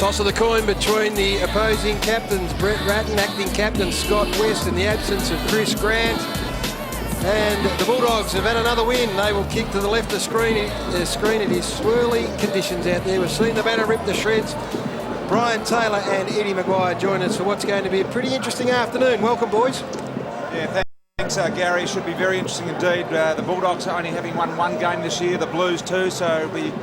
Toss of the coin between the opposing captains, Brett Ratton, acting captain Scott West, in the absence of Chris Grant. And the Bulldogs have had another win. They will kick to the left of the screen. It is swirly conditions out there. We've seen the banner rip to shreds. Brian Taylor and Eddie Maguire join us for what's going to be a pretty interesting afternoon. Welcome, boys. Yeah, thanks, Gary. Should be very interesting indeed. The Bulldogs only having won one game this year, the Blues too, so it'll be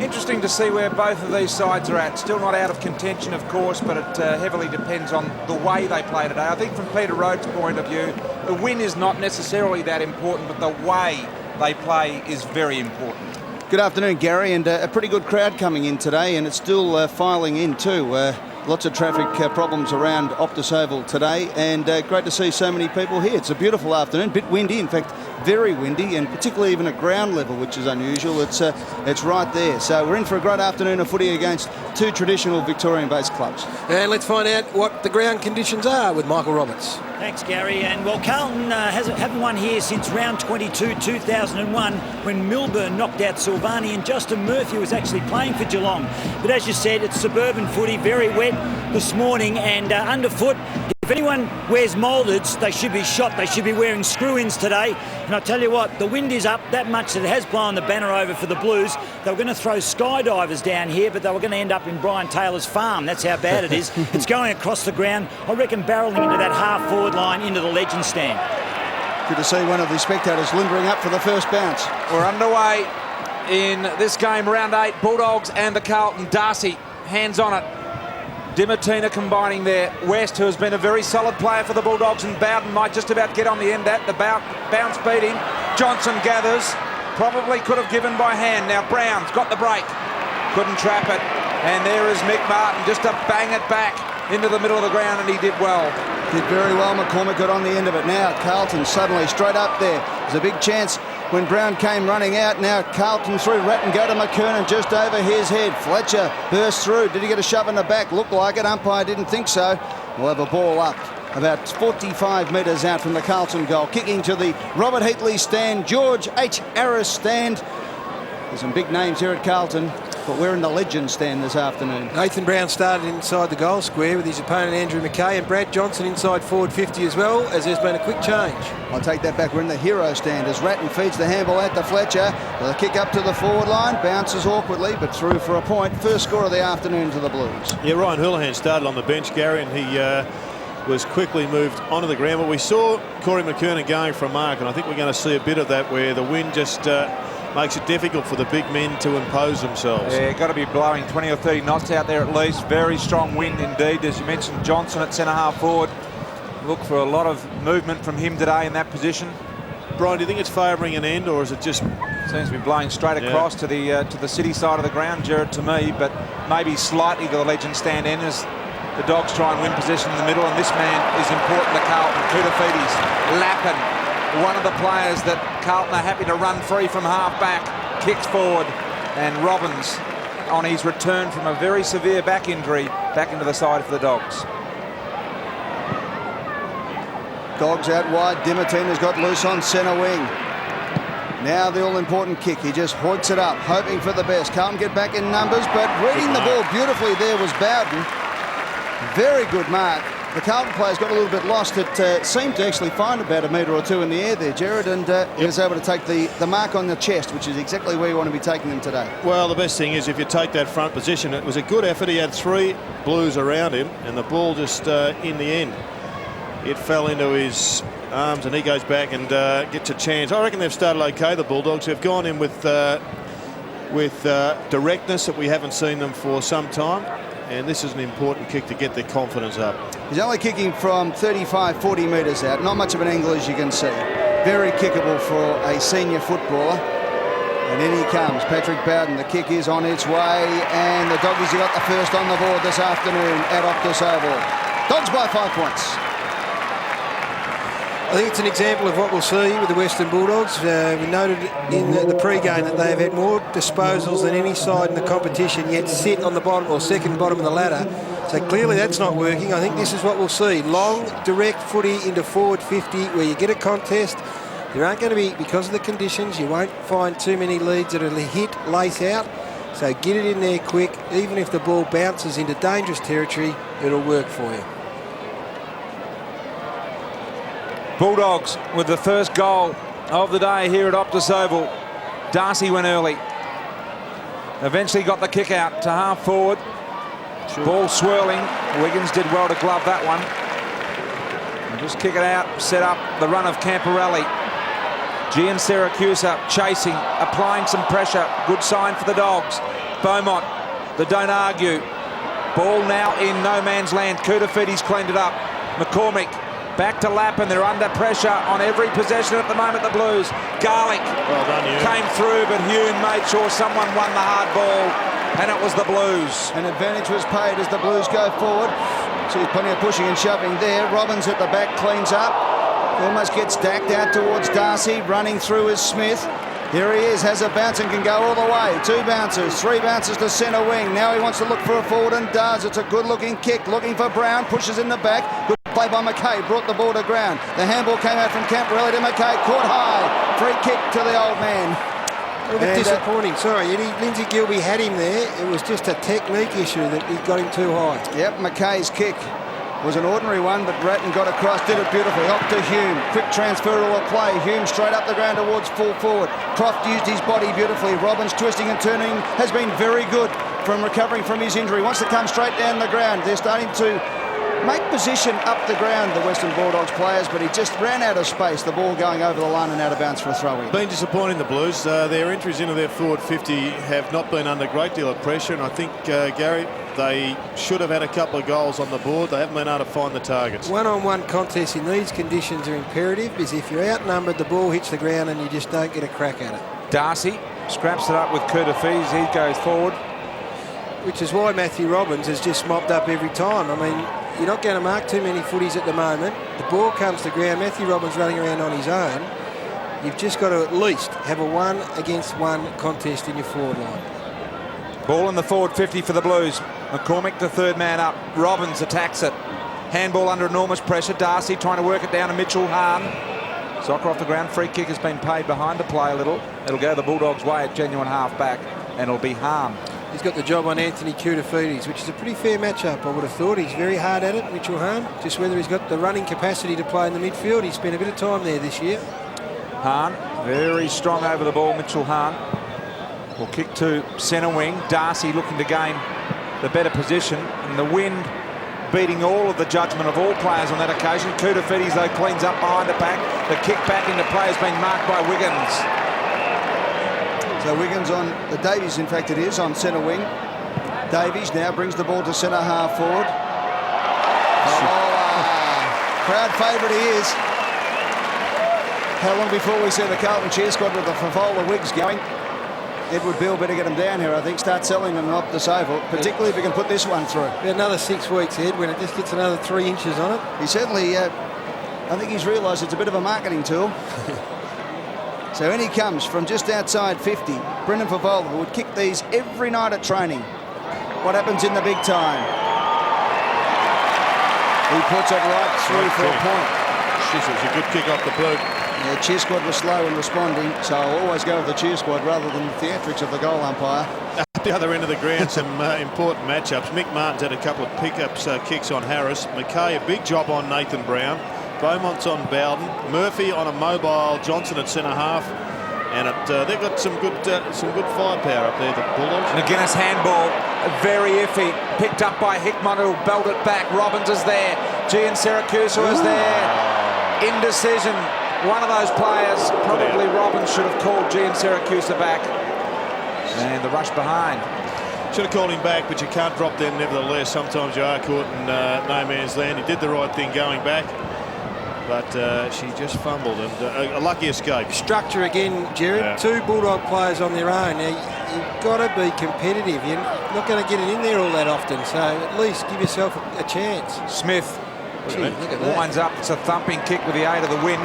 interesting to see where both of these sides are at. Still not out of contention, of course, but it heavily depends on the way they play today. I think from Peter Rhodes' point of view, the win is not necessarily that important, but the way they play is very important. Good afternoon, Gary, and a pretty good crowd coming in today, and it's still filing in too. Lots of traffic problems around Optus Oval today, and great to see so many people here. It's a beautiful afternoon, bit windy, in fact very windy, and particularly even at ground level, which is unusual. It's right there. So we're in for a great afternoon of footy against two traditional Victorian-based clubs. And let's find out what the ground conditions are with Michael Roberts. Thanks, Gary. And well, Carlton haven't won here since round 22, 2001, when Milburn knocked out Silvani and Justin Murphy was actually playing for Geelong. But as you said, it's suburban footy, very wet this morning, and underfoot. If anyone wears mouldeds, they should be shot. They should be wearing screw-ins today. And I tell you what, the wind is up that much that it has blown the banner over for the Blues. They were going to throw skydivers down here, but they were going to end up in Brian Taylor's farm. That's how bad it is. It's going across the ground. I reckon barrelling into that half-forward line into the legend stand. Good to see one of the spectators limbering up for the first bounce. We're underway in this game, round 8, Bulldogs and the Carlton. Darcy, hands on it. Dimatina combining there. West, who has been a very solid player for the Bulldogs, and Bowden might just about get on the end at the bounce beating. Johnson gathers. Probably could have given by hand. Now Brown's got the break. Couldn't trap it. And there is Mick Martin just to bang it back into the middle of the ground, and he did well. Did very well. McCormick got on the end of it. Now Carlton suddenly straight up there. There's a big chance when Brown came running out. Now Carlton through. Ratton go to McKernan just over his head. Fletcher burst through. Did he get a shove in the back? Looked like it. Umpire didn't think so. We'll have a ball up about 45 metres out from the Carlton goal. Kicking to the Robert Heatley stand. George H. Harris stand. There's some big names here at Carlton, but we're in the legend stand this afternoon. Nathan Brown started inside the goal square with his opponent Andrew McKay, and Brad Johnson inside forward 50 as well, as there's been a quick change. I'll take that back. We're in the hero stand as Ratton feeds the handball out to Fletcher. The kick up to the forward line, bounces awkwardly, but through for a point. First score of the afternoon to the Blues. Yeah, Ryan Houlihan started on the bench, Gary, and he was quickly moved onto the ground. But we saw Corey McKernan going for a mark, and I think we're going to see a bit of that where the wind just makes it difficult for the big men to impose themselves. Yeah, got to be blowing 20 or 30 knots out there at least. Very strong wind indeed. As you mentioned, Johnson at centre-half forward. Look for a lot of movement from him today in that position. Brian, do you think it's favouring an end, or is it just... Seems to be blowing straight across to the city side of the ground, Jared, to me, but maybe slightly to the legend stand end as the Dogs try and win possession in the middle, and this man is important to Carlton. Koutafidis, Lappin, one of the players that Carlton are happy to run free from half-back, kicks forward, and Robbins, on his return from a very severe back injury, back into the side for the Dogs. Dogs out wide. Dimatina's got loose on centre wing. Now the all-important kick. He just hoiks it up, hoping for the best. Carlton get back in numbers, but reading the ball beautifully there was Bowden. Very good mark. The Carlton players got a little bit lost. It seemed to actually find about a metre or two in the air there, Jared, and he was able to take the mark on the chest, which is exactly where you want to be taking them today. Well, the best thing is if you take that front position, it was a good effort. He had 3 Blues around him, and the ball just, in the end, it fell into his arms, and he goes back and gets a chance. I reckon they've started okay, the Bulldogs. They've gone in with directness that we haven't seen them for some time. And this is an important kick to get their confidence up. He's only kicking from 35, 40 metres out. Not much of an angle, as you can see. Very kickable for a senior footballer. And in he comes, Patrick Bowden. The kick is on its way, and the Doggies have got the first on the board this afternoon at Optus Oval. Dogs by 5 points. I think it's an example of what we'll see with the Western Bulldogs. We noted in the pre-game that they have had more disposals than any side in the competition, yet sit on the bottom or second bottom of the ladder. So clearly that's not working. I think this is what we'll see. Long, direct footy into forward 50 where you get a contest. There aren't going to be, because of the conditions, you won't find too many leads that are hit, lace out. So get it in there quick. Even if the ball bounces into dangerous territory, it'll work for you. Bulldogs with the first goal of the day here at Optus Oval. Darcy went early. Eventually got the kick out to half forward. Sure. Ball swirling. Wiggins did well to glove that one. And just kick it out, set up the run of Camporelli. Gian Siracusa chasing, applying some pressure. Good sign for the Dogs. Beaumont, the don't argue. Ball now in no man's land. Koutafidis cleaned it up. McCormick back to Lappin. They're under pressure on every possession at the moment, the Blues. Garlick well done, came through, but Hume made sure someone won the hard ball, and it was the Blues. An advantage was paid as the Blues go forward. See plenty of pushing and shoving there. Robbins at the back cleans up. Almost gets stacked out towards Darcy. Running through is Smith. Here he is, has a bounce and can go all the way. 2 bounces, 3 bounces to centre wing. Now he wants to look for a forward and does. It's a good-looking kick, looking for Brown. Pushes in the back. Good play by McKay, brought the ball to ground. The handball came out from Camporelli to McKay. Caught high. Free kick to the old man. A little bit disappointing. Sorry, Eddie. Lindsay Gilby had him there. It was just a technique issue that he got him too high. Yep, McKay's kick was an ordinary one, but Ratton got across, did it beautifully. Off to Hume, quick transferal of play. Hume straight up the ground towards full forward. Croft used his body beautifully. Robbins twisting and turning has been very good from recovering from his injury. Wants to come straight down the ground. They're starting to make position up the ground, the Western Bulldogs players, but he just ran out of space. The ball going over the line and out of bounds for a throw-in. Been disappointing, the Blues. Their entries into their forward 50 have not been under a great deal of pressure, and I think, Gary, they should have had a couple of goals on the board. They haven't been able to find the targets. One-on-one contests in these conditions are imperative, because if you're outnumbered, the ball hits the ground and you just don't get a crack at it. Darcy scraps it up with Koutafidis. He goes forward. Which is why Matthew Robbins has just mopped up every time. I mean, you're not going to mark too many footies at the moment. The ball comes to ground. Matthew Robbins running around on his own. You've just got to at least have a 1-against-1 contest in your forward line. Ball in the forward 50 for the Blues. McCormick, the third man up. Robbins attacks it. Handball under enormous pressure. Darcy trying to work it down to Mitchell Hahn. Soccer off the ground. Free kick has been paid behind the play a little. It'll go the Bulldogs' way at genuine half-back, and it'll be Hahn. He's got the job on Anthony Koutafidis, which is a pretty fair matchup, I would have thought. He's very hard at it, Mitchell Hahn. Just whether he's got the running capacity to play in the midfield. He's spent a bit of time there this year. Hahn, very strong over the ball, Mitchell Hahn. Will kick to centre wing. Darcy looking to gain the better position. And the wind beating all of the judgment of all players on that occasion. Koutafidis, though, cleans up behind the pack. The kick back into play has been marked by Wiggins. So Wiggins on the Davies, in fact it is, on centre wing. Davies now brings the ball to centre half forward. Crowd favourite he is. How long before we see the Carlton cheer squad with the Favola wigs going? Edward Beale better get him down here, I think. Start selling them up this oval, particularly if he can put this one through. Another 6 weeks, Ed, when it just gets another 3 inches on it. He certainly, I think he's realised it's a bit of a marketing tool. So in he comes from just outside 50. Brendan Favola, who would kick these every night at training. What happens in the big time? He puts it right through for a point. Jeez, it was a good kick off the blue. The cheer squad was slow in responding, so I'll always go with the cheer squad rather than the theatrics of the goal umpire. At the other end of the ground, some important matchups. Mick Martin's had a couple of pickups, kicks on Harris. McKay, a big job on Nathan Brown. Beaumont's on Bowden. Murphy on a mobile. Johnson at centre half. And they've got some good firepower up there, the Bulldogs. McGuinness handball, very iffy. Picked up by Hickmott, who'll belt it back. Robbins is there. Gian Siracusa is there. Indecision. One of those players, probably Robbins, should have called Gian Siracusa back. And the rush behind. Should have called him back, but you can't drop them nevertheless. Sometimes you are caught in no man's land. He did the right thing going back, but she just fumbled, and a lucky escape. Structure again, Jared. Yeah. 2 Bulldog players on their own. Now, you've got to be competitive. You're not going to get it in there all that often, so at least give yourself a chance. Smith Gee, look at that. winds up. It's a thumping kick with the aid of the wind.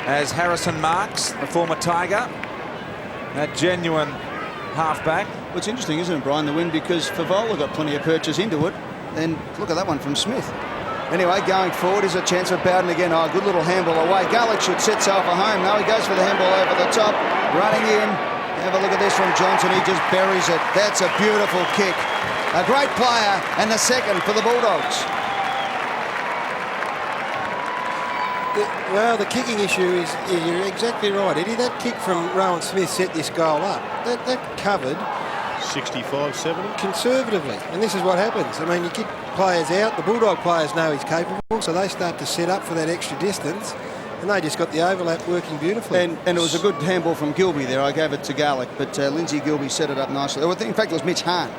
As Harrison Marks, the former Tiger, that genuine halfback. What's interesting, isn't it, Brian, the wind, because Favola got plenty of purchase into it. And look at that one from Smith. Anyway, going forward is a chance for Bowden again. Oh, good little handball away. Garlick should set sail for home. No, he goes for the handball over the top. Running in. Have a look at this from Johnson. He just buries it. That's a beautiful kick. A great player, and the second for the Bulldogs. Well, the kicking issue is, you're exactly right, Eddie. That kick from Rowan Smith set this goal up. That covered 65-70 conservatively, and this is what happens. I mean, you kick players out. The Bulldog players know he's capable, so they start to set up for that extra distance, and they just got the overlap working beautifully. And it was a good handball from Gilby there. I gave it to Garlick, but Lindsay Gilby set it up nicely. In fact, it was Mitch Hahn.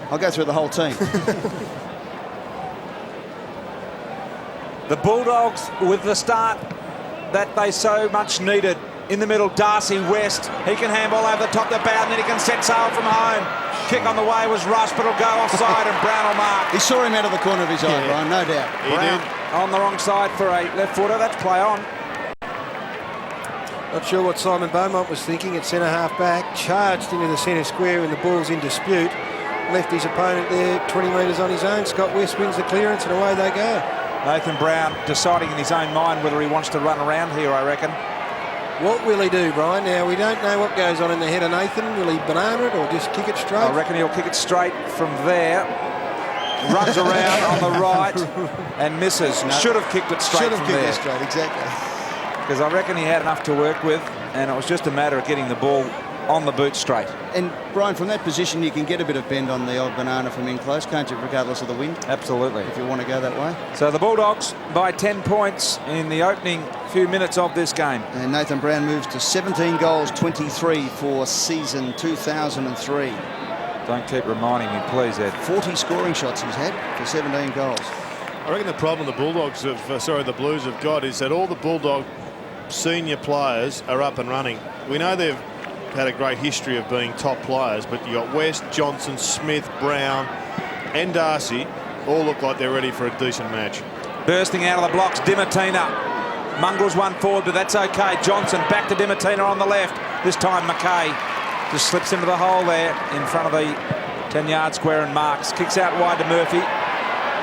I'll go through the whole team. The Bulldogs with the start that they so much needed. In the middle, Darcy West. He can handball over the top of the bow, and then he can set sail from home. Kick on the way was Rush, but it'll go offside, and Brown will mark. He saw him out of the corner of his eye, Brian, no doubt. He Brown did. on the wrong side for a left footer. That's play on. Not sure what Simon Beaumont was thinking at centre-half back. Charged into the centre square when the ball's in dispute. Left his opponent there 20 metres on his own. Scott West wins the clearance, and away they go. Nathan Brown deciding in his own mind whether he wants to run around here, I reckon. What will he do, Brian? Now, we don't know what goes on in the head of Nathan. Will he banana it or just kick it straight? I reckon he'll kick it straight from there. Runs around on the right and misses. No. Should have kicked it straight Should have from kicked there. it straight, exactly. Because I reckon he had enough to work with, and it was just a matter of getting the ball on the boot straight. And, Brian, from that position, you can get a bit of bend on the old banana from in close, can't you, regardless of the wind? Absolutely. If you want to go that way. So the Bulldogs by 10 points in the opening few minutes of this game. And Nathan Brown moves to 17 goals, 23 for season 2003. Don't keep reminding me, please, Ed. 40 scoring shots he's had for 17 goals. I reckon the problem the Bulldogs have, the Blues have got is that all the Bulldog senior players are up and running. We know they've had a great history of being top players, but you got West, Johnson, Smith, Brown and Darcy all look like they're ready for a decent match. Bursting out of the blocks, Dimatina. Mongrel's one forward, but that's okay. Johnson back to Dimatina on the left. This time McKay just slips into the hole there in front of the 10-yard square and marks. Kicks out wide to Murphy,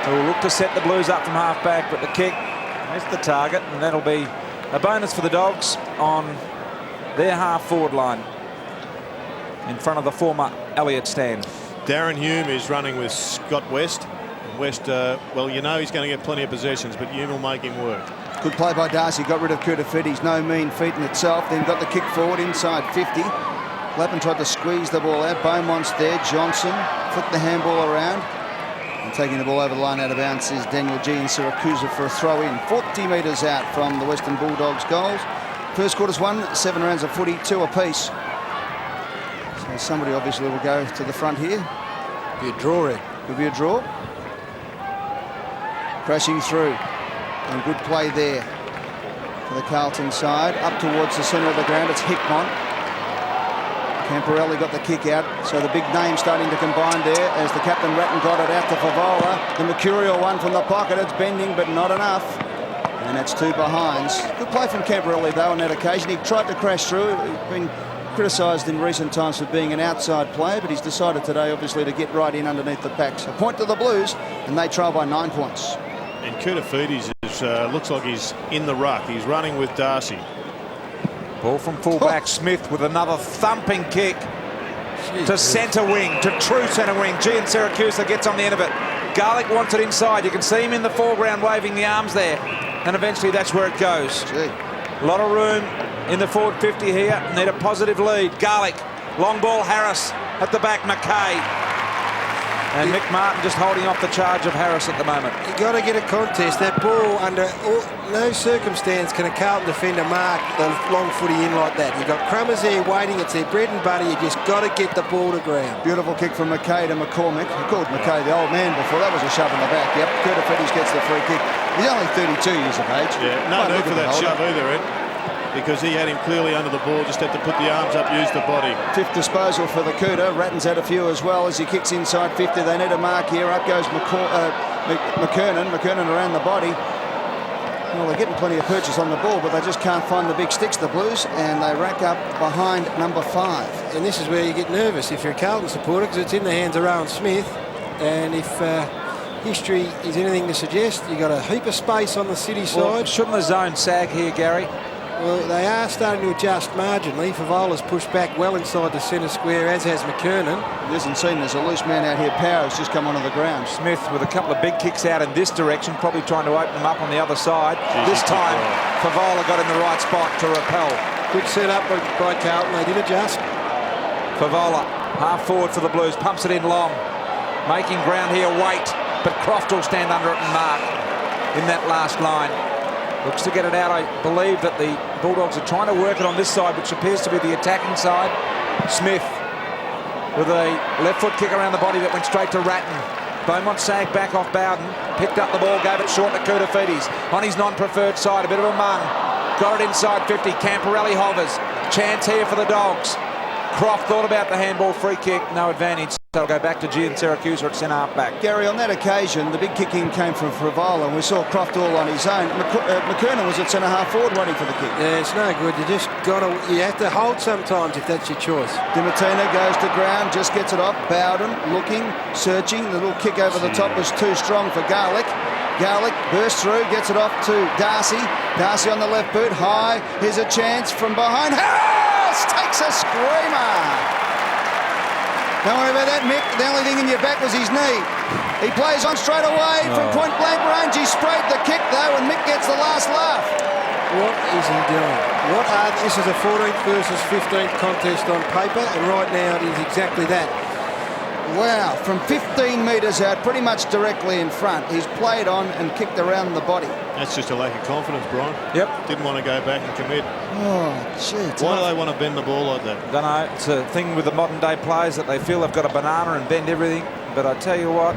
who will look to set the Blues up from half-back, but the kick missed the target, and that'll be a bonus for the Dogs on their half-forward line in front of the former Elliott stand. Darren Hume is running with Scott West. West, well, you know he's going to get plenty of possessions, but Hume will make him work. Good play by Darcy, got rid of Kurtafit. He's no mean feat in itself. Then got the kick forward inside 50. Lappin tried to squeeze the ball out. Beaumont's there. Johnson flipped the handball around. And taking the ball over the line out of bounds is Daniel G. in Syracuse for a throw in. 40 metres out from the Western Bulldogs goals. First quarter's won, 7 rounds of footy, 2 apiece. So somebody obviously will go to the front here. Be a draw, Ed. Could be a draw. Crashing through. And good play there for the Carlton side. Up towards the centre of the ground, it's Hickmont. Camporelli got the kick out, so the big name starting to combine there as the captain Ratton got it out to Favola. The mercurial one from the pocket, it's bending but not enough. And that's 2 behinds. Good play from Camporelli though on that occasion. He tried to crash through. He's been criticised in recent times for being an outside player, but he's decided today obviously to get right in underneath the packs. A point to the Blues, and they trail by 9 points. And Kurtafidis looks like he's in the ruck. He's running with Darcy. Ball from fullback. Smith with another thumping kick to centre wing, to true centre wing. G in Syracuse gets on the end of it. Garlick wants it inside. You can see him in the foreground waving the arms there. And eventually that's where it goes. Gee. A lot of room in the forward 50 here. Need a positive lead. Garlick, long ball, Harris at the back, McKay. And Mick Martin just holding off the charge of Harris at the moment. You got to get a contest. That ball, under no circumstance can a Carlton defender mark the long footy in like that. You've got Crummers there waiting. It's their bread and butter. You just got to get the ball to ground. Beautiful kick from McKay to McCormick. He called McKay the old man before. That was a shove in the back. Yep, Kurtafidis gets the free kick. He's only 32 years of age. Yeah, no need for that shove either, Ed, because he had him clearly under the ball. Just had to put the arms up, use the body. 5th disposal for the Cooter. Ratton's had a few as well as he kicks inside 50. They need a mark here. Up goes McKernan. McKernan around the body. Well, they're getting plenty of purchase on the ball, but they just can't find the big sticks, the Blues, and they rack up behind number 5. And this is where you get nervous if you're a Carlton supporter, because it's in the hands of Rowan Smith. And if history is anything to suggest, you've got a heap of space on the city side. Well, shouldn't the zone sag here, Gary? Well, they are starting to adjust marginally. Favola's pushed back well inside the centre square, as has McKernan. He isn't seen. There's a loose man out here. Power's just come onto the ground. Smith with a couple of big kicks out in this direction, probably trying to open them up on the other side. This time, Favola got in the right spot to repel. Good set up by Carlton. They did adjust. Favola, half forward for the Blues, pumps it in long. Making ground here, wait. But Croft will stand under it and mark in that last line. Looks to get it out. I believe that the Bulldogs are trying to work it on this side, which appears to be the attacking side. Smith with a left foot kick around the body that went straight to Ratton. Beaumont sagged back off Bowden, picked up the ball, gave it short to Koutafidis. On his non-preferred side, a bit of a mung. Got it inside 50. Camporelli hovers. Chance here for the Dogs. Croft thought about the handball free kick. No advantage. So it'll go back to Gian Siracusa at centre half back. Gary, on that occasion, the big kicking came from Favola, and we saw Croft all on his own. McKernan was at centre half forward waiting for the kick. Yeah, it's no good. You have to hold sometimes if that's your choice. Dimatina goes to ground, just gets it off. Bowden looking, searching. The little kick over the top was too strong for Garlick. Garlick bursts through, gets it off to Darcy. Darcy on the left boot, high. Here's a chance from behind. Harris takes a screamer. Don't worry about that, Mick. The only thing in your back was his knee. He plays on straight away from point blank range. He sprayed the kick though, and Mick gets the last laugh. What is he doing? This is a 14th versus 15th contest on paper, and right now it is exactly that. Wow, from 15 metres out, pretty much directly in front. He's played on and kicked around the body. That's just a lack of confidence, Brian. Yep. Didn't want to go back and commit. Oh, gee. Why do they want to bend the ball like that? Don't know. It's a thing with the modern day players that they feel they've got a banana and bend everything. But I tell you what,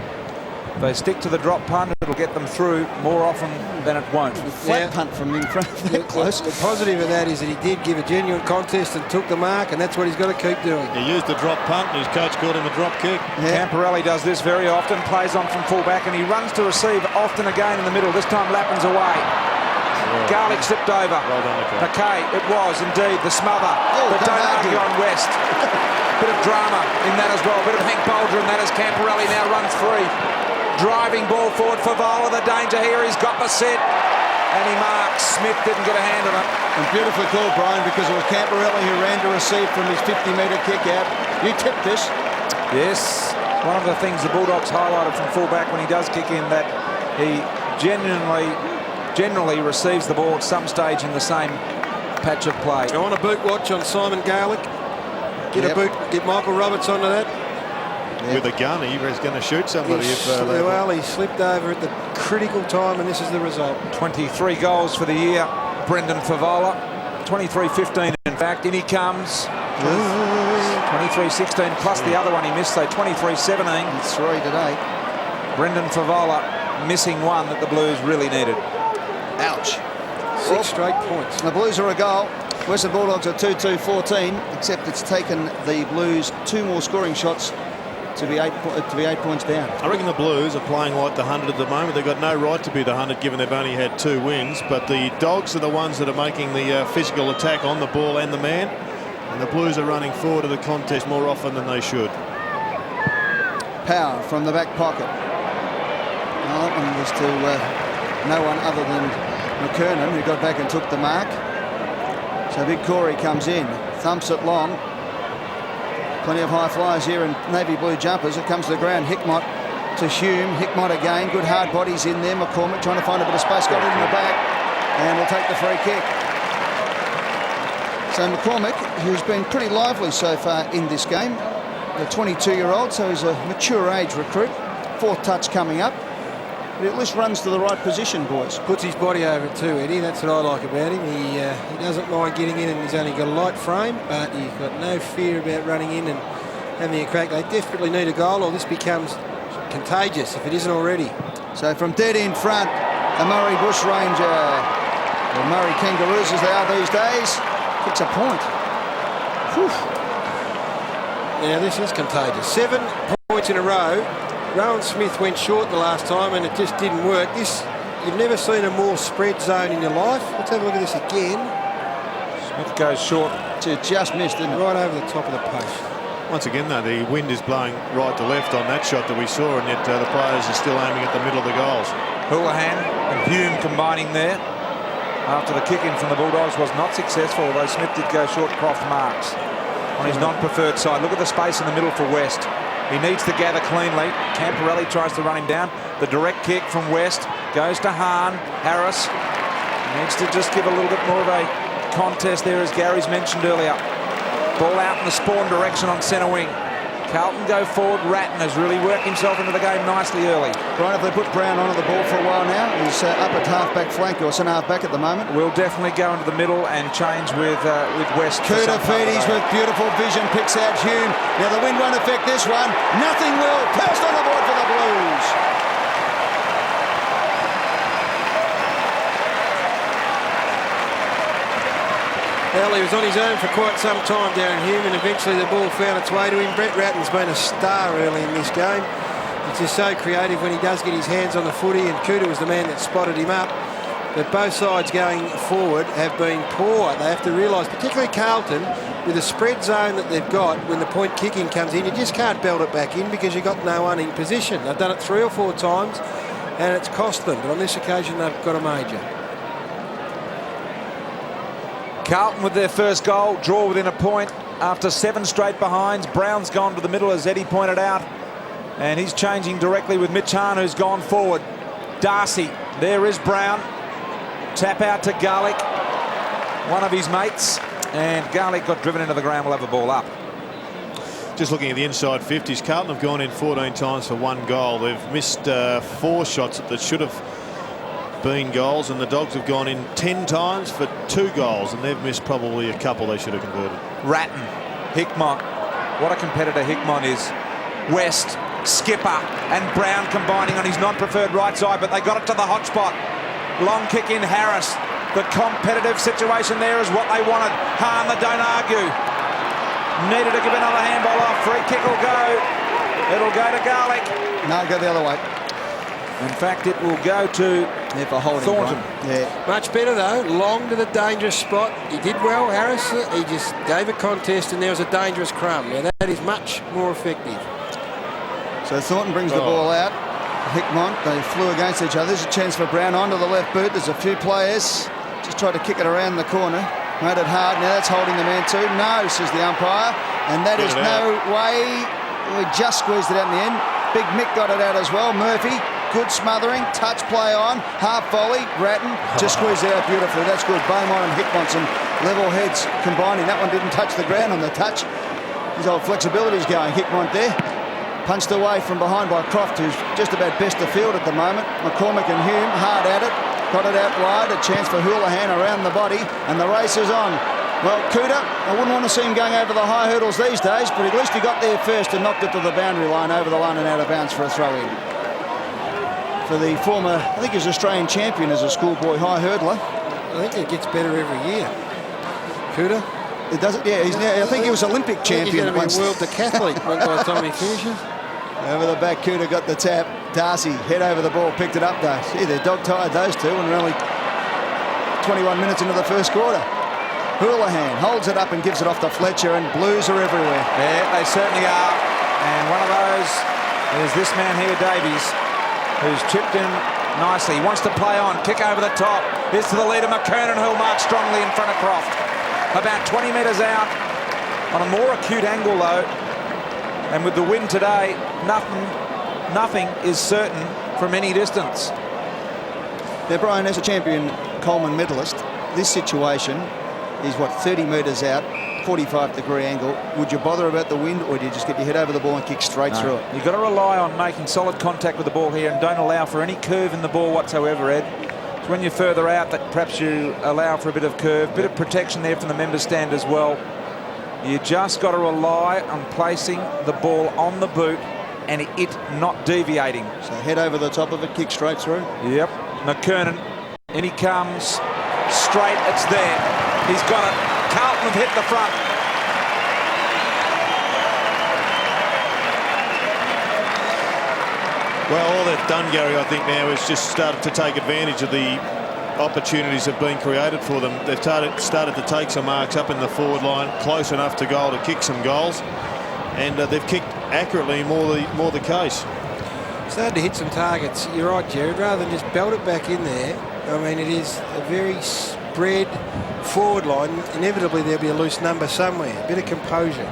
if they stick to the drop punt, it'll get them through more often than it won't. Flat punt from in front. That close. The positive of that is that he did give a genuine contest and took the mark, and that's what he's got to keep doing. He used the drop punt, and his coach called him a drop kick. Yeah. Camporelli does this very often, plays on from fullback, and he runs to receive often again in the middle. This time Lappin's away. Garlick slipped over. Well done, McKay, it was indeed the smother. But don't argue on West. Bit of drama in that as well. Bit of Hank Bolger in that as Camporelli now runs free. Driving ball forward for Vola. The danger here. He's got the set. And he marks. Smith didn't get a hand on it. And beautifully called, Brian, because it was Camporelli who ran to receive from his 50-metre kick out. You tipped this. Yes. One of the things the Bulldogs highlighted from fullback when he does kick in, that he generally receives the ball at some stage in the same patch of play. I want a boot watch on Simon Garlick. Get Michael Roberts onto that. With a gun, he was going to shoot somebody. Well, he slipped over at the critical time, and this is the result. 23 goals for the year, Brendan Favola. 23-15, in fact. In he comes. 23-16 plus the other one he missed, so 23-17. It's 3 today. Brendan Favola missing one that the Blues really needed. Ouch. 6 straight points. The Blues are a goal. Western Bulldogs are 2-2-14, except it's taken the Blues 2 more scoring shots to be 8 points down. I reckon the Blues are playing like the 100 at the moment. They've got no right to be the 100 given they've only had 2 wins. But the Dogs are the ones that are making the physical attack on the ball and the man. And the Blues are running forward to the contest more often than they should. Power from the back pocket. Well, that one was to no one other than McKernan, who got back and took the mark. So Big Corey comes in, thumps it long. Plenty of high flyers here in navy blue jumpers. It comes to the ground. Hickmott to Hume. Hickmott again. Good hard bodies in there. McCormick trying to find a bit of space. Got it in the back. And will take the free kick. So McCormick, who's been pretty lively so far in this game. A 22-year-old, so he's a mature age recruit. 4th touch coming up. But at least runs to the right position, boys. Puts his body over it too, Eddie. That's what I like about him. He doesn't mind getting in, and he's only got a light frame, but he's got no fear about running in and having a crack. They desperately need a goal, or this becomes contagious if it isn't already. So from dead in front, the Murray Bushranger, or Murray Kangaroos as they are these days, kicks a point. Whew. Now this is contagious. 7 points in a row. Rowan Smith went short the last time and it just didn't work. You've never seen a more spread zone in your life. Let's have a look at this again. Smith goes short. Just missed, didn't it? Right over the top of the post. Once again, though, the wind is blowing right to left on that shot that we saw, and yet the players are still aiming at the middle of the goals. Houlihan and Hume combining there. after the kick-in from the Bulldogs was not successful, although Smith did go short Croft marks on his non-preferred side. Look at the space in the middle for West. He needs to gather cleanly. Camporelli tries to run him down. The direct kick from West goes to Hahn. Harris needs to just give a little bit more of a contest there, as Gary's mentioned earlier. Ball out in the spawn direction on centre wing. Carlton go forward. Ratton has really worked himself into the game nicely early. Brian, if they put Brown onto the ball for a while now, he's up at half-back flank or centre half-back at the moment. We'll definitely go into the middle and change with West. Kuda Feedy's with beautiful vision, picks out Hume. Now the wind won't affect this one. Nothing will. First on the board for the Blues. Well, he was on his own for quite some time, Darren Hume, and eventually the ball found its way to him. Brett Ratton's been a star early in this game. He's just so creative when he does get his hands on the footy, and Kuda was the man that spotted him up. But both sides going forward have been poor. They have to realise, particularly Carlton, with the spread zone that they've got, when the point kicking comes in, you just can't belt it back in because you've got no one in position. They've done it 3 or 4 times, and it's cost them. But on this occasion, they've got a major. Carlton with their first goal, draw within a point after 7 straight behinds. Brown's gone to the middle, as Eddie pointed out, and he's changing directly with Mitch Hahn, who's gone forward. Darcy, there is Brown. Tap out to Garlick, one of his mates, and Garlick got driven into the ground. Will have the ball up. Just looking at the inside 50s, Carlton have gone in 14 times for 1 goal. They've missed 4 shots that should have been goals, and the Dogs have gone in 10 times for 2 goals, and they've missed probably a couple they should have converted. Ratton, Hickmott, what a competitor Hickmott is. West, Skipper and Brown combining on his non-preferred right side, but they got it to the hot spot. Long kick in Harris. The competitive situation there is what they wanted. Hahn, they don't argue. Needed to give another handball off. Free kick will go. It'll go to Garlick. No, go the other way. In fact, it will go to Thornton. Yeah. Much better though, long to the dangerous spot. He did well, Harris. He just gave a contest and there was a dangerous crumb. Now that is much more effective. So Thornton brings the ball out. Hickmont, they flew against each other. There's a chance for Brown onto the left boot. There's a few players. Just tried to kick it around the corner. Made it hard. Now that's holding the man too. No, says the umpire. And that is no way. We just squeezed it out in the end. Big Mick got it out as well. Murphy, good smothering. Touch play on. Half volley. Ratton just squeezed it out beautifully. That's good. Beaumont and Hickmont, some level heads combining. That one didn't touch the ground on the touch. His old flexibility is going. Hickmont there. Punched away from behind by Croft, who's just about best of field at the moment. McCormick and Hume hard at it. Got it out wide. A chance for Houlihan around the body. And the race is on. Well, Kuda, I wouldn't want to see him going over the high hurdles these days, but at least he got there first and knocked it to the boundary line, over the line and out of bounds for a throw-in. For the former, I think he was Australian champion as a schoolboy high hurdler. I think it gets better every year. Kuda? It does it, yeah. He's now, I think he was Olympic champion. He's going to be a world decathlete by the time he finishes. Over the back, Kuda got the tap. Darcy, head over the ball, picked it up though. See, they're dog-tired, those two, and we're only 21 minutes into the first quarter. Houlihan holds it up and gives it off to Fletcher, and Blues are everywhere. Yeah, they certainly are. And one of those is this man here, Davies, who's chipped in nicely. He wants to play on, kick over the top. Here's to the leader, McKernan, who'll mark strongly in front of Croft. About 20 metres out on a more acute angle though. And with the wind today, nothing is certain from any distance. Now, Brian, as a champion Coleman medalist, this situation is what, 30 metres out, 45-degree angle. Would you bother about the wind, or do you just get your head over the ball and kick straight through it? You've got to rely on making solid contact with the ball here and don't allow for any curve in the ball whatsoever, Ed. It's when you're further out that perhaps you allow for a bit of curve, bit of protection there from the member stand as well. You just got to rely on placing the ball on the boot and it not deviating. So head over the top of it, kick straight through. Yep. McKernan, in he comes. Straight, it's there. He's got it. Carlton have hit the front. Well, all they've done, Gary, I think now is just started to take advantage of the opportunities that have been created for them. They've started to take some marks up in the forward line, close enough to goal to kick some goals, and they've kicked accurately, more the case. Started to hit some targets. You're right, Jared. Rather than just belt it back in there, I mean, it is a very bred forward line, inevitably there'll be a loose number somewhere. A bit of composure.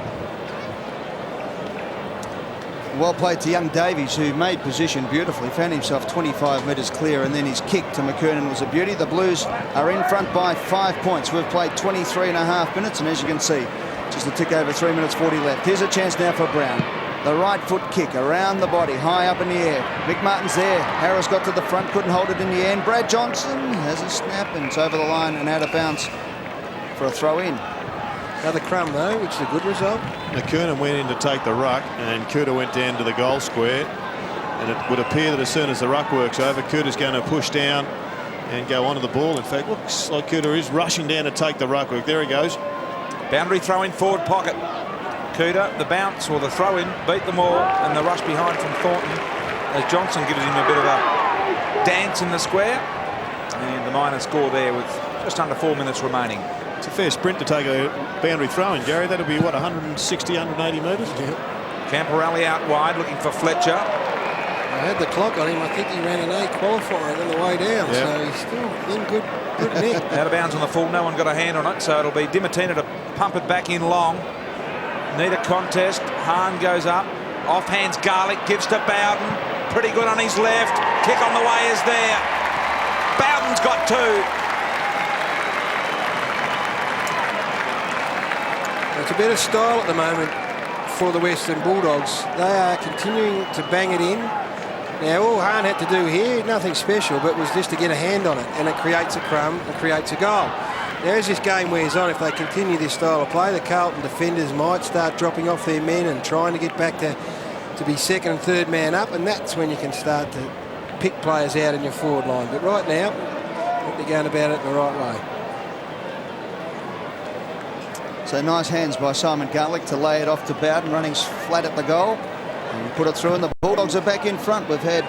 Well played to young Davies, who made position beautifully, found himself 25 metres clear, and then his kick to McKernan was a beauty. The Blues are in front by 5 points. We've played 23.5 minutes, and as you can see, just a tick over 3 minutes 40 left. Here's a chance now for Brown. The right foot kick around the body, high up in the air. McMartin's there. Harris got to the front, couldn't hold it in the end. Brad Johnson has a snap, and it's over the line and out of bounds for a throw in. Another crumb though, which is a good result. McKernan went in to take the ruck, and Cooter went down to the goal square, and it would appear that as soon as the ruck works over, Cooter's going to push down and go onto the ball. In fact, looks like Cooter is rushing down to take the ruck work. There he goes. Boundary throw in forward pocket. Cooter, the bounce or the throw in, beat them all, and the rush behind from Thornton as Johnson gives him a bit of a dance in the square, and the minor score there with just under 4 minutes remaining. It's a fair sprint to take a boundary throw in, Gary. That'll be, what, 160, 180 metres? Yeah. Camporelli out wide looking for Fletcher. I had the clock on him. I think he ran an A qualifier on the way down, so he's still in good nick. Out of bounds on the full, no one got a hand on it, so it'll be Dimatina to pump it back in long. Need a contest. Hahn goes up. Off hands Garlick, gives to Bowden. Pretty good on his left. Kick on the way is there. Bowden's got two. It's a bit of style at the moment for the Western Bulldogs. They are continuing to bang it in. Now, all Hahn had to do here, nothing special, but was just to get a hand on it, and it creates a crumb and creates a goal. Now, as this game wears on, if they continue this style of play, the Carlton defenders might start dropping off their men and trying to get back to be second and third man up, and that's when you can start to pick players out in your forward line. But right now, I think they're going about it the right way. So nice hands by Simon Garlick to lay it off to Bowden, running flat at the goal. And put it through, and the Bulldogs are back in front. We've had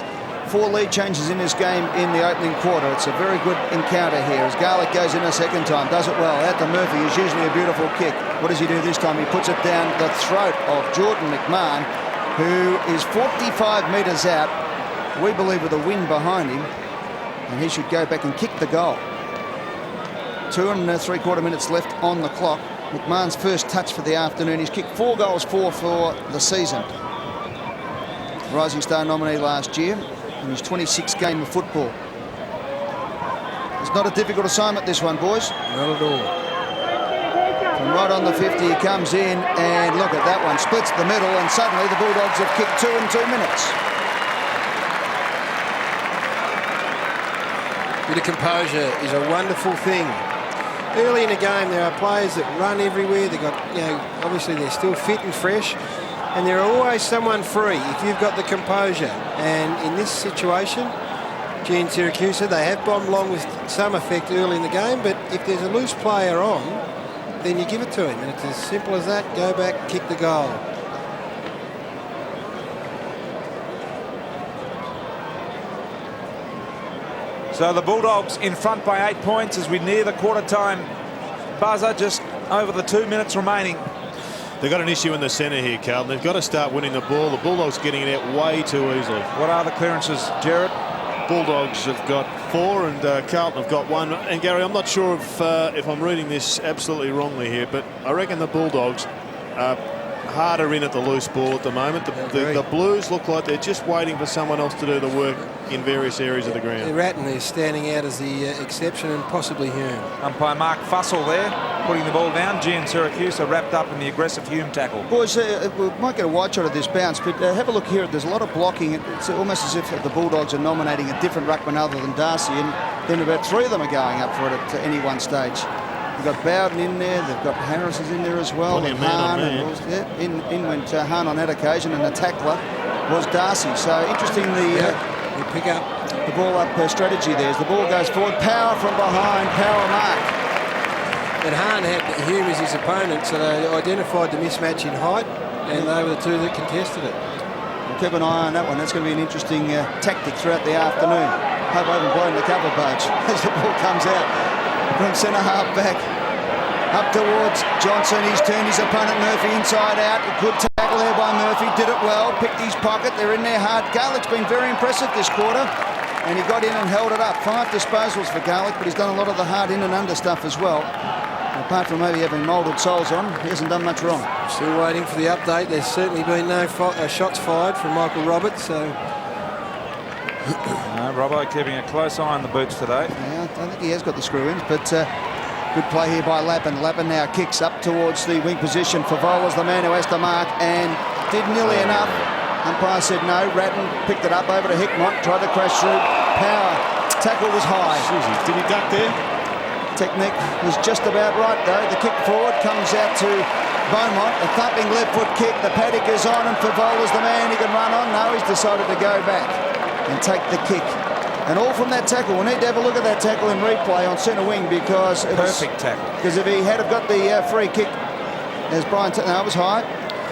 4 lead changes in this game in the opening quarter. It's a very good encounter here as Garlick goes in a second time, does it well. Out to Murphy is usually a beautiful kick. What does he do this time? He puts it down the throat of Jordan McMahon, who is 45 metres out, we believe with a wind behind him, and he should go back and kick the goal. 2 3/4 minutes left on the clock. McMahon's first touch for the afternoon. He's kicked 4 goals for the season. Rising Star nominee last year in his 26th game of football. It's not a difficult assignment, this one, boys. Not at all. From right on the 50, he comes in, and look at that one. Splits the middle, and suddenly the Bulldogs have kicked 2 in 2 minutes. Bit of composure is a wonderful thing. Early in the game, there are players that run everywhere. They've got, obviously they're still fit and fresh, and there are always someone free if you've got the composure. And in this situation, Gene Syracuse, they have bombed along with some effect early in the game, but if there's a loose player on, then you give it to him, and it's as simple as that. Go back, kick the goal. So the Bulldogs in front by 8 points as we near the quarter time buzzer, just over the 2 minutes remaining. They've got an issue in the centre here, Carlton. They've got to start winning the ball. The Bulldogs getting it out way too easily. What are the clearances, Jared? Bulldogs have got 4 and Carlton have got 1. And Gary, I'm not sure if I'm reading this absolutely wrongly here, but I reckon the Bulldogs are harder in at the loose ball at the moment. The Blues look like they're just waiting for someone else to do the work in various areas of the ground. Ratton is standing out as the exception, and possibly Hume. Umpire Mark Fussell there, putting the ball down. Gene Syracuse are wrapped up in the aggressive Hume tackle. Boys, we might get a wide shot of this bounce, but have a look here. There's a lot of blocking. It's almost as if the Bulldogs are nominating a different ruckman other than Darcy, and then about 3 of them are going up for it at any one stage. They've got Bowden in there, they've got Harris is in there as well, and Hahn. In went Hahn on that occasion, and the tackler was Darcy. So interestingly, they pick up the ball up strategy there. As the ball goes forward, Power from behind, Power mark. And Hahn had Hume as his opponent, so they identified the mismatch in height, and they were the 2 that contested it. We'll keep an eye on that one. That's going to be an interesting tactic throughout the afternoon. Hope I haven't blown the cover barge as the ball comes out from centre half back. Up towards Johnson. He's turned his opponent Murphy inside out. A good tackle there by Murphy. Did it well. Picked his pocket. They're in there hard. Garlick's been very impressive this quarter. and he got in and held it up. 5 disposals for Garlick, but he's done a lot of the hard in and under stuff as well. Apart from maybe having moulded soles on, he hasn't done much wrong. Still waiting for the update. There's certainly been no shots fired from Michael Roberts, so... No, Robbo keeping a close eye on the boots today. Yeah, I think he has got the screw-ins, but good play here by Lappin. Lappin now kicks up towards the wing position. Favola's the man who has to mark, and did nearly enough. Umpire said no. Ratton picked it up over to Hickmott, tried to crash through. Power. Tackle was high. Susie, did he duck there? Technique was just about right, though. The kick forward comes out to Beaumont. A thumping left foot kick. The paddock is on, and Favola's the man he can run on. No, he's decided to go back and take the kick. And all from that tackle. We need to have a look at that tackle in replay on centre wing, because it was perfect tackle. Because if he had have got the free kick, as Brian... No, it was high.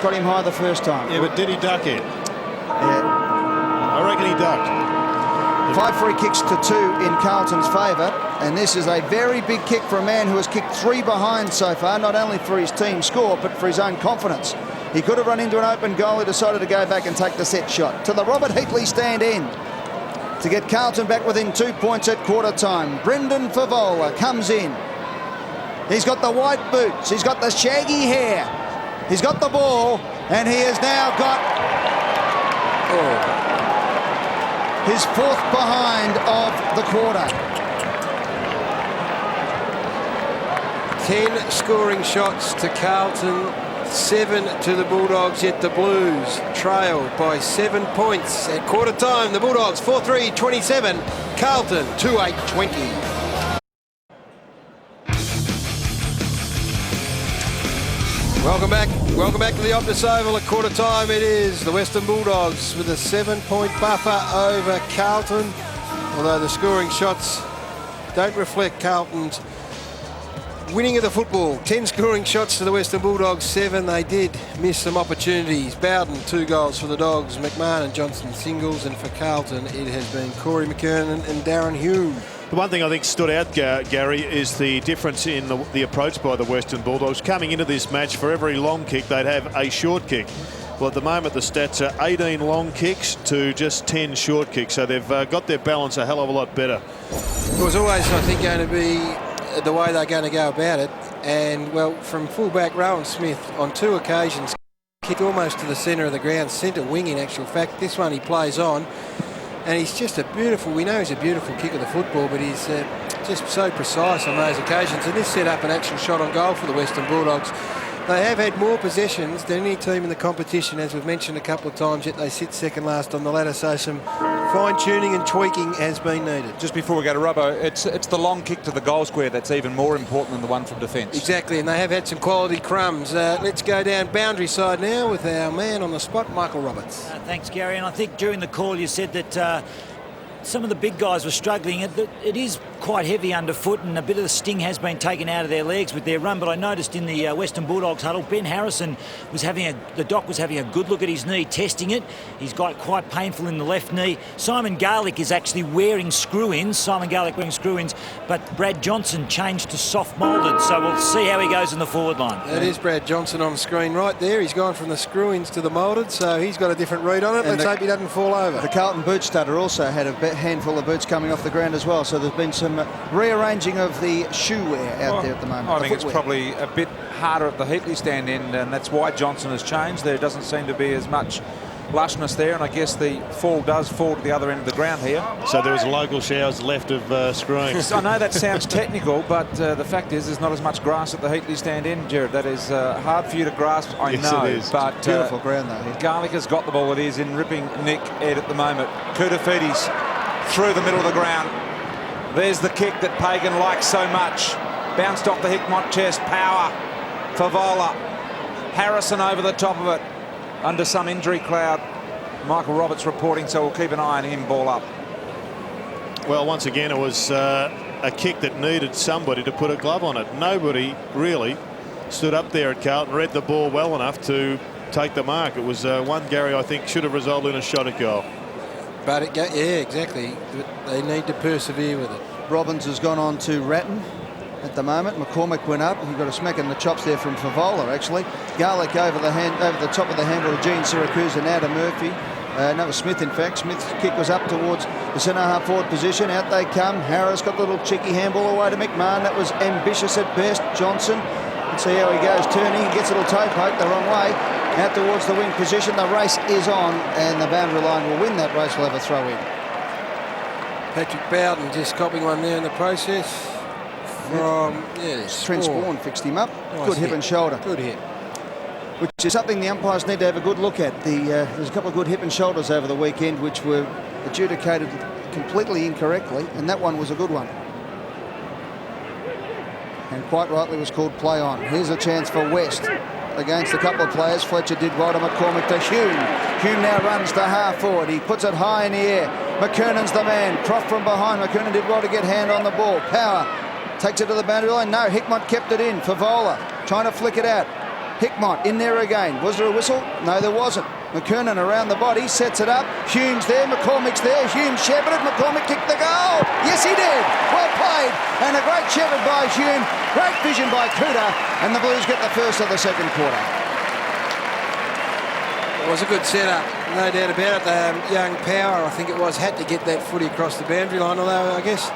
Got him high the first time. Yeah, but did he duck it? Yeah. I reckon he ducked. 5 free kicks to 2 in Carlton's favour, and this is a very big kick for a man who has kicked 3 behind so far, not only for his team score but for his own confidence. He could have run into an open goal. He decided to go back and take the set shot to the Robert Heatley stand end to get Carlton back within 2 points at quarter time. Brendan Favola comes in. He's got the white boots, he's got the shaggy hair, he's got the ball, and he has now got his 4th behind of the quarter. 10 scoring shots to Carlton, 7 to the Bulldogs, yet the Blues trailed by 7 points at quarter time. The Bulldogs 4-3-27, Carlton 2-8-20. Welcome back to the Optus Oval at quarter time. It is the Western Bulldogs with a 7-point buffer over Carlton, although the scoring shots don't reflect Carlton's winning of the football. 10 scoring shots to the Western Bulldogs, 7. They did miss some opportunities. Bowden, 2 goals for the Dogs. McMahon and Johnson singles, and for Carlton it has been Corey McKernan and Darren Hume. The one thing I think stood out, Gary, is the difference in the approach by the Western Bulldogs. Coming into this match, for every long kick, they'd have a short kick. Well, at the moment, the stats are 18 long kicks to just 10 short kicks, so they've got their balance a hell of a lot better. It was always, I think, going to be the way they're going to go about it. And, well, from fullback Rowan Smith, on 2 occasions, kicked almost to the centre of the ground, centre wing in actual fact. This one he plays on. And he's just a beautiful, we know he's a beautiful kick of the football, but he's just so precise on those occasions. And this set up an actual shot on goal for the Western Bulldogs. They have had more possessions than any team in the competition, as we've mentioned a couple of times, yet they sit second last on the ladder, so some fine-tuning and tweaking has been needed. Just before we go to Robbo, it's the long kick to the goal square that's even more important than the one from defence. Exactly, and they have had some quality crumbs. Let's go down boundary side now with our man on the spot, Michael Roberts. Thanks, Gary. And I think during the call you said that some of the big guys were struggling. It is quite heavy underfoot, and a bit of the sting has been taken out of their legs with their run. But I noticed in the Western Bulldogs huddle, Ben Harrison was the doc was having a good look at his knee, testing it. He's got quite painful in the left knee. Simon Garlick is actually wearing screw-ins. But Brad Johnson changed to soft moulded. So we'll see how he goes in the forward line. That is Brad Johnson on the screen right there. He's gone from the screw-ins to the moulded, so he's got a different read on it. Let's hope he doesn't fall over. The Carlton boot stutter also had a handful of boots coming off the ground as well, so there's been some rearranging of the shoe wear out there at the moment. I think it's probably a bit harder at the Heatley stand end, and that's why Johnson has changed. There doesn't seem to be as much lushness there, and I guess the fall does fall to the other end of the ground here. So there was local showers left of screen. I know that sounds technical, but the fact is there's not as much grass at the Heatley stand end, Jared. That is hard for you to grasp, I know. It is. But Beautiful ground though. Garlick has got the ball. It is in ripping nick, Ed, at the moment. Koutoufidis through the middle of the ground. There's the kick that Pagan likes so much. Bounced off the Hickmott chest. Power. Favola. Harrison over the top of it. Under some injury cloud. Michael Roberts reporting, so we'll keep an eye on him. Ball up. Well, once again, it was a kick that needed somebody to put a glove on it. Nobody really stood up there at Carlton, read the ball well enough to take the mark. It was one, Gary, I think, should have resulted in a shot at goal. But yeah, exactly. They need to persevere with it. Robbins has gone on to Ratton at the moment. McCormick went up. He got a smack in the chops there from Favola, actually. Garlick over the top of the handle to Gene Siracusa, now to Murphy. No, it was Smith, in fact. Smith's kick was up towards the centre-half forward position. Out they come. Harris got the little cheeky handball away to McMahon. That was ambitious at best. Johnson, let's see how he goes. Turning, he gets a little toe poke the wrong way. Out towards the wing position. The race is on, and the boundary line will win that race. Will have a throw in. Patrick Bowden just copping one there in the process. From, Trent Spawn fixed him up. Nice good hip and shoulder. Good hit. Which is something the umpires need to have a good look at. There's a couple of good hip and shoulders over the weekend which were adjudicated completely incorrectly, and that one was a good one. And quite rightly was called play on. Here's a chance for West against a couple of players. Fletcher did well to McCormick to Hume. Hume now runs to half forward. He puts it high in the air. McKernan's the man. Croft from behind. McKernan did well to get hand on the ball. Power takes it to the boundary line. No, Hickmott kept it in. Favola trying to flick it out. Hickmott in there again. Was there a whistle? No, there wasn't. McKernan around the body, sets it up. Hume's there, McCormick's there. Hume shepherded, McCormick kicked the goal. Yes, he did. Well played. And a great shepherd by Hume. Great vision by Cooter. And the Blues get the first of the second quarter. It was a good setup, no doubt about it. Young Power, I think it was, had to get that footy across the boundary line, although I guess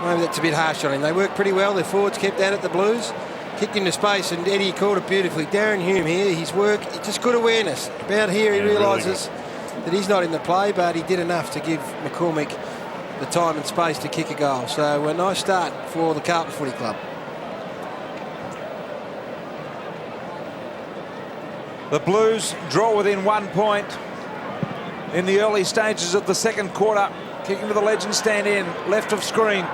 maybe that's a bit harsh on him. They worked pretty well. Their forwards kept at it, the Blues. Kicked into space, and Eddie called it beautifully. Darren Hume here, his work, just good awareness. About here he realises that he's not in the play, but he did enough to give McCormick the time and space to kick a goal. So a nice start for the Carlton Footy Club. The Blues draw within 1 point in the early stages of the second quarter. Kicking to the legend stand in, left of screen.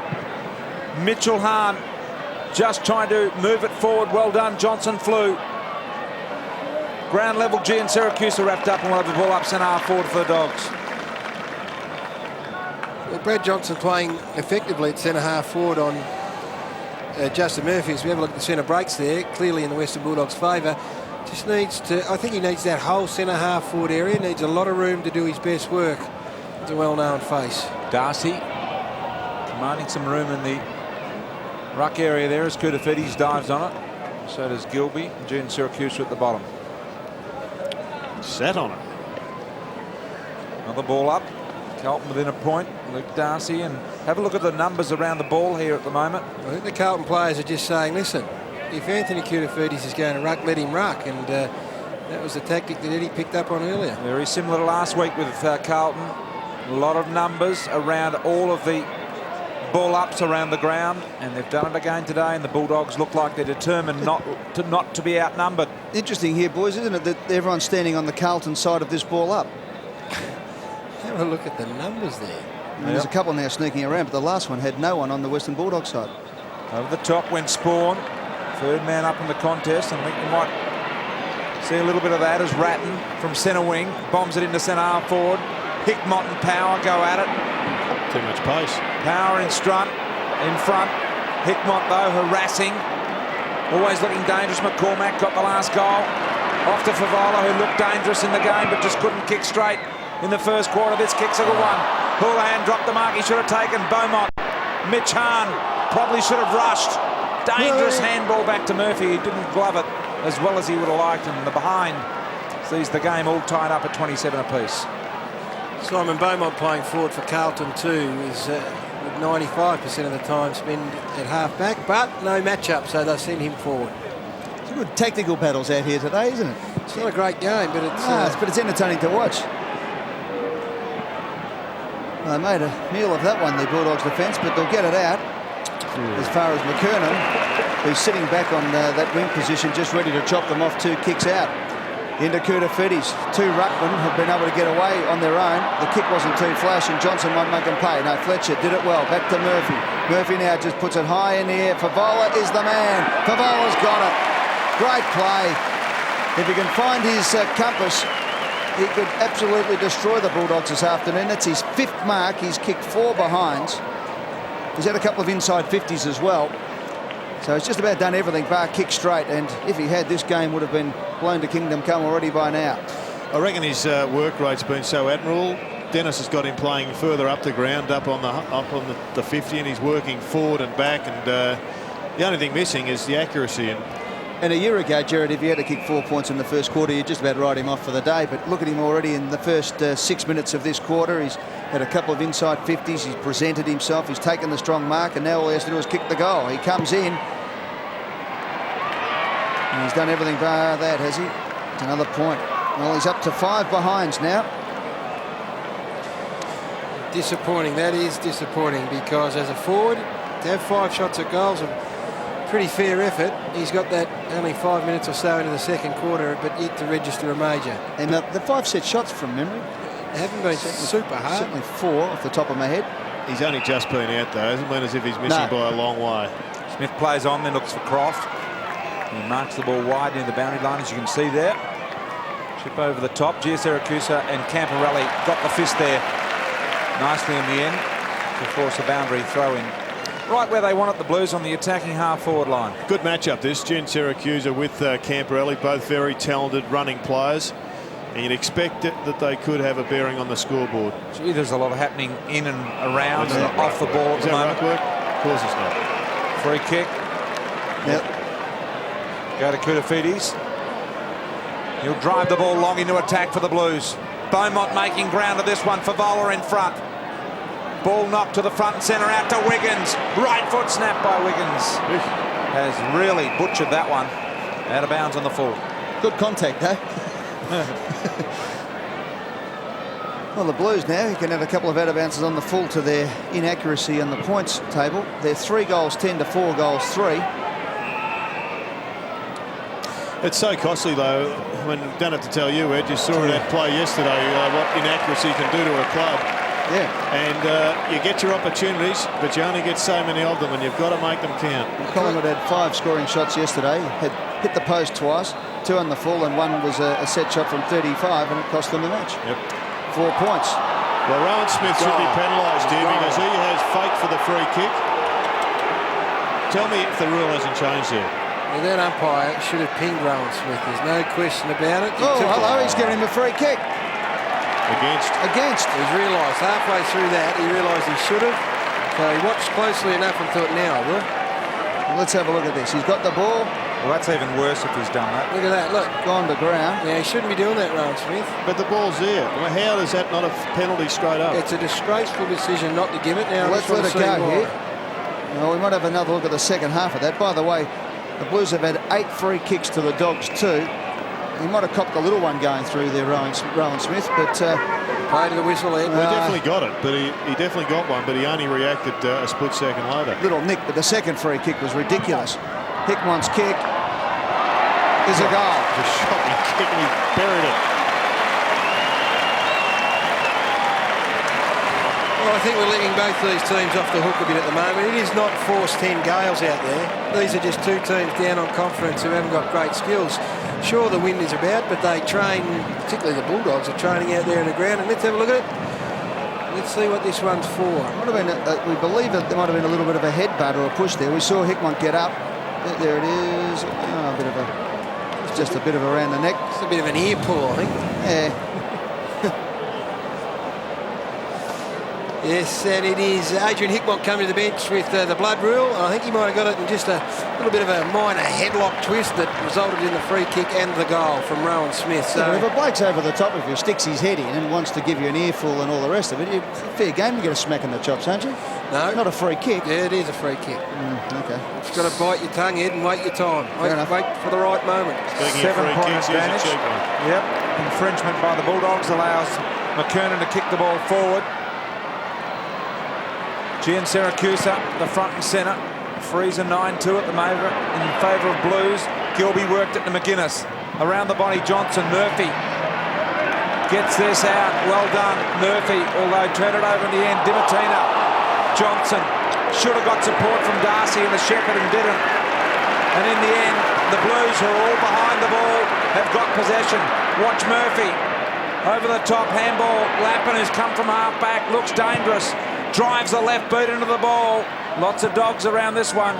Mitchell Hahn just trying to move it forward. Well done, Johnson flew. Ground level, G and Syracuse are wrapped up and will have the ball up centre half forward for the Dogs. Well, Brad Johnson playing effectively at centre half forward on Justin Murphy. As we have a look at the centre breaks there, clearly in the Western Bulldogs' favour. Just needs to, I think he needs that whole centre half forward area. Needs a lot of room to do his best work. It's a well-known face. Darcy commanding some room in the ruck area there as Koutafidis dives on it. So does Gilby. June Syracuse at the bottom. Sat on it. Another ball up. Carlton within a point. Luke Darcy, and have a look at the numbers around the ball here at the moment. I think the Carlton players are just saying, listen, if Anthony Koutafidis is going to ruck, let him ruck. And that was the tactic that Eddie picked up on earlier. Very similar to last week with Carlton. A lot of numbers around all of the ball ups around the ground, and they've done it again today, and the Bulldogs look like they're determined not to be outnumbered. Interesting here, boys, isn't it, that everyone's standing on the Carlton side of this ball up? Have a look at the numbers there. There's a couple now sneaking around, but the last one had no one on the Western Bulldogs side. Over the top went Spawn, third man up in the contest, and I think you might see a little bit of that as Ratton from centre wing bombs it into centre half forward. Hickmott and Power go at it. Too much pace. Power in front. Hickmott, though, harassing. Always looking dangerous. McCormack got the last goal. Off to Favola, who looked dangerous in the game, but just couldn't kick straight in the first quarter. This kick's a good one. Houlihan dropped the mark he should have taken. Beaumont. Mitch Hahn probably should have rushed. Dangerous handball back to Murphy. He didn't glove it as well as he would have liked, and the behind sees the game all tied up at 27 apiece. Simon Beaumont playing forward for Carlton too is 95% of the time spent at half-back, but no match-up, so they send him forward. Some good tactical battles out here today, isn't it? It's not a great game, but it's entertaining to watch. They made a meal of that one, the Bulldogs defence, but they'll get it out. As far as McKernan, who's sitting back on that wing position, just ready to chop them off 2 kicks out. Into Koutafidis. 2 ruckmen have been able to get away on their own. The kick wasn't too flash, and Johnson might make them pay. No, Fletcher did it well. Back to Murphy. Murphy now just puts it high in the air. Favola is the man. Favola's got it. Great play. If he can find his compass, he could absolutely destroy the Bulldogs this afternoon. That's his 5th mark. He's kicked 4 behinds. He's had a couple of inside 50s as well. So he's just about done everything bar kick straight, and if he had, this game would have been blown to kingdom come already by now. I reckon his work rate's been so admirable. Dennis has got him playing further up the ground, up on the 50, and he's working forward and back. And the only thing missing is the accuracy. And And a year ago, Jared, if he had to kick 4 points in the first quarter, you'd just about write him off for the day. But look at him already in the first 6 minutes of this quarter. He's had a couple of inside 50s. He's presented himself. He's taken the strong mark. And now all he has to do is kick the goal. He comes in. And he's done everything bar that, has he? It's another point. Well, he's up to 5 behinds now. Disappointing. That is disappointing, because as a forward, to have 5 shots at goals, a pretty fair effort. He's got that only 5 minutes or so into the second quarter, but yet to register a major. And the 5 set shots from memory Haven't been super hard. Certainly 4 off the top of my head. He's only just been out, though. Hasn't been as if he's missing by a long way. Smith plays on, then looks for Croft. He marks the ball wide near the boundary line, as you can see there. Chip over the top. Giansiracusa and Camporelli got the fist there nicely in the end to force a boundary throw in. Right where they wanted the Blues, on the attacking half-forward line. Good matchup, this. Giansiracusa with Camporelli, both very talented running players. And you'd expect that they could have a bearing on the scoreboard. Gee, there's a lot of happening in and around and off the ball at the moment. Ruck work? Of course it's not. Free kick. Yep. Go to Koutafidis. He'll drive the ball long into attack for the Blues. Beaumont making ground of this one. Favola in front. Ball knocked to the front and centre, out to Wiggins. Right foot snap by Wiggins. Has really butchered that one. Out of bounds on the full. Good contact, eh? Well, the Blues now, you can have a couple of out of bounces on the full to their inaccuracy on the points table. They're 3 goals 10 to 4 goals 3. It's so costly, though. When don't have to tell you, Ed, you saw that play yesterday, what inaccuracy can do to a club. Yeah. And you get your opportunities, but you only get so many of them, and you've got to make them count. Collingwood had 5 scoring shots yesterday. Had hit the post twice, 2 on the full, and 1 was a set shot from 35, and it cost them the match. Yep. 4 points. Well, Rowan Smith should be penalised here because he has faked for the free kick. Tell me if the rule hasn't changed here. Well, that umpire should have pinged Rowan Smith. There's no question about it. Oh, hello, he's giving him a free kick. Against. He's realised halfway through that, he realised he should have. So he watched closely enough and thought, now I will. Well, let's have a look at this. He's got the ball. Well, that's even worse if he's done that. Look at that, look. Gone to ground. Yeah, he shouldn't be doing that, Rowan Smith. But the ball's there. Well, how is that not a penalty straight up? It's a disgraceful decision not to give it. Now, Well, let's let it go here. Well, we might have another look at the second half of that. By the way, the Blues have had 8 free kicks to the Dogs 2. He might have copped a little one going through there, Rowan Smith, but... play to the whistle, Ed. Well, he definitely got it, but he definitely got one, but he only reacted a split second later. Little nick, but the second free kick was ridiculous. Hickman's kick is a goal. Just shot and kick and he buried it. Well, I think we're letting both these teams off the hook a bit at the moment. It is not forced 10 gales out there. These are just 2 teams down on confidence who haven't got great skills. Sure, the wind is about, but they train, particularly the Bulldogs, are training out there in the ground. And let's have a look at it. Let's see what this one's for. Might have been we believe that there might have been a little bit of a headbutt or a push there. We saw Hickman get up. There it is. Oh, a bit of just a bit of around the neck. It's a bit of an ear pull, I think. Yeah. Yes, and it is Adrian Hickman coming to the bench with the blood rule. I think he might have got it in just a little bit of a minor headlock twist that resulted in the free kick and the goal from Rowan Smith. So if a bloke's over the top of you, sticks his head in and wants to give you an earful and all the rest of it, it's a fair game to get a smack in the chops, aren't you? No. Not a free kick. Yeah, it is a free kick. Okay. You've got to bite your tongue, Ed, and wait your time. Wait for the right moment. Speaking of free 7-point kicks, here's a advantage. cheap one. Yep. Infringement by the Bulldogs allows McKernan to kick the ball forward. Giansiracusa, the front and centre. Freezer 9-2 at the moment in favour of Blues. Gilby worked it to McGuinness. Around the body, Johnson. Murphy gets this out. Well done, Murphy. Although turned it over in the end. Dimatina. Johnson should have got support from Darcy and the Shepherd and didn't. And in the end, the Blues, who are all behind the ball, have got possession. Watch Murphy. Over the top, handball. Lappin, who's come from half-back, looks dangerous. Drives the left boot into the ball. Lots of dogs around this one.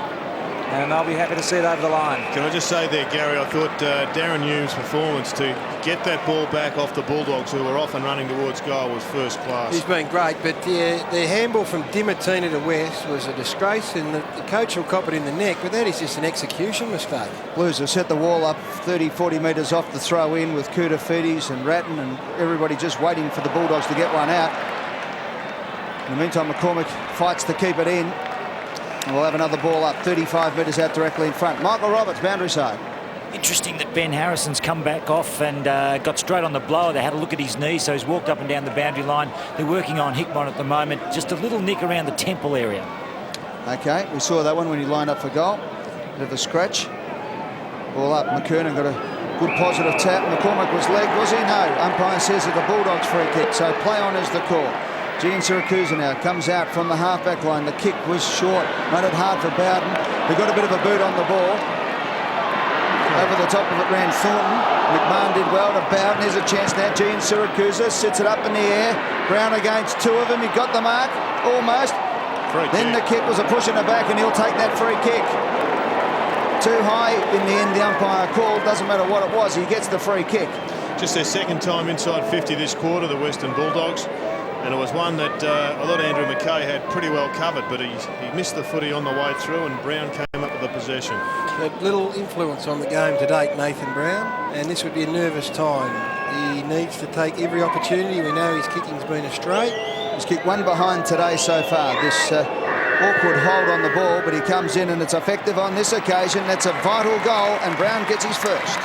and they'll be happy to see it over the line. Can I just say there, Gary, I thought Darren Hume's performance to get that ball back off the Bulldogs, who were often running towards goal, was first class. He's been great, but the handball from Dimartina to West was a disgrace, and the coach will cop it in the neck, but that is just an execution mistake. Blues have set the wall up 30-40 metres off the throw in with Kuda and Ratton and everybody just waiting for the Bulldogs to get one out. In the meantime, McCormick fights to keep it in. And we'll have another ball up 35 metres out directly in front. Michael Roberts, boundary side. Interesting that Ben Harrison's come back off and got straight on the blower. They had a look at his knee, so he's walked up and down the boundary line. They're working on Hickmon at the moment. Just a little nick around the temple area. Okay, we saw that one when he lined up for goal. Bit of a scratch. Ball up. McKernan got a good positive tap. McCormick was legged, was he? No. Umpire says that the Bulldogs free kick, so play on is the call. Gene Siracusa now comes out from the half-back line. The kick was short, made it hard for Bowden. He got a bit of a boot on the ball. Over the top of it ran Thornton. McMahon did well to Bowden. There's a chance now. Gene Siracusa sits it up in the air. Brown against two of them. He got the mark, almost. Then the kick was a push in the back, and he'll take that free kick. Too high in the end, the umpire called. Doesn't matter what it was, he gets the free kick. Just their second time inside 50 this quarter, the Western Bulldogs. And it was one that I thought Andrew McKay had pretty well covered, but he missed the footy on the way through, and Brown came up with the possession. Had little influence on the game to date, Nathan Brown, and this would be a nervous time. He needs to take every opportunity. We know his kicking's been astray. He's kicked one behind today so far. This awkward hold on the ball, but he comes in and it's effective on this occasion. That's a vital goal, and Brown gets his first.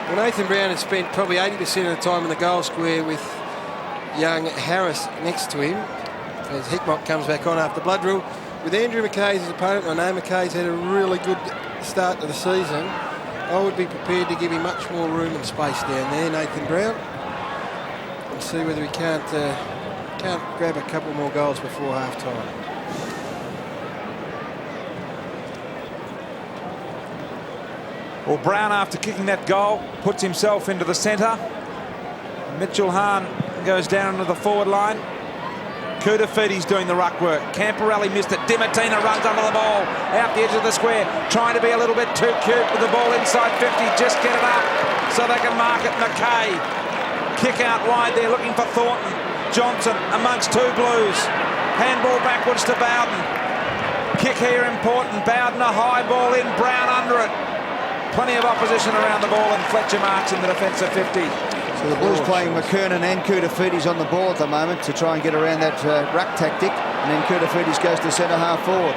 Well, Nathan Brown has spent probably 80% of the time in the goal square with young Harris next to him as Hickmott comes back on after blood rule. With Andrew McKay as his opponent, I know McKay's had a really good start to the season. I would be prepared to give him much more room and space down there, Nathan Brown, and see whether he can't grab a couple more goals before half-time. Well, Brown, after kicking that goal, puts himself into the centre. Mitchell Hahn goes down into the forward line. Kudafidi's doing the ruck work. Camporelli missed it. Dimartina runs under the ball, out the edge of the square, trying to be a little bit too cute with the ball inside 50. Just get it up so they can mark it. McKay, kick out wide there, looking for Thornton. Johnson amongst two Blues. Handball backwards to Bowden. Kick here important. Bowden a high ball in, Brown under it. Plenty of opposition around the ball, and Fletcher marks in the defensive 50. So the Blues playing McKernan and Kudafides on the ball at the moment to try and get around that ruck tactic, and then Kudafides goes to centre half forward.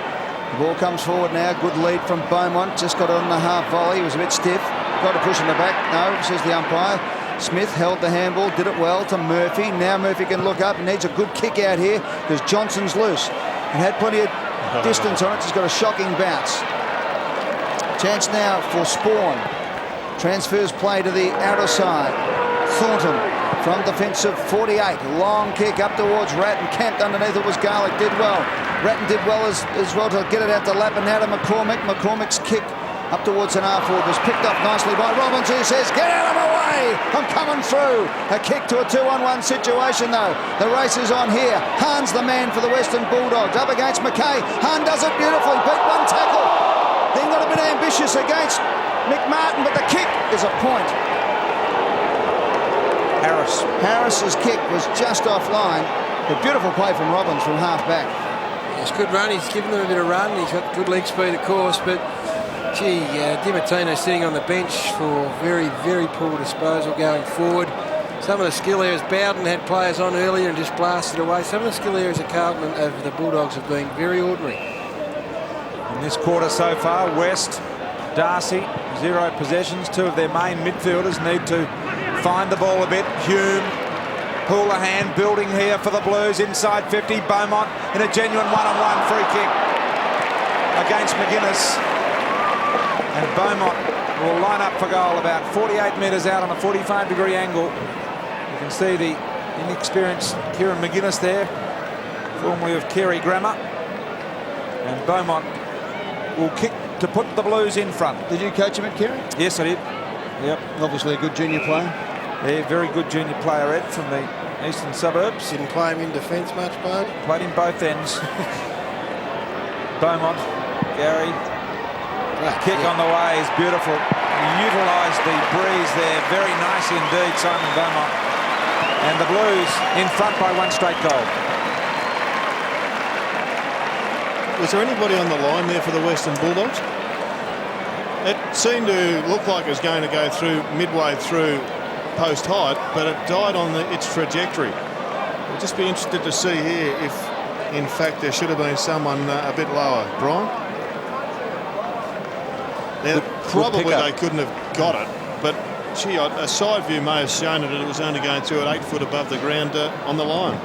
The ball comes forward now. Good lead from Beaumont. Just got it on the half volley. He was a bit stiff. Got to push in the back. No, says the umpire. Smith held the handball, did it well to Murphy. Now Murphy can look up and needs a good kick out here because Johnson's loose. He had plenty of distance on it. He's got a shocking bounce. Chance now for Spawn. Transfers play to the outer side. Thornton from defensive 48. Long kick up towards Ratton. Camped underneath it was Garlick. Did well. Ratton did well as well to get it out to Lap and now to McCormick. McCormick's kick up towards an half forward was picked up nicely by Robbins, who says, "Get out of my way! I'm coming through." A kick to a 2-on-1 situation though. The race is on here. Hahn's the man for the Western Bulldogs. Up against McKay. Hahn does it beautifully. Beat one tackle. Then got a bit ambitious against McMartin, but the kick is a point. Harris's kick was just offline. A beautiful play from Robbins from half back. It's a good run. He's given them a bit of run. He's got good leg speed, of course, but gee, Dimartina sitting on the bench for very, very poor disposal going forward. Some of the skill areas, Bowden had players on earlier and just blasted away. Some of the skill areas of Carlton over the Bulldogs have been very ordinary. In this quarter so far, West, Darcy, 0 possessions. Two of their main midfielders need to find the ball a bit. Hume, Houlihan building here for the Blues inside 50. Beaumont in a genuine one-on-one free kick against McGuinness. And Beaumont will line up for goal about 48 metres out on a 45-degree angle. You can see the inexperienced Kieran McGuinness there, formerly of Carey Grammar. And Beaumont will kick to put the Blues in front. Did you coach him at Carey? Yes, I did. Yep. Obviously a good junior player. Yeah, very good junior player, Ed, from the Eastern Suburbs. Didn't play him in defence much, Bo. Played in both ends. Beaumont, Gary. Kick on the way is beautiful. He utilised the breeze there very nicely indeed, Simon Beaumont. And the Blues in front by one straight goal. Was there anybody on the line there for the Western Bulldogs? It seemed to look like it was going to go through midway through post height, but it died on its trajectory. I'll just be interested to see here if, in fact, there should have been someone a bit lower. Brian? Now, probably they couldn't have got it, but gee, a side view may have shown that it was only going through at 8 foot above the ground on the line.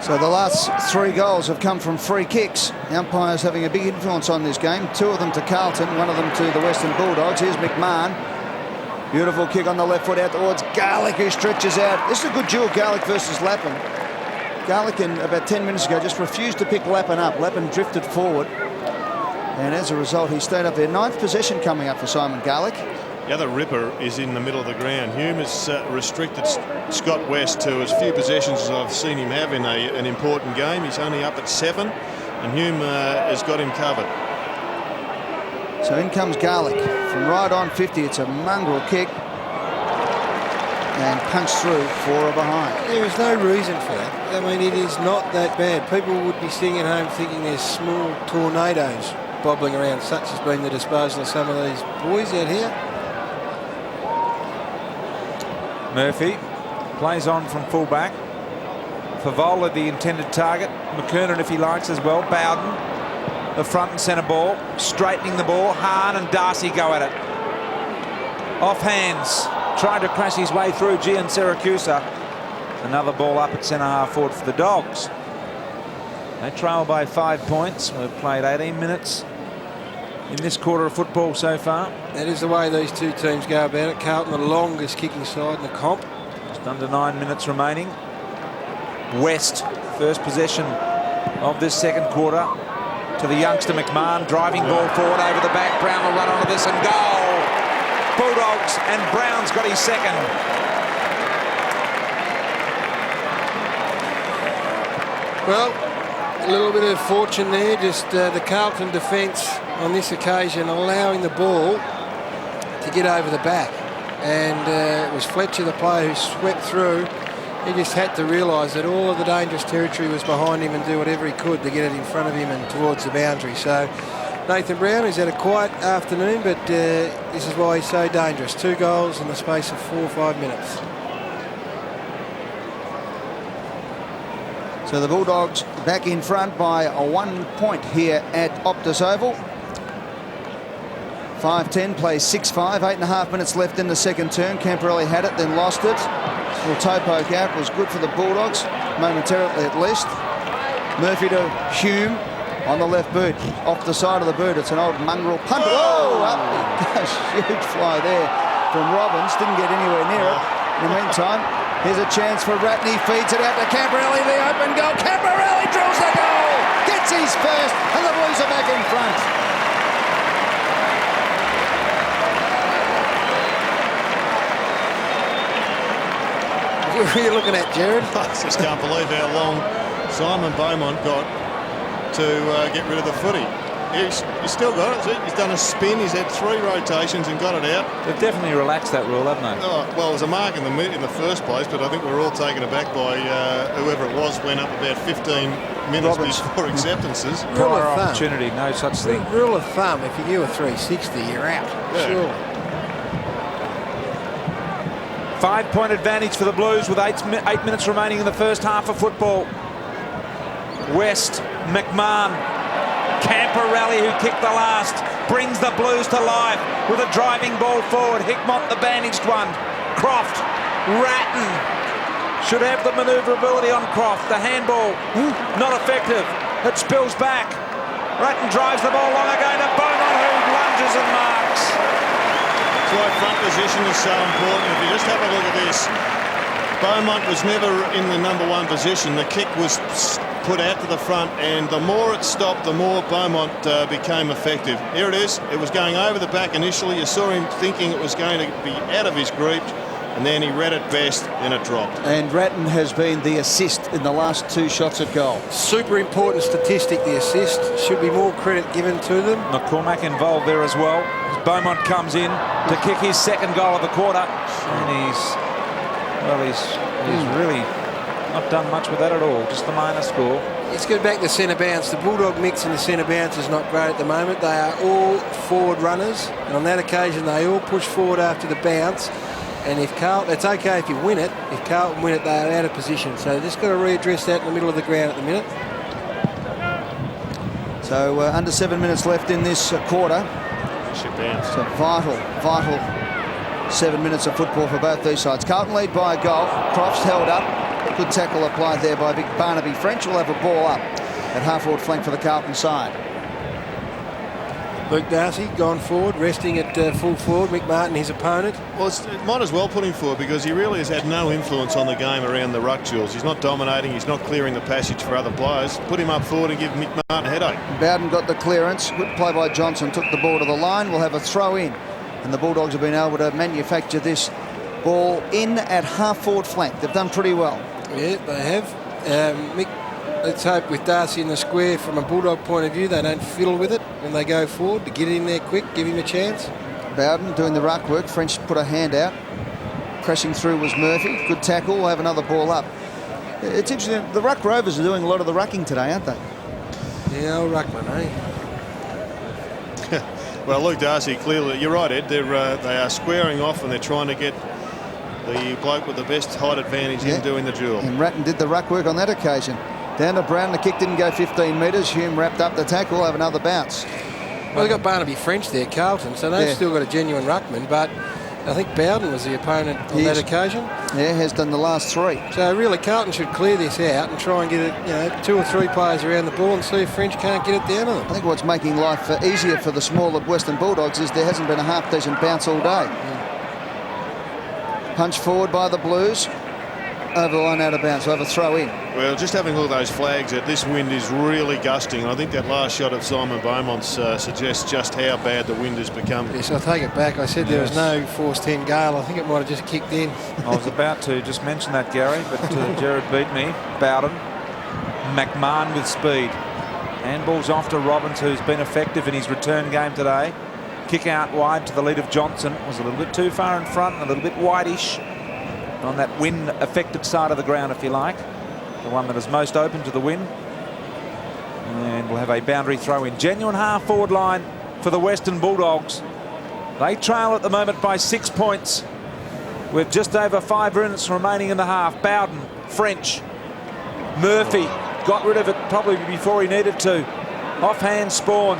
So the last 3 goals have come from free kicks. The umpires having a big influence on this game. 2 of them to Carlton, 1 of them to the Western Bulldogs. Here's McMahon. Beautiful kick on the left foot out towards Garlick, who stretches out. This is a good duel, Garlick versus Lappin. Garlick, about 10 minutes ago, just refused to pick Lappin up. Lappin drifted forward. And as a result, he stayed up there. 9th possession coming up for Simon Garlick. The other ripper is in the middle of the ground. Hume has restricted Scott West to as few possessions as I've seen him have in an important game. He's only up at 7, and Hume has got him covered. So in comes Garlick from right on 50. It's a mongrel kick and punched through for a behind. There is no reason for that. I mean, it is not that bad. People would be sitting at home thinking there's small tornadoes bobbling around, such has been the disposal of some of these boys out here. Murphy plays on from fullback. Favola, the intended target. McKernan, if he likes, as well. Bowden, the front and centre ball. Straightening the ball. Hahn and Darcy go at it. Off hands. Trying to crash his way through Gian Siracusa. Another ball up at centre half forward for the Dogs. They trail by 5 points. We've played 18 minutes in this quarter of football so far. That is the way these two teams go about it. Carlton, the longest kicking side in the comp. Just under 9 minutes remaining. West, first possession of this second quarter, to the youngster McMahon, driving ball forward over the back. Brown will run onto this and goal. Bulldogs, and Brown's got his second. Well, a little bit of fortune there, just the Carlton defence on this occasion allowing the ball to get over the back. And it was Fletcher, the player, who swept through. He just had to realise that all of the dangerous territory was behind him and do whatever he could to get it in front of him and towards the boundary. So Nathan Brown has had a quiet afternoon, but this is why he's so dangerous. 2 goals in the space of 4 or 5 minutes. So the Bulldogs back in front by a 1 point here at Optus Oval. 5-10, plays 6-5, 8.5 minutes left in the second term. Camporelli had it, then lost it. Little toe poke out was good for the Bulldogs, momentarily at least. Murphy to Hume on the left boot, off the side of the boot. It's an old mongrel punt. Whoa! Up he goes. Huge fly there from Robbins. Didn't get anywhere near it. In the meantime, here's a chance for Ratney. Feeds it out to Camporelli, the open goal. Camporelli drills the goal! Gets his first, and the Blues are back in front. What are you looking at, Jared? I just can't believe how long Simon Beaumont got to get rid of the footy. He's still got it. He's done a spin. He's had 3 rotations and got it out. They've definitely relaxed that rule, haven't they? Oh, well, it was a mark in the first place, but I think we were all taken aback by whoever it was went up about 15 minutes before acceptances. Rule of Prior thumb. opportunity, no such thing. Rule of thumb, if you do a 360, you're out. Yeah. Surely. 5-point advantage for the Blues with 8 minutes remaining in the first half of football. West, McMahon, Camporelli, who kicked the last, brings the Blues to life with a driving ball forward. Hickmott, the bandaged one. Croft, Ratton should have the manoeuvrability on Croft. The handball, not effective. It spills back. Ratton drives the ball long again to Beaumont, who lunges and marks. That's why front position is so important. If you just have a look at this, Beaumont was never in the number one position. The kick was put out to the front, and the more it stopped, the more Beaumont became effective. Here it is. It was going over the back initially. You saw him thinking it was going to be out of his grip, and then he read it best, and it dropped. And Ratton has been the assist in the last 2 shots at goal. Super important statistic, the assist. Should be more credit given to them. McCormack involved there as well. As Beaumont comes in to kick his second goal of the quarter. And he's really not done much with that at all. Just the minor score. Let's go back to centre bounce. The Bulldog mix in the centre bounce is not great at the moment. They are all forward runners. And on that occasion, they all push forward after the bounce. And if Carlton, it's okay if you win it. If Carlton win it, they are out of position. So just got to readdress that in the middle of the ground at the minute. So under 7 minutes left in this quarter. It's a vital 7 minutes of football for both these sides. Carlton lead by a goal. Crofts held up. Good tackle applied there by Big Barnaby. French will have a ball up at half-forward flank for the Carlton side. Luke Darcy gone forward, resting at full forward. Mick Martin, his opponent. Well, it might as well put him forward because he really has had no influence on the game around the ruck duels. He's not dominating. He's not clearing the passage for other players. Put him up forward and give Mick Martin a headache. Bowden got the clearance. Good play by Johnson. Took the ball to the line. We'll have a throw in. And the Bulldogs have been able to manufacture this ball in at half-forward flank. They've done pretty well. Yeah, they have. Mick, let's hope with Darcy in the square, from a Bulldog point of view, they don't fiddle with it when they go forward, to get in there quick, give him a chance. Bowden doing the ruck work. French put a hand out. Crashing through was Murphy. Good tackle. We'll have another ball up. It's interesting. The Ruck Rovers are doing a lot of the rucking today, aren't they? Yeah, old Ruckman, eh? Well, Luke Darcy, clearly, you're right, Ed. They are squaring off and they're trying to get the bloke with the best height advantage in doing the duel. And Ratton did the ruck work on that occasion. Down to Brown. The kick didn't go 15 metres. Hume wrapped up the tackle. We'll have another bounce. Well, they've got Barnaby French there, Carlton, so they've still got a genuine ruckman, but I think Bowden was the opponent on that occasion. Yeah, has done the last 3. So really, Carlton should clear this out and try and get it, 2 or 3 players around the ball and see if French can't get it down to them. I think what's making life easier for the smaller Western Bulldogs is there hasn't been a half-decent bounce all day. Punch forward by the Blues. Over the line, out of bounds. We'll have a throw in. Well, just having all those flags, that this wind is really gusting. I think that last shot of Simon Beaumont's suggests just how bad the wind has become. Yes, I'll take it back. I said there was no force 10 gale. I think it might have just kicked in. I was about to just mention that, Gary, but Jared beat me. Bowden. McMahon with speed. Handball's off to Robbins, who's been effective in his return game today. Kick out wide to the lead of Johnson. Was a little bit too far in front and a little bit wideish on that wind-affected side of the ground, if you like. The one that is most open to the wind. And we'll have a boundary throw in. Genuine half-forward line for the Western Bulldogs. They trail at the moment by 6 points with just over 5 minutes remaining in the half. Bowden, French, Murphy got rid of it probably before he needed to. Offhand Spawn.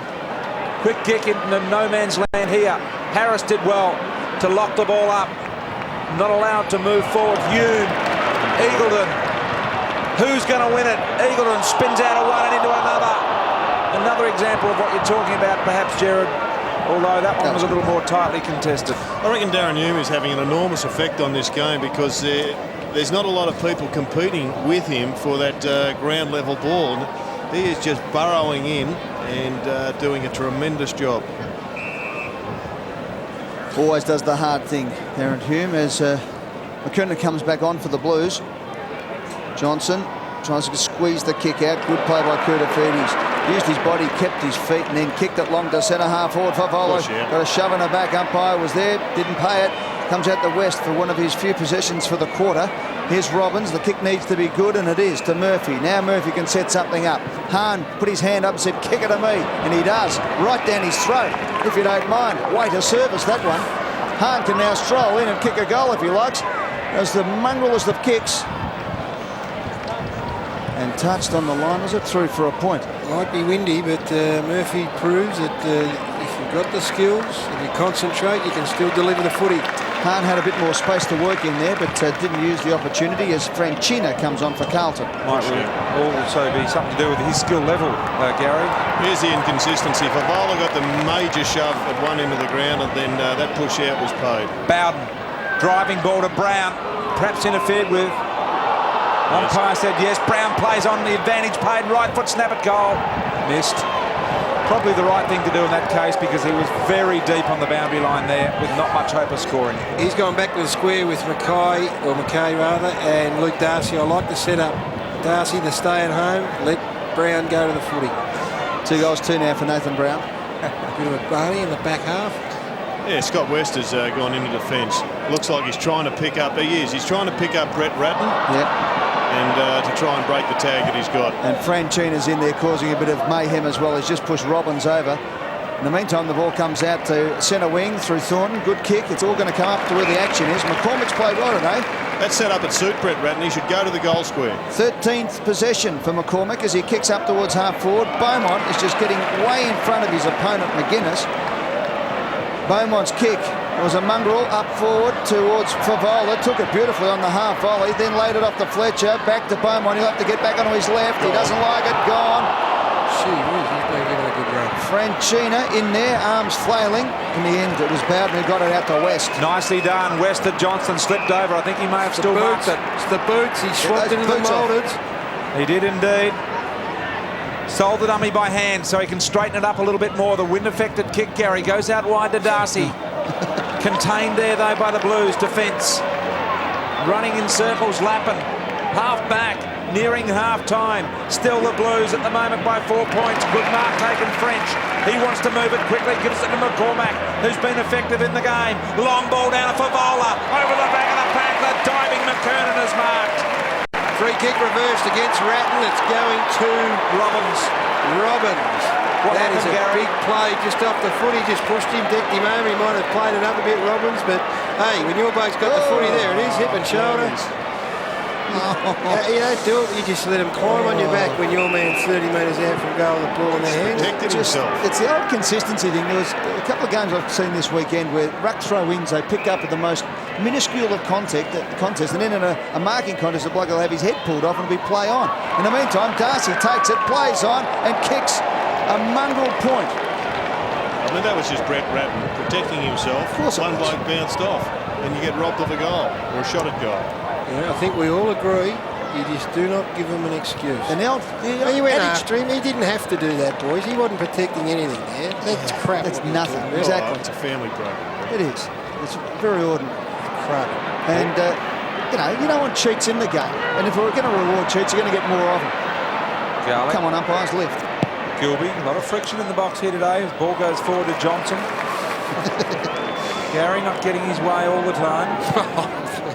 Quick kick into no man's land here. Harris did well to lock the ball up. Not allowed to move forward. Hume, Eagleton. Who's going to win it? Eagleton spins out of one and into another. Another example of what you're talking about, perhaps, Jared. Although that one was a little more tightly contested. I reckon Darren Hume is having an enormous effect on this game because there's not a lot of people competing with him for that ground level ball. And he is just burrowing in and doing a tremendous job. Always does the hard thing, Darren Hume, as McKernan comes back on for the Blues. Johnson tries to squeeze the kick out. Good play by Koutafidis. Used his body, kept his feet, and then kicked it long to centre half forward. Favola got a shove in the back. Umpire was there, didn't pay it. Comes out to West for one of his few possessions for the quarter. Here's Robbins. The kick needs to be good, and it is to Murphy. Now Murphy can set something up. Hahn put his hand up and said, kick it to me. And he does. Right down his throat, if you don't mind. Way to service, that one. Hahn can now stroll in and kick a goal if he likes. As the mongrelest of kicks. And touched on the line. Was it through for a point? Might be windy, but Murphy proves that if you've got the skills, if you concentrate, you can still deliver the footy. Hahn had a bit more space to work in there, but didn't use the opportunity as Franchina comes on for Carlton. Might also be something to do with his skill level, Gary. Here's the inconsistency. Favola got the major shove at one end of the ground, and then that push out was paid. Bowden, driving ball to Brown. perhaps interfered with. Umpire said yes. Brown plays on the advantage, paid right foot snap at goal. Missed. Probably the right thing to do in that case because he was very deep on the boundary line there with not much hope of scoring. He's gone back to the square with McKay rather, and Luke Darcy. I like the setup. Darcy to stay at home, let Brown go to the footy. 2 goals, 2 now for Nathan Brown. Bit of a Barney in the back half. Yeah, Scott West has gone into defence. Looks like he's trying to pick up. He's trying to pick up Brett Ratton. Yeah. And to try and break the tag that he's got. And Franchina's in there causing a bit of mayhem as well. He's just pushed Robbins over. In the meantime, the ball comes out to centre wing through Thornton. Good kick. It's all going to come up to where the action is. McCormick's played well today. That's set up at suit Brett Ratton. He should go to the goal square. 13th possession for McCormick as he kicks up towards half forward. Beaumont is just getting way in front of his opponent, McGuinness. Beaumont's kick was a mongrel up forward towards Favola. Took it beautifully on the half volley, then laid it off to Fletcher. Back to Beaumont. He'll have to get back onto his left. He doesn't like it. Gone. Gee whiz, he's been given a good run. Franchina in there, arms flailing. In the end, it was Bowden who got it out to West. Nicely done. West to Johnson slipped over. I think he may have still marked it. It's the boots. He swapped into the moulded. He did indeed. Sold the dummy by hand so he can straighten it up a little bit more. The wind-affected kick, Gary, goes out wide to Darcy. Contained there, though, by the Blues. Defence. Running in circles, Lappin. Half back, nearing half-time. Still the Blues at the moment by 4 points. Good mark taken, French. He wants to move it quickly, gives it to McCormack, who's been effective in the game. Long ball down to Favola. Over the back of the pack, the diving McKernan is marked. Free kick reversed against Ratton. It's going to Robbins. That is a Gary? big play just off the foot. He just pushed him, decked him over. He might have played it up a bit, Robbins, but hey, when your bloke's got the footy, there it is, hip and shoulder. You don't do it, you just let him climb on your back when your man's 30 metres out from goal with the ball in their hands. Protected himself. It's the old consistency thing. There was a couple of games I've seen this weekend where ruck throw-ins, they pick up at the most minuscule of contest, and then in a marking contest, the bloke will have his head pulled off and it'll be play on. In the meantime, Darcy takes it, plays on, and kicks a mongrel point. I mean, that was just Brett Ratton protecting himself. Of course. One bloke bounced off, and you get robbed of a goal or a shot at goal. Yeah, I think we all agree. You just do not give him an excuse. And you went after him. He didn't have to do that, boys. He wasn't protecting anything there. That's crap. That's nothing. Doing. Exactly. Oh, it's a family program. It is. It's very ordinary. Crap. And, you don't want cheats in the game. And if we're going to reward cheats, you're going to get more of them. Garlic. Come on, umpires, lift. Gilby, a lot of friction in the box here today as ball goes forward to Johnson. Gary not getting his way all the time.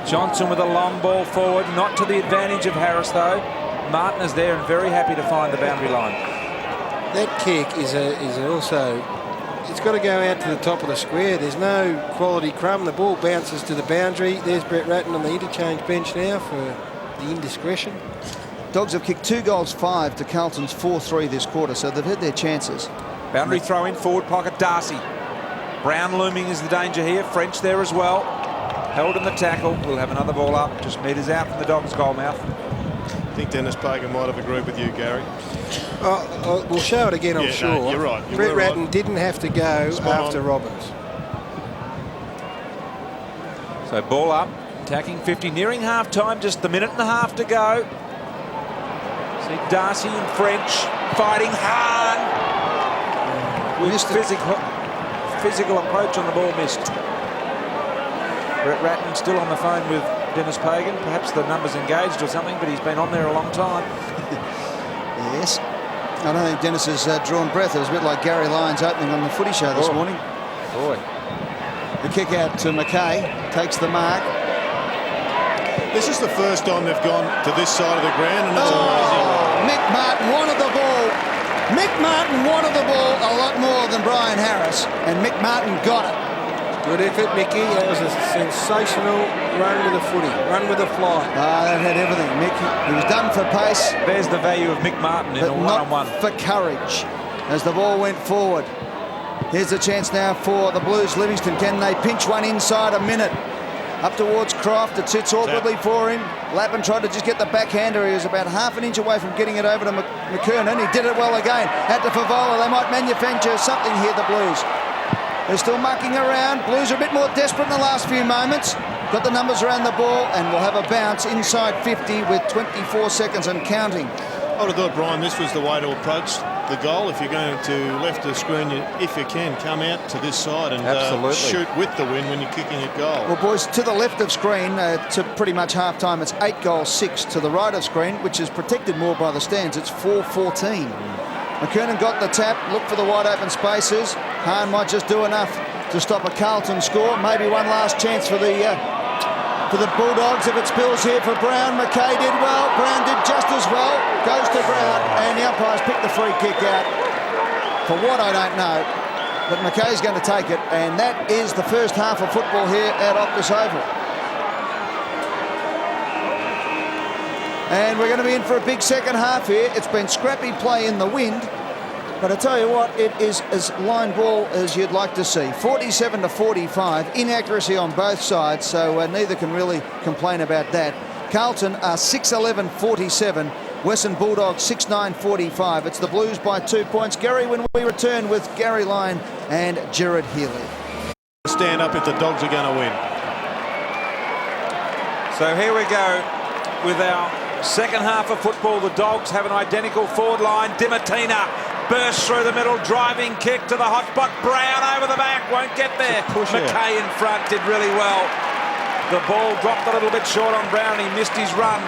Johnson with a long ball forward, not to the advantage of Harris though. Martin is there and very happy to find the boundary line. That kick is also, it's got to go out to the top of the square. There's no quality crumb. The ball bounces to the boundary. There's Brett Ratton on the interchange bench now for the indiscretion. Dogs have kicked 2 goals, 5 to Carlton's 4-3 this quarter, so they've had their chances. Boundary throw in, forward pocket, Darcy. Brown looming is the danger here. French there as well. Held in the tackle. We'll have another ball up, just metres out from the Dogs' goal mouth. I think Dennis Pagan might have agreed with you, Gary. We'll show it again, I'm sure. No, you're right. Brett Ratton didn't have to go after Robbins. So ball up, attacking 50, nearing half-time, just a minute and a half to go. See Darcy and French fighting hard. With physical approach on the ball missed. Brett Ratton still on the phone with Dennis Pagan. Perhaps the number's engaged or something, but he's been on there a long time. Yes. I don't think Dennis has drawn breath. It was a bit like Gary Lyons opening on the footy show this morning. Boy. The kick out to McKay. Takes the mark. This is the first time they've gone to this side of the ground, and it's amazing. Mick Martin wanted the ball. Mick Martin wanted the ball a lot more than Brian Harris, and Mick Martin got it. Good effort, Mickey. That was a sensational run with a footy, run with a fly. That had everything. Mickey, he was done for pace. There's the value of Mick Martin in a one-on-one. For courage, as the ball went forward. Here's a chance now for the Blues. Livingston, can they pinch one inside a minute? Up towards Croft, it sits awkwardly for him. Lappin tried to just get the backhander. He was about half an inch away from getting it over to McKernan. He did it well again. Out to Favola. They might manufacture something here, the Blues. They're still mucking around. Blues are a bit more desperate in the last few moments. got the numbers around the ball, and will have a bounce inside 50 with 24 seconds and counting. I would have thought, Brian, this was the way to approach the goal. If you're going to left the screen, if you can, come out to this side and shoot with the wind when you're kicking a goal. Well, boys, to the left of screen, to pretty much half-time, it's 8 goals, 6. To the right of screen, which is protected more by the stands, it's 4-14. McKernan got the tap, looked for the wide-open spaces. Hahn might just do enough to stop a Carlton score. Maybe one last chance for the Bulldogs if it spills here for Brown. McKay did well. Brown did just as well. Goes to Brown, and the umpires pick the free kick out. For what, I don't know. But McKay's going to take it, and that is the first half of football here at Optus Oval. And we're going to be in for a big second half here. It's been scrappy play in the wind, but I tell you what, it is as line ball as you'd like to see. 47-45, inaccuracy on both sides, so neither can really complain about that. Carlton are 6-11-47. Western Bulldogs 6-9-45. It's the Blues by 2 points. Gary, when we return with Gary Lyon and Gerard Healy. Stand up if the Dogs are going to win. So here we go with our second half of football. The Dogs have an identical forward line. Dimatina bursts through the middle, driving kick to the hot spot. Brown over the back, won't get there. McKay in front, did really well. The ball dropped a little bit short on Brown. He missed his run.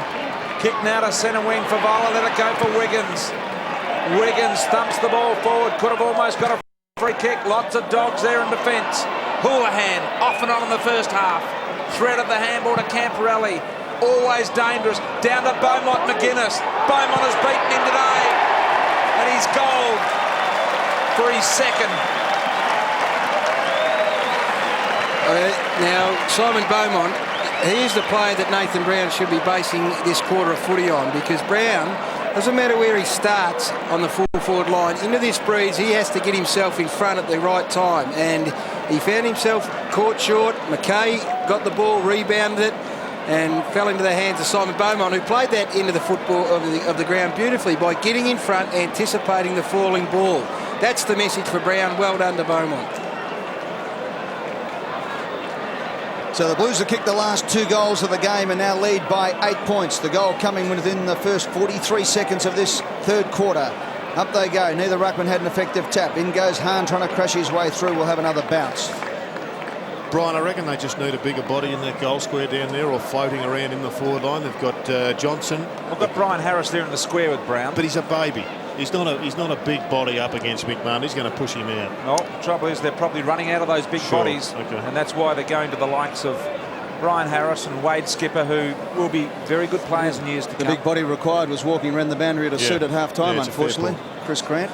Kick now to centre wing for Vola. Let it go for Wiggins. Wiggins thumps the ball forward. Could have almost got a free kick. Lots of Dogs there in defence. Houlihan off and on in the first half. Thread of the handball to Camporelli. Always dangerous. Down to Beaumont McGuinness. Beaumont has beaten him today. And he's gold for his second. Now, Simon Beaumont, he is the player that Nathan Brown should be basing this quarter of footy on, because Brown, doesn't matter where he starts on the full forward line, into this breeze he has to get himself in front at the right time, and he found himself caught short. McKay got the ball, rebounded it, and fell into the hands of Simon Beaumont, who played that into the football of the ground beautifully by getting in front, anticipating the falling ball. That's the message for Brown. Well done to Beaumont. So the Blues have kicked the last 2 goals of the game and now lead by 8 points. The goal coming within the first 43 seconds of this third quarter. Up they go. Neither ruckman had an effective tap. In goes Hahn trying to crash his way through. We'll have another bounce. Brian, I reckon they just need a bigger body in that goal square down there, or floating around in the forward line. They've got Johnson. We've got Brian Harris there in the square with Brown. But he's a baby. He's not a big body up against McMahon. He's going to push him out. No, the trouble is they're probably running out of those big bodies. Okay. And that's why they're going to the likes of Brian Harris and Wade Skipper, who will be very good players in years to come. The big body required was walking around the boundary to suit at half-time, unfortunately. Chris Grant.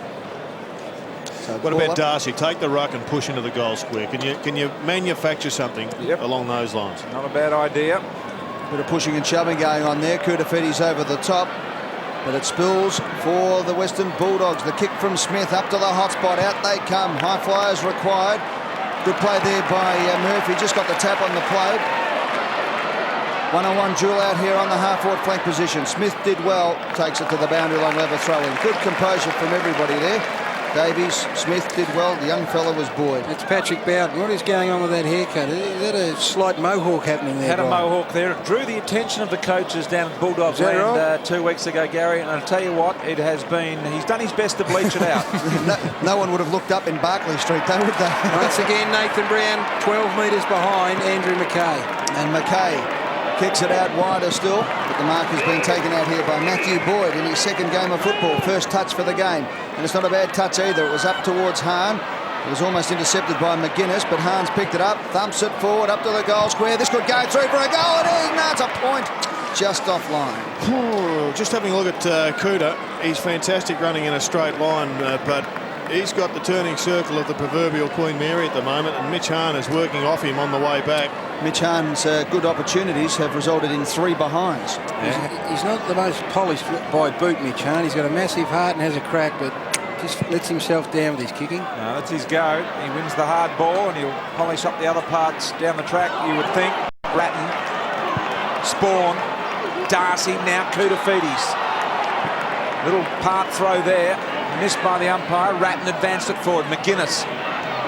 So what about Darcy? Take the ruck and push into the goal square. Can you manufacture something along those lines? Not a bad idea. Bit of pushing and shoving going on there. Kudafiti's over the top, but it spills for the Western Bulldogs. The kick from Smith up to the hot spot. Out they come. High flyers required. Good play there by Murphy. Just got the tap on the play. One-on-one duel out here on the half-forward flank position. Smith did well. Takes it to the boundary line, level throw-in. Good composure from everybody there. Davies, Smith did well. The young fella was buoyed. It's Patrick Bowden. What is going on with that haircut? Is that a slight mohawk happening there? Had a mohawk there. It drew the attention of the coaches down at Bulldogs land 2 weeks ago, Gary. And I'll tell you what, it has been. He's done his best to bleach it out. no one would have looked up in Barclay Street, though, would they? Once again, Nathan Brown 12 metres behind Andrew McKay. And McKay kicks it out wider still, but the mark has been taken out here by Matthew Boyd in his second game of football. First touch for the game, and it's not a bad touch either. It was up towards Hahn. It was almost intercepted by McGuinness, but Hahn's picked it up, thumps it forward up to the goal square. This could go through for a goal. It is. No, it's a point just offline. Just having a look at Kuda. He's fantastic running in a straight line, but he's got the turning circle of the proverbial Queen Mary at the moment, and Mitch Hahn is working off him on the way back. Mitch Hahn's good opportunities have resulted in 3 behinds. Yeah. He's not the most polished by boot, Mitch Hahn. He's got a massive heart and has a crack, but just lets himself down with his kicking. No, that's his go. He wins the hard ball and he'll polish up the other parts down the track, you would think. Ratton, Spawn, Darcy, now Kudafidis. Little part throw there, missed by the umpire. Ratton advanced it forward. McGuinness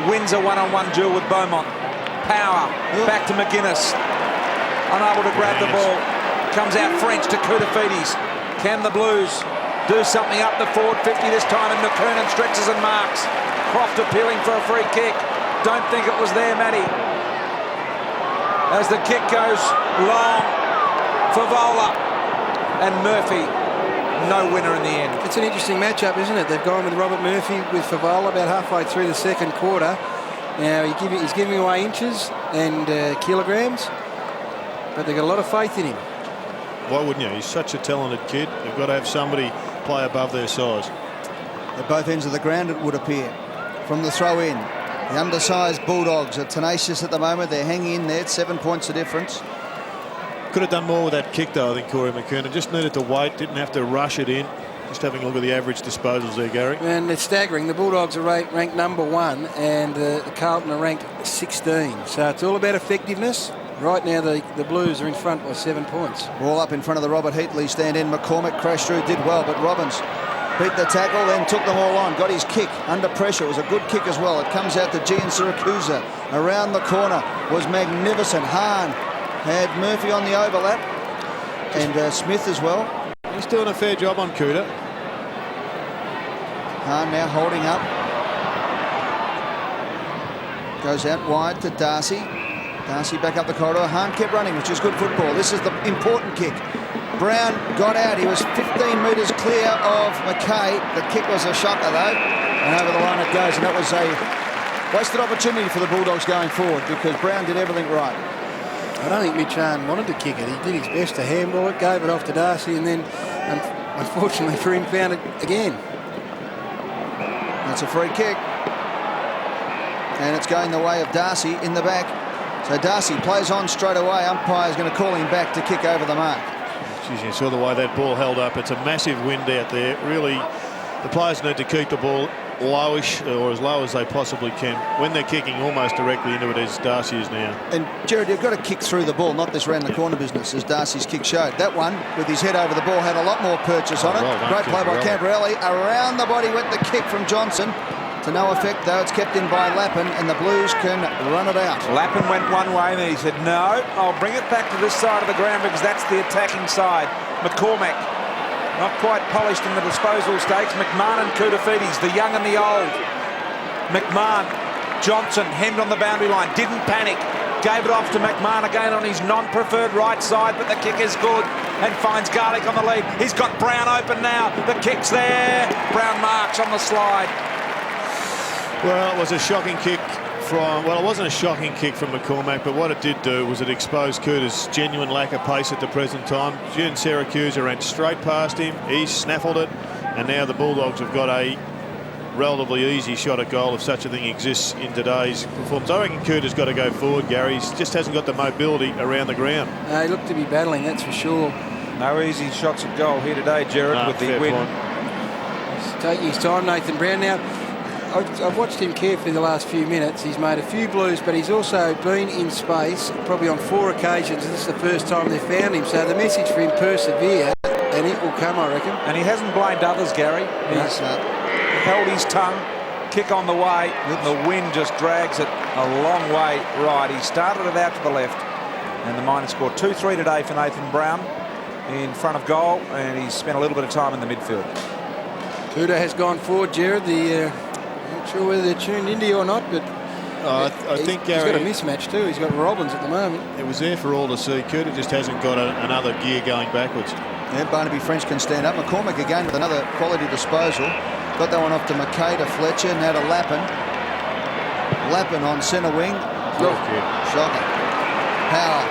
wins a one-on-one duel with Beaumont. Power, back to McGuinness. unable to grab the ball. Comes out French to Koutafidis. Can the Blues do something up the forward 50 this time? And McKernan stretches and marks. Croft appealing for a free kick. Don't think it was there, Matty. As the kick goes long, Favola and Murphy, no winner in the end. It's an interesting matchup, isn't it? They've gone with Robert Murphy with Favola about halfway through the second quarter. Now he's giving away inches and kilograms, but they've got a lot of faith in him. Why wouldn't you? He's such a talented kid. They've got to have somebody play above their size. At both ends of the ground, it would appear. From the throw-in, the undersized Bulldogs are tenacious at the moment. They're hanging in there. It's 7 points the difference. Could have done more with that kick, though, I think, Corey McKernan. Just needed to wait, didn't have to rush it in. Just having a look at the average disposals there, Gary. And it's staggering. The Bulldogs are ranked number 1 and the Carlton are ranked 16. So it's all about effectiveness. Right now, the Blues are in front by 7 points. All up in front of the Robert Heatley stand-in. McCormick crashed through, did well, but Robbins beat the tackle, then took them all on. Got his kick under pressure. It was a good kick as well. It comes out to Gian Siracusa. Around the corner was magnificent. Hahn had Murphy on the overlap. And Smith as well. He's doing a fair job on Kuta. Hahn now holding up. Goes out wide to Darcy. Darcy back up the corridor. Hahn kept running, which is good football. This is the important kick. Brown got out. He was 15 metres clear of McKay. The kick was a shocker, though. And over the line it goes. And that was a wasted opportunity for the Bulldogs going forward because Brown did everything right. I don't think Mitch Hahn wanted to kick it. He did his best to handball it, gave it off to Darcy, and then, unfortunately for him, found it again. That's a free kick. And it's going the way of Darcy in the back. So Darcy plays on straight away. Umpire's going to call him back to kick over the mark. Geez, you saw the way that ball held up. It's a massive wind out there. Really, the players need to keep the ball lowish or as low as they possibly can when they're kicking almost directly into it as Darcy is now. And Jared, you've got to kick through the ball, not this round the corner business as Darcy's kick showed. That one with his head over the ball had a lot more purchase on it. Well done, great play by Camporelli. Around the body went the kick from Johnson. To no effect, though. It's kept in by Lappin, and the Blues can run it out. Lappin went one way, and then he said, no, I'll bring it back to this side of the ground because that's the attacking side. McCormack, not quite polished in the disposal stakes. McMahon and Koutafidis, the young and the old. McMahon, Johnson, hemmed on the boundary line, didn't panic. Gave it off to McMahon again on his non-preferred right side, but the kick is good and finds Garlick on the lead. He's got Brown open now. The kick's there. Brown marks on the slide. Well, it was a shocking kick from... Well, it wasn't a shocking kick from McCormack, but what it did do was it exposed Kuta's genuine lack of pace at the present time. Gian Siracusa ran straight past him. He snaffled it, and now the Bulldogs have got a relatively easy shot at goal if such a thing exists in today's performance. I reckon Kuta's got to go forward, Gary. He just hasn't got the mobility around the ground. He looked to be battling, that's for sure. No easy shots at goal here today, Jared, with the win. He's taking his time, Nathan Brown. Now, I've watched him carefully the last few minutes. He's made a few blues, but he's also been in space probably on 4 occasions. This is the first time they've found him. So the message for him, persevere, and it will come, I reckon. And he hasn't blamed others, Gary. He's held his tongue, kick on the way. The wind just drags it a long way right. He started it out to the left, and the Miners scored 2-3 today for Nathan Brown in front of goal, and he's spent a little bit of time in the midfield. Kuta has gone forward, Jared. Not sure whether they're tuned into you or not, but I think Gary, he's got a mismatch too. He's got Robbins at the moment. It was there for all to see. Kuta just hasn't got another gear going backwards. Yeah, Barnaby French can stand up. McCormack again with another quality disposal. Got that one off to McKay, to Fletcher, now to Lappin. Lappin on centre wing. Shocking. Power.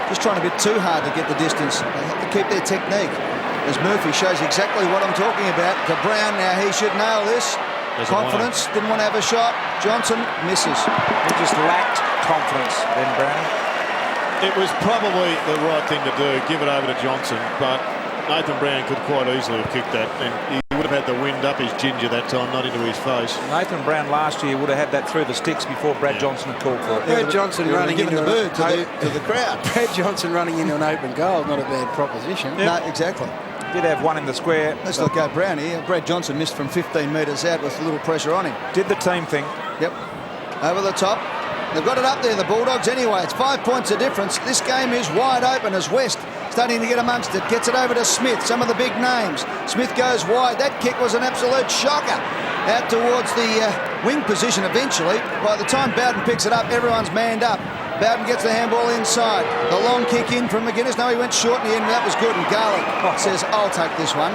Just trying a bit too hard to get the distance. They have to keep their technique. As Murphy shows exactly what I'm talking about. To Brown now, he should nail this. Confidence, didn't want to have a shot. Johnson misses. He just lacked confidence then, Brown. It was probably the right thing to do, give it over to Johnson, but Nathan Brown could quite easily have kicked that, and he would have had the wind up his ginger that time, not into his face. Nathan Brown last year would have had that through the sticks before Brad Johnson had called for it. Brad Johnson running into the bird to the crowd. Brad Johnson running into an open goal, not a bad proposition. Yep. No, exactly. Did have one in the square. Let's not go Brown here. Brad Johnson missed from 15 metres out with a little pressure on him. Did the team thing. Yep. Over the top. They've got it up there, the Bulldogs, anyway. It's 5 points of difference. This game is wide open as West starting to get amongst it. Gets it over to Smith, some of the big names. Smith goes wide. That kick was an absolute shocker. Out towards the wing position eventually. By the time Bowden picks it up, everyone's manned up. Bowden gets the handball inside. The long kick in from McGuinness. No, he went short in the end, and that was good. And Garlick says, I'll take this one.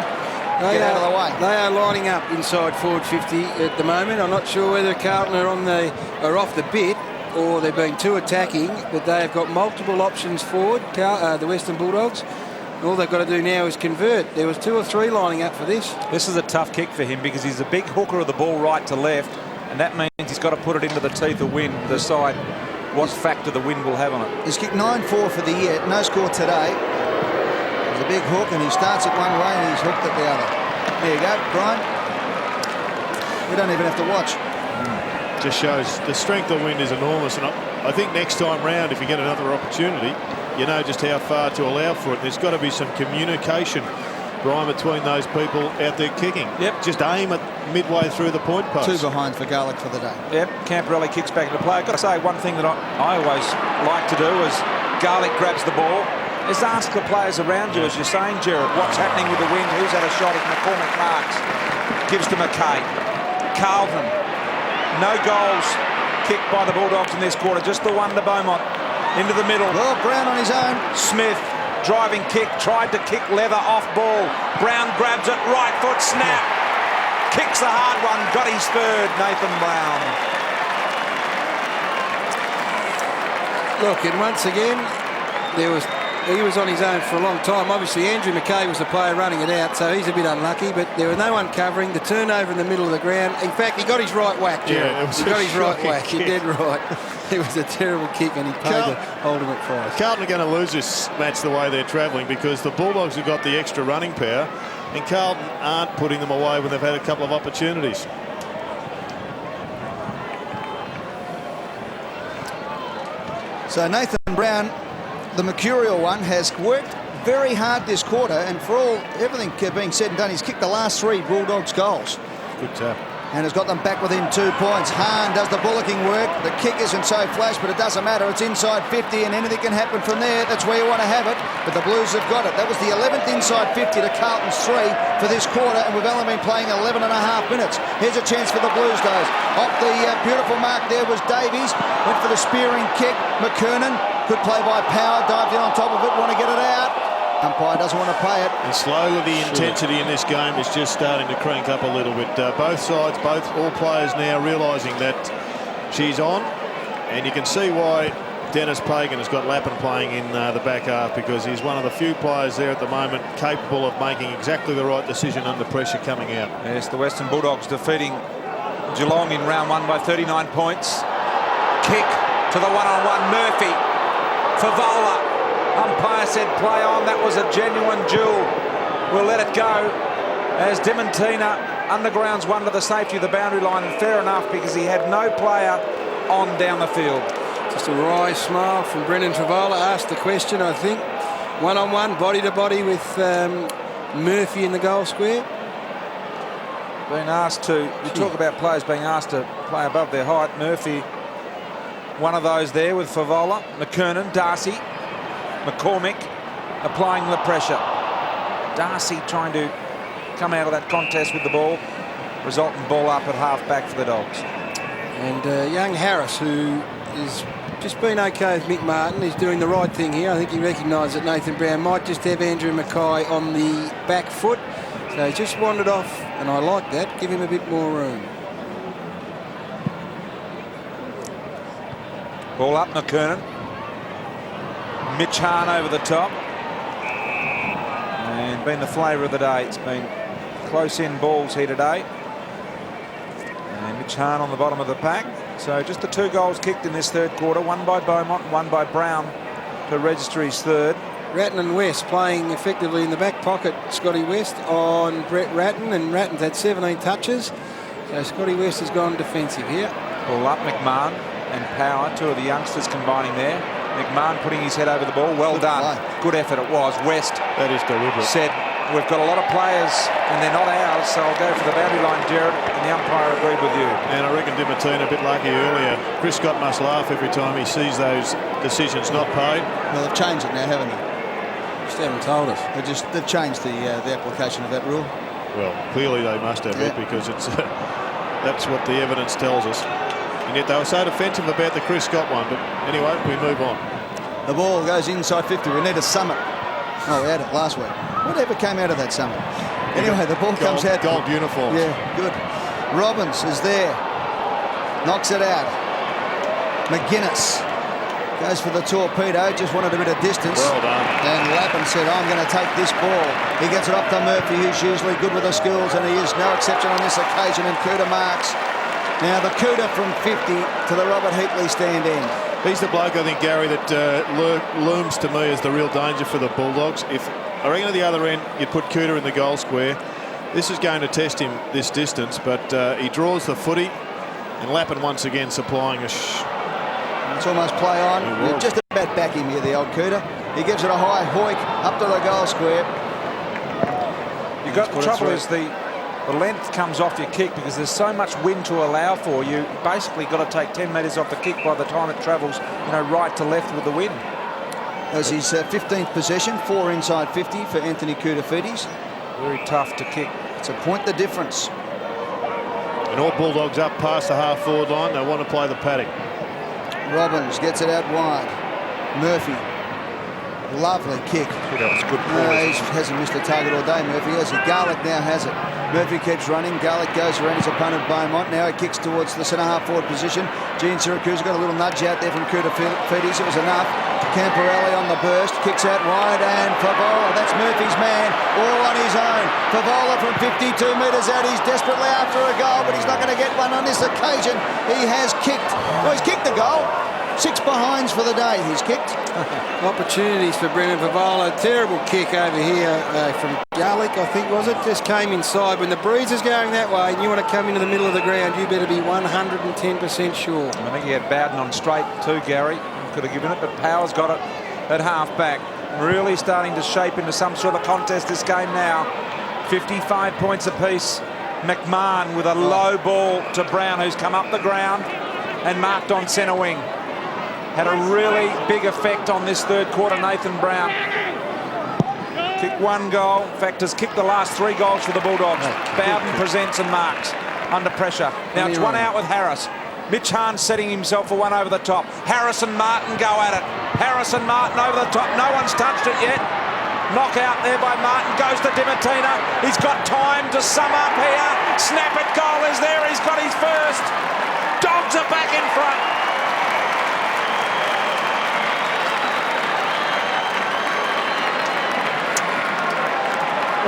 Get out of the way. They are lining up inside forward 50 at the moment. I'm not sure whether Carlton are off the bit or they're being too attacking, but they have got multiple options forward, the Western Bulldogs. All they've got to do now is convert. There was 2 or 3 lining up for this. This is a tough kick for him because he's a big hooker of the ball right to left, and that means he's got to put it into the teeth of wind, decide what factor the wind will have on it. He's kicked 9-4 for the year. No score today. There's a big hook, and he starts it one way and he's hooked it the other. There you go, Brian. We don't even have to watch. Just shows the strength of wind is enormous, and I think next time round, if you get another opportunity, you know just how far to allow for it. There's got to be some communication, Brian, between those people out there kicking. Yep. Just aim it midway through the point post. 2 behind for Garlick for the day. Yep, Camporelli kicks back into play. I've got to say, one thing that I always like to do is Garlick grabs the ball, is ask the players around you, as you're saying, Gerard, what's happening with the wind, who's had a shot as McCormick marks. Gives to McKay. Carlton. No goals kicked by the Bulldogs in this quarter, just the one to Beaumont. Into the middle. Well, Brown on his own. Smith, driving kick, tried to kick leather off ball. Brown grabs it, right foot, snap. Kicks the hard one, got his third, Nathan Brown. Look, and once again, he was on his own for a long time. Obviously, Andrew McKay was the player running it out, so he's a bit unlucky, but there was no one covering. The turnover in the middle of the ground. In fact, he got his right whack, Gerald. Yeah, it was he got his right whack. He did right. It was a terrible kick, and he paid the ultimate price. Carlton are going to lose this match the way they're travelling because the Bulldogs have got the extra running power, and Carlton aren't putting them away when they've had a couple of opportunities. So Nathan Brown, the mercurial one, has worked very hard this quarter, and for everything being said and done, he's kicked the last 3 Bulldogs goals. Good tap. And has got them back within 2 points. Hahn does the bullocking work. The kick isn't so flash, but it doesn't matter. It's inside 50, and anything can happen from there. That's where you want to have it. But the Blues have got it. That was the 11th inside 50 to Carlton's 3 for this quarter, and we've only been playing 11 and a half minutes. Here's a chance for the Blues, guys. Off the beautiful mark there was Davies. Went for the spearing kick. McKernan, good play by Power. Dived in on top of it. Want to get it out. Umpire doesn't want to play it. And slowly the intensity in this game is just starting to crank up a little bit. Both sides, all players now realising that she's on, and you can see why Dennis Pagan has got Lappin playing in the back half, because he's one of the few players there at the moment capable of making exactly the right decision under pressure coming out. Yes, the Western Bulldogs defeating Geelong in round 1 by 39 points. Kick to the one-on-one, Murphy. Favola. Umpire said play on. That was a genuine duel. We'll let it go as Diamantina undergrounds one to the safety of the boundary line, and fair enough because he had no player on down the field. Just a wry smile from Brendan Travola. Asked the question, I think. One-on-one, body-to-body with Murphy in the goal square. Being asked to, you talk about players being asked to play above their height. Murphy, one of those there with Favola, McKernan, Darcy, McCormick applying the pressure. Darcy trying to come out of that contest with the ball, resulting ball up at half-back for the Dogs. And young Harris, who is just been okay with Mick Martin, is doing the right thing here. I think he recognised that Nathan Brown might just have Andrew Mackay on the back foot. So he just wandered off, and I like that. Give him a bit more room. Ball up, McKernan. Mitch Hahn over the top. And been the flavour of the day. It's been close-in balls here today. And Mitch Hahn on the bottom of the pack. So just the 2 goals kicked in this third quarter. One by Beaumont, one by Brown to register his third. Ratton and West playing effectively in the back pocket. Scotty West on Brett Ratton, and Ratton's had 17 touches. So Scotty West has gone defensive here. Ball up, McMahon and Power, 2 of the youngsters combining there. McMahon putting his head over the ball. Well done. Good effort it was. West That is deliberate. said, we've got a lot of players and they're not ours, so I'll go for the boundary line, Jared, and the umpire agreed with you. And I reckon Dimittina a bit lucky earlier. Chris Scott must laugh every time he sees those decisions not paid. Well, they've changed it now, haven't they? Just haven't told us. They've changed the application of that rule. Well, clearly they must have it, because it's that's what the evidence tells us. And yet they were so defensive about the Chris Scott one. But anyway, we move on. The ball goes inside 50. We need a summit. Oh, we had it last week. Whatever came out of that summit? Anyway, the ball comes out. Gold uniforms. Yeah, good. Robbins is there. Knocks it out. McGuinness goes for the torpedo. Just wanted a bit of distance. Well done. And Lappin said, I'm going to take this ball. He gets it off to Murphy, who's usually good with the skills, and he is no exception on this occasion, and Cooter marks. Now the Cooter from 50 to the Robert Heatley stand end. He's the bloke, I think, Gary, that looms to me as the real danger for the Bulldogs. If I reckon at the other end you'd put Cooter in the goal square, this is going to test him this distance, but he draws the footy, and Lappin once again supplying a It's almost play on. We're just about back him here, the old Cooter. He gives it a high hoik up to the goal square. The trouble is the length comes off your kick because there's so much wind to allow for. You basically got to take 10 metres off the kick by the time it travels, right to left with the wind. As his 15th possession, 4 inside 50 for Anthony Koutafidis. Very tough to kick. It's a point the difference. And all Bulldogs up past the half-forward line. They want to play the paddock. Robbins gets it out wide. Murphy. Lovely kick. That was good. He hasn't missed a target all day, Murphy, has he? Garlick now has it. Murphy keeps running. Garlick goes around his opponent, Beaumont. Now he kicks towards the centre-half forward position. Gene Syracuse got a little nudge out there from Koutafidis. It was enough. Camporelli on the burst. Kicks out wide, and Favola, that's Murphy's man, all on his own. Favola from 52 metres out. He's desperately after a goal, but he's not going to get one on this occasion. He has kicked. Well, he's kicked the goal. 6 behinds for the day he's kicked. Opportunities for Brendan Favola. Terrible kick over here from Garlick, I think, was it? Just came inside. When the breeze is going that way and you want to come into the middle of the ground, you better be 110% sure. I think he had Bowden on straight too, Gary. Could have given it, but Power's got it at half-back. Really starting to shape into some sort of contest this game now. 55 points apiece. McMahon with a low ball to Brown, who's come up the ground and marked on centre wing. Had a really big effect on this third quarter, Nathan Brown. Kicked 1 goal. In fact, has kicked the last 3 goals for the Bulldogs. Bowden presents and marks under pressure. Now it's 1 out with Harris. Mitch Hahn setting himself for one over the top. Harris and Martin go at it. Harris and Martin over the top. No one's touched it yet. Knockout there by Martin. Goes to Dimittina. He's got time to sum up here. Snap it goal is there. He's got his first. Dogs are back in front.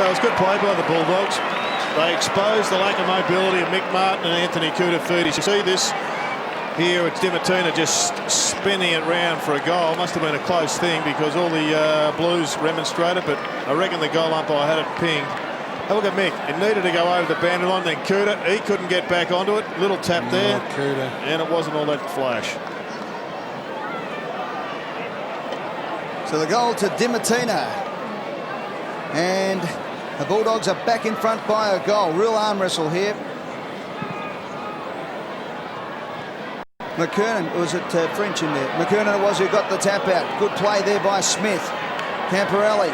Well, it's good play by the Bulldogs. They exposed the lack of mobility of Mick Martin and Anthony Koutafidis. You see this here, it's Dimittina just spinning it round for a goal. Must have been a close thing because all the Blues remonstrated, but I reckon the goal umpire had it pinged. Have a look at Mick. It needed to go over the boundary line. Then Cooter, he couldn't get back onto it. Little tap there, Cooter. And it wasn't all that flash. So the goal to Dimittina. And the Bulldogs are back in front by a goal. Real arm wrestle here. McKernan, was it French in there? McKernan it was who got the tap out. Good play there by Smith. Camporelli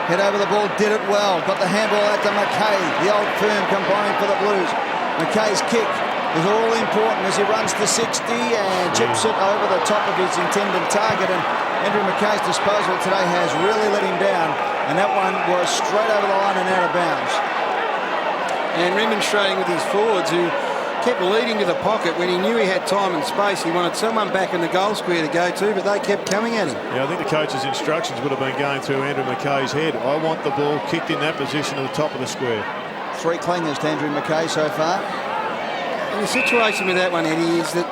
head over the ball, did it well. Got the handball out to McKay. The old firm combining for the Blues. McKay's kick is all important as he runs to 60 and chips it over the top of his intended target. And Andrew McKay's disposal today has really let him down. And that one was straight over the line and out of bounds. And remonstrating with his forwards who kept leading to the pocket when he knew he had time and space. He wanted someone back in the goal square to go to, but they kept coming at him. Yeah, I think the coach's instructions would have been going through Andrew McKay's head. I want the ball kicked in that position at the top of the square. 3 clingers to Andrew McKay so far. And the situation with that one, Eddie, is that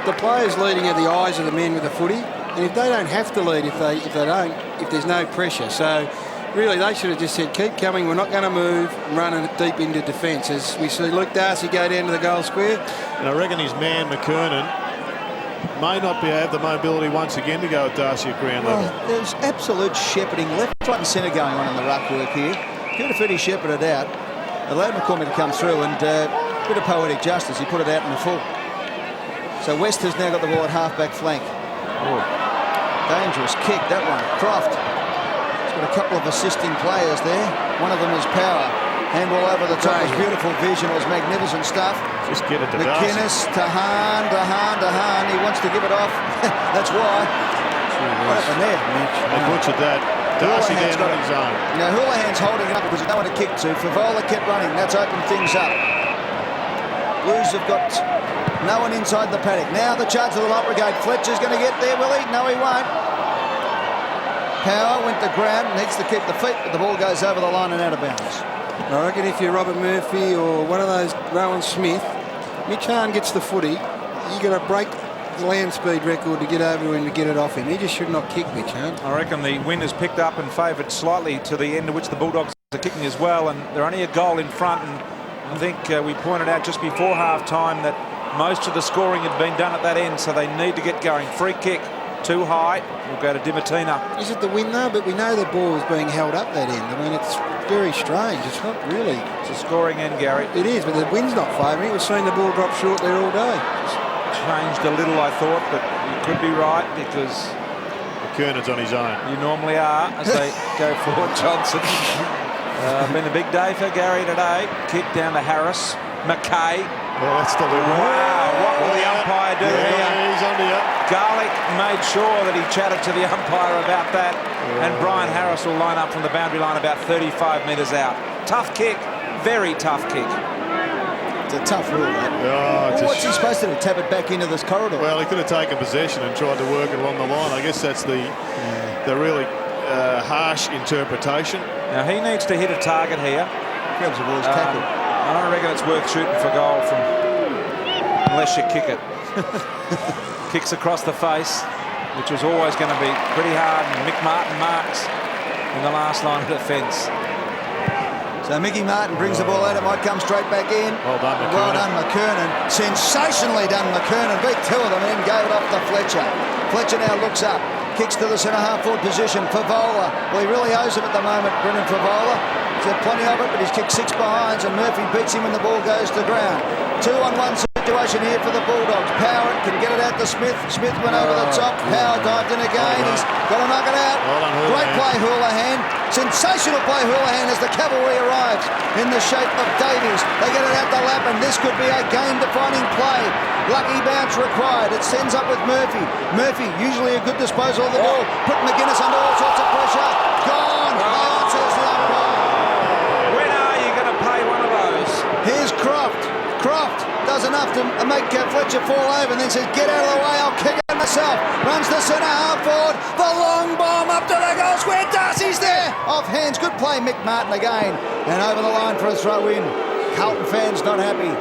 the players leading are the eyes of the men with the footy, and if they don't have to lead, if there's no pressure. So really, they should have just said, keep coming, we're not going to move, running deep into defence. As we see Luke Darcy go down to the goal square. And I reckon his man, McKernan, may not have the mobility once again to go at Darcy at ground level. There's absolute shepherding left, right and centre going on in the ruck work here. Beautifully shepherded out. Allowed McCormick to come through, and a bit of poetic justice. He put it out in the full. So West has now got the ball at half-back flank. Oh. Dangerous kick, that one. Croft. He's got a couple of assisting players there. One of them is Power. Handball over the top was beautiful vision. It was magnificent stuff. Just get it to McInnes, to Hahn. He wants to give it off. That's why. What happened there? They butchered that. Darcy down on his own. Now Houlihan's holding it up because there's no one to kick to. Favola kept running. That's opened things up. Blues have got no one inside the paddock. Now the charge of the Light Brigade. Fletcher's going to get there, will he? No, he won't. Power went to ground. Needs to keep the feet, but the ball goes over the line and out of bounds. I reckon if you're Robert Murphy or one of those Rowan Smith, Mitch Hahn gets the footy, you're going to break the land speed record to get over him to get it off him. He just should not kick, Mitch Hahn. I reckon the wind has picked up and favoured slightly to the end of which the Bulldogs are kicking as well, and they're only a goal in front. And I think we pointed out just before half-time that most of the scoring had been done at that end, so they need to get going. Free kick, too high, will go to Dimatina. Is it the wind though? But we know the ball is being held up that end. I mean, it's very strange. It's not really. It's a scoring end, Gary. It is, but the wind's not favouring. We've seen the ball drop short there all day. Changed a little, I thought, but you could be right because McKernan's on his own. You normally are as they go forward. Johnson. Been a big day for Gary today. Kick down to Harris. McKay. Well, that's the lead. Wow, what will the umpire do here? He's under you. Garlick made sure that he chatted to the umpire about that, and Brian Harris will line up from the boundary line about 35 metres out. Tough kick, very tough kick. It's a tough rule, that. Oh, what's he supposed to do? Tap it back into this corridor? Well, he could have taken possession and tried to work it along the line. I guess that's the really harsh interpretation. Now he needs to hit a target here. Grabs the ball's tackle. I don't reckon it's worth shooting for goal from unless you kick it. Kicks across the face, which was always going to be pretty hard. And Mick Martin marks in the last line of defence. So Mickey Martin brings the ball out. It might come straight back in. Well done, McKernan. Well done, McKernan. Sensationally done, McKernan. Beat two of them and then gave it off to Fletcher. Fletcher now looks up. Kicks to the centre half forward position. Favola. Well, he really owes him at the moment, Brendan Favola. He's had plenty of it, but he's kicked 6 behinds, and Murphy beats him when the ball goes to ground. 2-on-1 situation here for the Bulldogs. Power can get it out to Smith. Smith went over the top. Power dived in again. He's got to knock it out. Great play, Houlihan. Sensational play, Houlihan, as the cavalry arrives in the shape of Davies. They get it out the lap, and this could be a game-defining play. Lucky bounce required. It sends up with Murphy. Murphy, usually a good disposal of the ball. Put McInnes under all sorts of pressure. Gone. Answers the umpire. When are you going to pay one of those? Here's Croft. Croft does enough to make Fletcher fall over and then says, get out of the way, I'll kick it myself. Runs the centre half forward. The long bomb up to the goal square. Darcy's there. Off hands. Good play, Mick Martin again. And over the line for a throw in. Carlton fans not happy.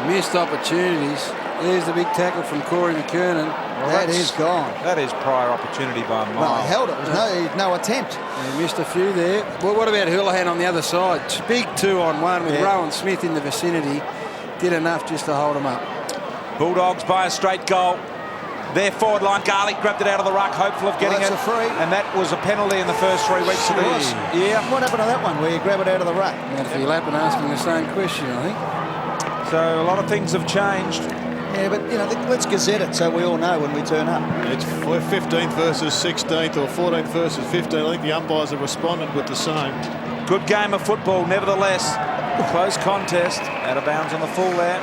Missed opportunities. There's the big tackle from Corey McKernan. Well, that is gone. That is prior opportunity by a mile. Well, he held it. There was no attempt. He missed a few there. Well, what about Houlihan on the other side? Big 2-on-1 with Rowan Smith in the vicinity. Did enough just to hold him up. Bulldogs by a straight goal. Their forward line, Garlick grabbed it out of the ruck, hopeful of getting it. A free. And that was a penalty in the first 3 weeks of the year. Yeah. What happened to that one where you grab it out of the ruck? Matthew Lappin asking the same question, I think. So a lot of things have changed. Yeah, but, you know, let's gazette it so we all know when we turn up. It's 15th versus 16th or 14th versus 15th. I think the umpires have responded with the same. Good game of football, nevertheless. Close contest. Out of bounds on the full there.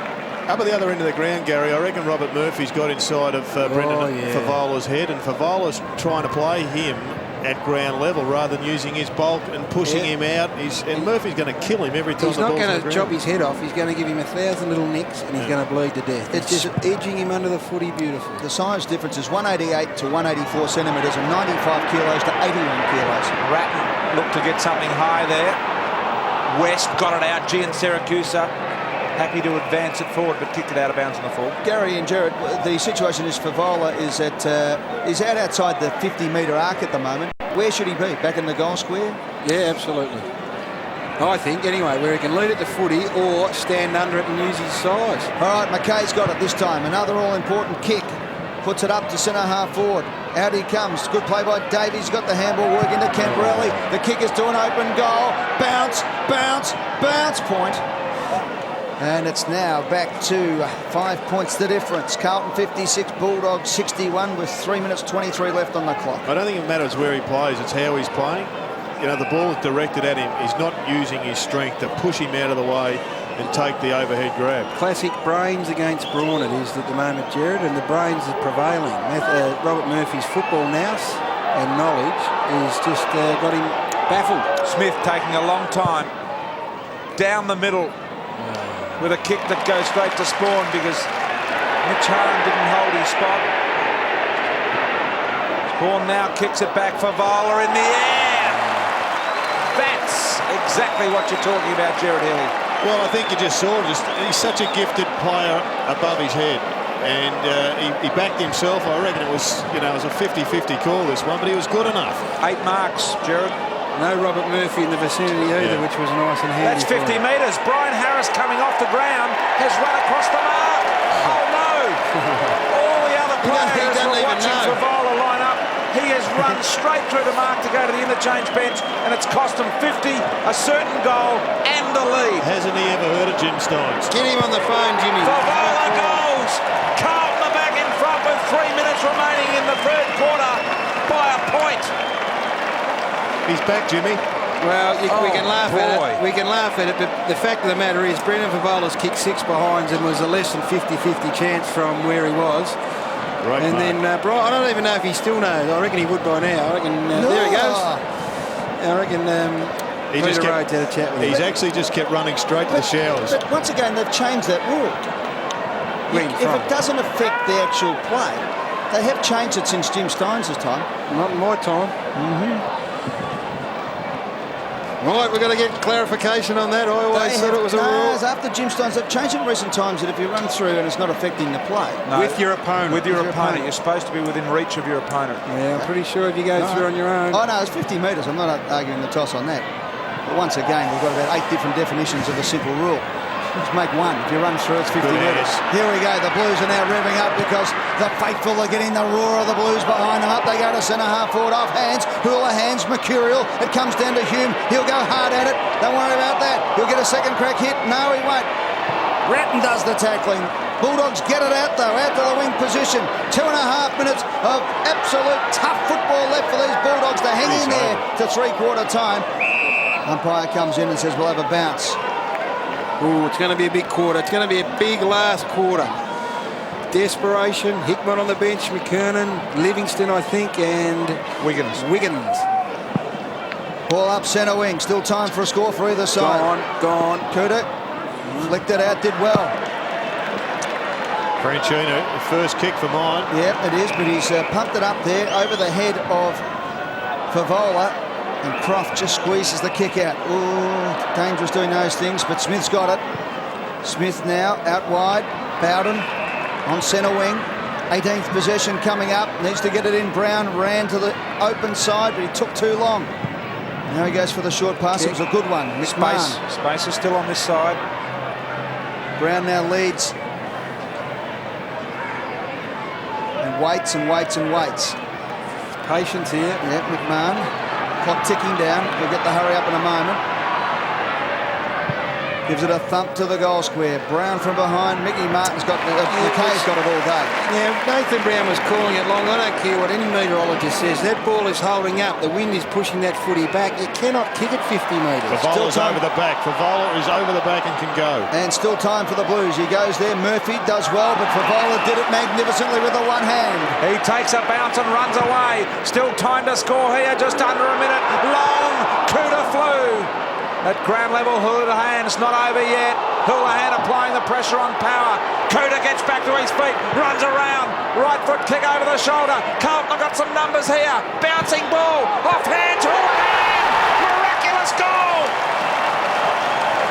Up at the other end of the ground, Gary, I reckon Robert Murphy's got inside of Brendan Favola's head, and Favola's trying to play him at ground level rather than using his bulk and pushing him out. And Murphy's going to kill him every time. He's not going to chop his head off. He's going to give him 1,000 little nicks, and he's going to bleed to death. It's just edging him under the footy beautiful. The size difference is 188 to 184 centimetres and 95 kilos to 81 kilos. Ratton looked to get something high there. West got it out. Gian Siracusa happy to advance it forward, but kicked it out of bounds on the full. Gary and Jared, the situation is Favola is is out outside the 50-metre arc at the moment. Where should he be? Back in the goal square? Yeah, absolutely. I think, anyway, where he can lead it to footy or stand under it and use his size. All right, McKay's got it this time. Another all-important kick. Puts it up to centre half forward. Out he comes. Good play by Davies. Got the handball working to Camperelli. The kick is to an open goal. Bounce, bounce, bounce point. And it's now back to 5 points the difference. Carlton 56, Bulldogs 61 with 3 minutes 23 left on the clock. I don't think it matters where he plays, it's how he's playing. You know, the ball is directed at him. He's not using his strength to push him out of the way and take the overhead grab. Classic brains against brawn it is at the moment, Jared, and the brains is prevailing. Robert Murphy's football nous and knowledge is just got him baffled. Smith taking a long time down the middle with a kick that goes straight to Spawn because Mitch Haran didn't hold his spot. Spawn now kicks it back for Vola in the air. That's exactly what you're talking about, Jared Healy. Well, I think you just saw he's such a gifted player above his head. And he backed himself. I reckon it was, it was a 50-50 call, this one, but he was good enough. 8 marks, Jared. No Robert Murphy in the vicinity either, which was nice and handy. That's 50 metres. Brian Harris coming off the ground has run across the mark. Oh, no. All the other players were watching Favola line up. He has run straight through the mark to go to the interchange bench, and it's cost him 50, a certain goal, and the lead. Hasn't he ever heard of Jim Steins? Get him on the phone, Jimmy. Favola goes. Carlton are back in front with 3 minutes remaining in the third quarter by a point. He's back, Jimmy. Well, we can laugh at it. We can laugh at it, but the fact of the matter is Brendan Favola's kicked 6 behinds and was a less than 50-50 chance from where he was. Right, and then Brian, I don't even know if he still knows. I reckon he would by now. I reckon there he goes. I reckon he just Rhodes had a chat with him. He's actually just kept running straight to the showers. But once again, they've changed that rule. If it doesn't affect the actual play, they have changed it since Jim Steins' time. Not in my time. Right, we've got to get clarification on that. I always said it was a rule. After Jim Steins, they've changed it in recent times that if you run through and it's not affecting the play. No, with your opponent. With your opponent. You're supposed to be within reach of your opponent. Yeah, I'm pretty sure if you go through on your own. Oh, no, it's 50 metres. I'm not arguing the toss on that. But once again, we've got about 8 different definitions of the simple rule. Just make one. If you run through, it's 50 metres. Here we go. The Blues are now revving up because the faithful are getting the roar of the Blues behind them. Up they go to centre half forward, off hands. Hula hands, Mercurial. It comes down to Hume. He'll go hard at it. Don't worry about that. He'll get a second crack hit. No, he won't. Ratton does the tackling. Bulldogs get it out, though, out to the wing position. 2.5 minutes of absolute tough football left for these Bulldogs to hang in there to three-quarter time. Umpire comes in and says, we'll have a bounce. Oh, it's going to be a big quarter. It's going to be a big last quarter. Desperation. Hickman on the bench. McKernan, Livingston, I think, and Wiggins. Ball up centre wing. Still time for a score for either side. Gone. Kuda flicked it out. Did well. Franchino, the first kick for mine. Yep, it is, but he's pumped it up there over the head of Favola. And Croft just squeezes the kick out. Ooh, dangerous doing those things, but Smith's got it. Smith now out wide. Bowden on centre wing. 18th possession coming up. Needs to get it in. Brown ran to the open side, but he took too long. Now he goes for the short pass. It was a good one. Space is still on this side. Brown now leads. And waits and waits and waits. Patience here. Yep, McMahon. Clock ticking down. We'll get the hurry up in a moment. Gives it a thump to the goal square. Brown from behind. Mickey Martin's got McKay's got it all day. Yeah, Nathan Brown was calling it long. I don't care what any meteorologist says. That ball is holding up. The wind is pushing that footy back. You cannot kick it 50 metres. Favola's over the back. Favola is over the back and can go. And still time for the Blues. He goes there. Murphy does well, but Favola did it magnificently with the one hand. He takes a bounce and runs away. Still time to score here. Just under a minute. Long. Kuda flew. At ground level, Houlihan's not over yet. Houlihan applying the pressure on Power. Kuda gets back to his feet, runs around. Right foot kick over the shoulder. Carlton have got some numbers here. Bouncing ball, off hands, Houlihan! Miraculous goal!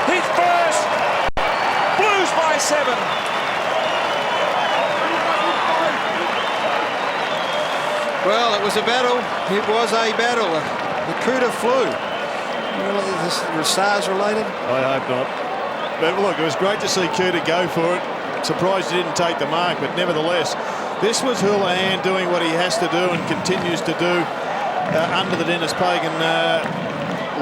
His first. Blues by 7. Well, it was a battle. It was a battle. The Kuda flew. Really, is this SARS related? I hope not. But look, it was great to see Cooter go for it. Surprised he didn't take the mark, but nevertheless, this was Houlihan doing what he has to do and continues to do under the Dennis Pagan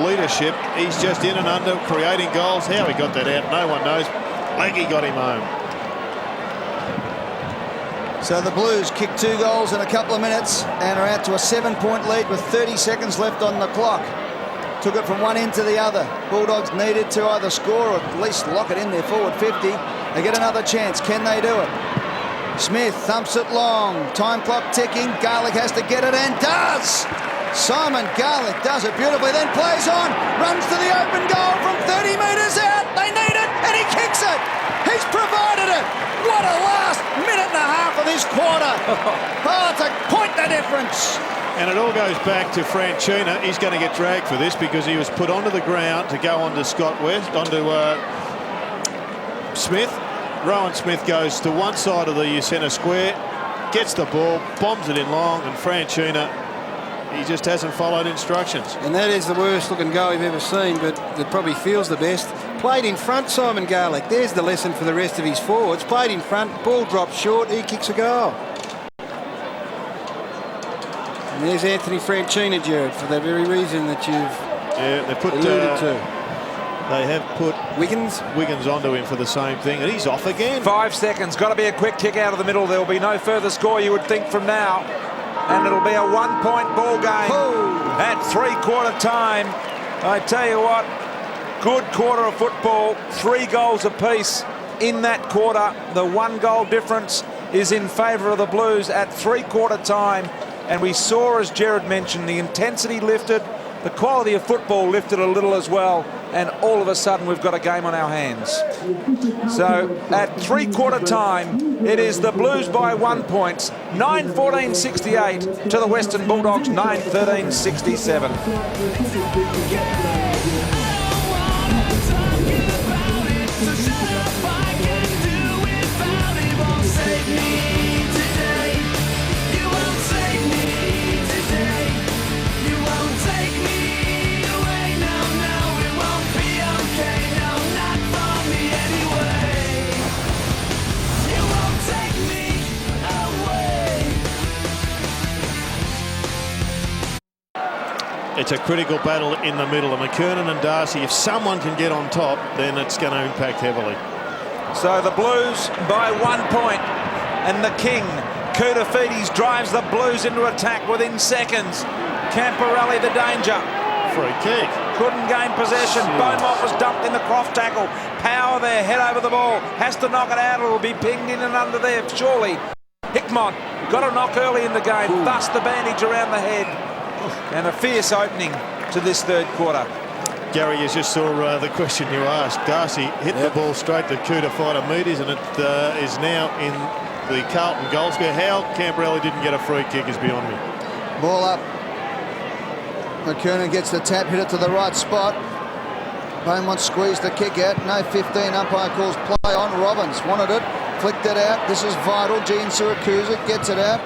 leadership. He's just in and under, creating goals. How he got that out, no one knows. Leggy got him home. So the Blues kicked 2 goals in a couple of minutes and are out to a 7-point lead with 30 seconds left on the clock. Took it from one end to the other. Bulldogs needed to either score or at least lock it in their forward 50. They get another chance. Can they do it? Smith thumps it long. Time clock ticking. Garlick has to get it and does. Simon Garlick does it beautifully, then plays on. Runs to the open goal from 30 metres out. They need it and he kicks it. He's provided it. What a last minute and a half of this quarter. Oh, it's a point the difference. And it all goes back to Franchina. He's going to get dragged for this because he was put onto the ground to go onto Scott West, onto Smith. Rowan Smith goes to one side of the centre square, gets the ball, bombs it in long, and Franchina, he just hasn't followed instructions. And that is the worst looking goal you've ever seen, but it probably feels the best. Played in front, Simon Garlick. There's the lesson for the rest of his forwards. Played in front, ball drops short, he kicks a goal. And there's Anthony Franchina, Jared, for that very reason that you've they put alluded to. They have put Wiggins onto him for the same thing, and he's off again. 5 seconds. Got to be a quick kick out of the middle. There will be no further score, you would think, from now. And it'll be a 1-point ball game at 3/4 time. I tell you what, good quarter of football. 3 goals apiece in that quarter. The 1-goal difference is in favour of the Blues at 3/4 time. And we saw, as Jared mentioned, the intensity lifted, the quality of football lifted a little as well, and all of a sudden we've got a game on our hands. So at 3/4 time, it is the Blues by 1 point, 9-14-68 to the Western Bulldogs, 9-13-67. It's a critical battle in the middle. And McKernan and Darcy, if someone can get on top, then it's going to impact heavily. So the Blues by 1 point, and the King, Koutafidis, drives the Blues into attack within seconds. Camporelli the danger. Free kick. Couldn't gain possession. Beaumont was dumped in the Croft tackle. Power there, head over the ball. Has to knock it out. It'll be pinged in and under there, surely. Hickmott got a knock early in the game. Thus the bandage around the head. And a fierce opening to this 3rd quarter. Gary, you just saw the question you asked. Darcy hit the ball straight to Cooter fighter meters, and it is now in the Carlton goal square. How Camporelli didn't get a free kick is beyond me. Ball up. McKernan gets the tap, hit it to the right spot. Beaumont squeezed the kick out. No 15. Umpire calls play on. Robbins wanted it, flicked it out. This is vital. Gene Siracusa gets it out.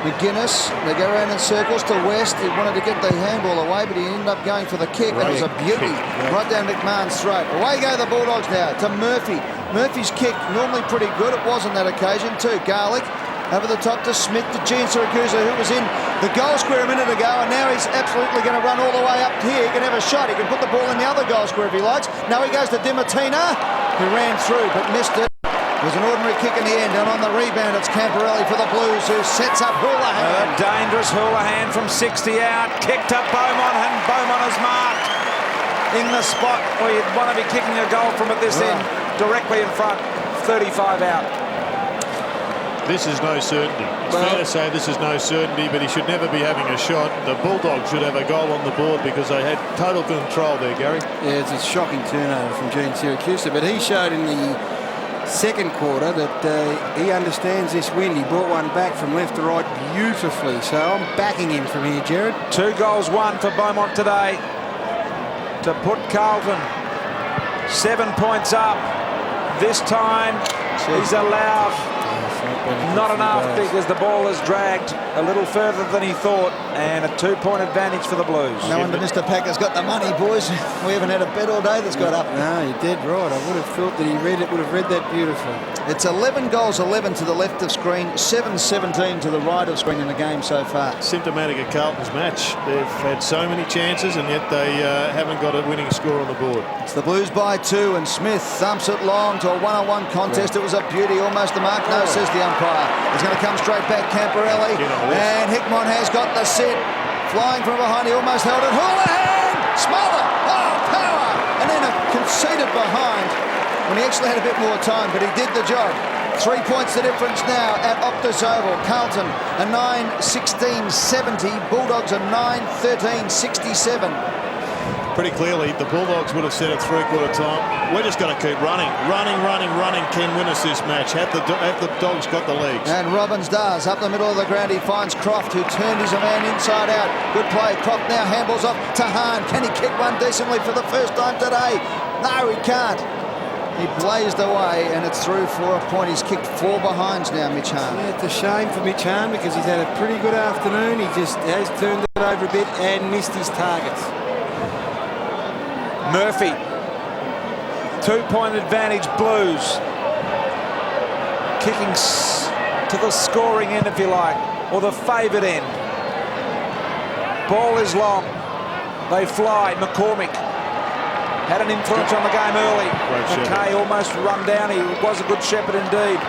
McGuinness, they go around in circles to West. He wanted to get the handball away, but he ended up going for the kick. That was a beauty. Right down McMahon's throat. Away go the Bulldogs now to Murphy. Murphy's kick, normally pretty good. It was on that occasion too. Garlick over the top to Smith, to Gene Siracusa, who was in the goal square a minute ago, and now he's absolutely going to run all the way up here. He can have a shot. He can put the ball in the other goal square if he likes. Now he goes to Dimatina, who ran through but missed it. It was an ordinary kick in the end, and on the rebound it's Camporelli for the Blues, who sets up Houlihan. A dangerous Houlihan from 60 out, kicked up Beaumont, and Beaumont is marked in the spot where you'd want to be kicking a goal from at this end, directly in front, 35 out. This is no certainty. It's fair to say this is no certainty, but he should never be having a shot. The Bulldogs should have a goal on the board because they had total control there, Gary. Yeah, it's a shocking turnover from Gene Siracusa, but he showed in the 2nd quarter that he understands this wind. He brought one back from left to right beautifully, so I'm backing him from here, Jared. 2 goals, 1 for Beaumont today to put Carlton 7 points up. This time he's allowed benefit. Not for the enough Blues. because the ball is dragged a little further than he thought, and a 2-point advantage for the Blues. No wonder Mr. Packer's got the money, boys. We haven't had a bet all day that's got up. No, you're dead right. I would have thought that he would have read that beautifully. It's 11 goals, 11 to the left of screen, 7-17 to the right of screen in the game so far. Symptomatic of Carlton's match. They've had so many chances and yet they haven't got a winning score on the board. It's the Blues by 2, and Smith thumps it long to a one-on-one contest. It was a beauty, almost a mark. No, says the umpire. He's going to come straight back, Camporelli. And Hickmon has got the sit. Flying from behind, he almost held it. Houlihan! Smother! Oh, power! And then conceded behind when he actually had a bit more time, but he did the job. 3 points the difference now at Optus Oval. Carlton a 9-16-70. Bulldogs a 9-13-67. Pretty clearly, the Bulldogs would have said at three-quarter time, we're just going to keep running. Running. Can win us this match. Have the Dogs got the legs? And Robbins does. Up the middle of the ground, he finds Croft, who turned his man inside out. Good play. Croft now handballs off to Hahn. Can he kick one decently for the first time today? No, he can't. He blazed away, and it's through for a point. He's kicked 4 behinds now, Mitch Hahn. Yeah, it's a shame for Mitch Hahn because he's had a pretty good afternoon. He just has turned it over a bit and missed his targets. Murphy, 2-point advantage, Blues. Kicking to the scoring end, if you like, or the favoured end. Ball is long. They fly. McCormick had an influence on the game early. McKay almost run down. He was a good shepherd indeed.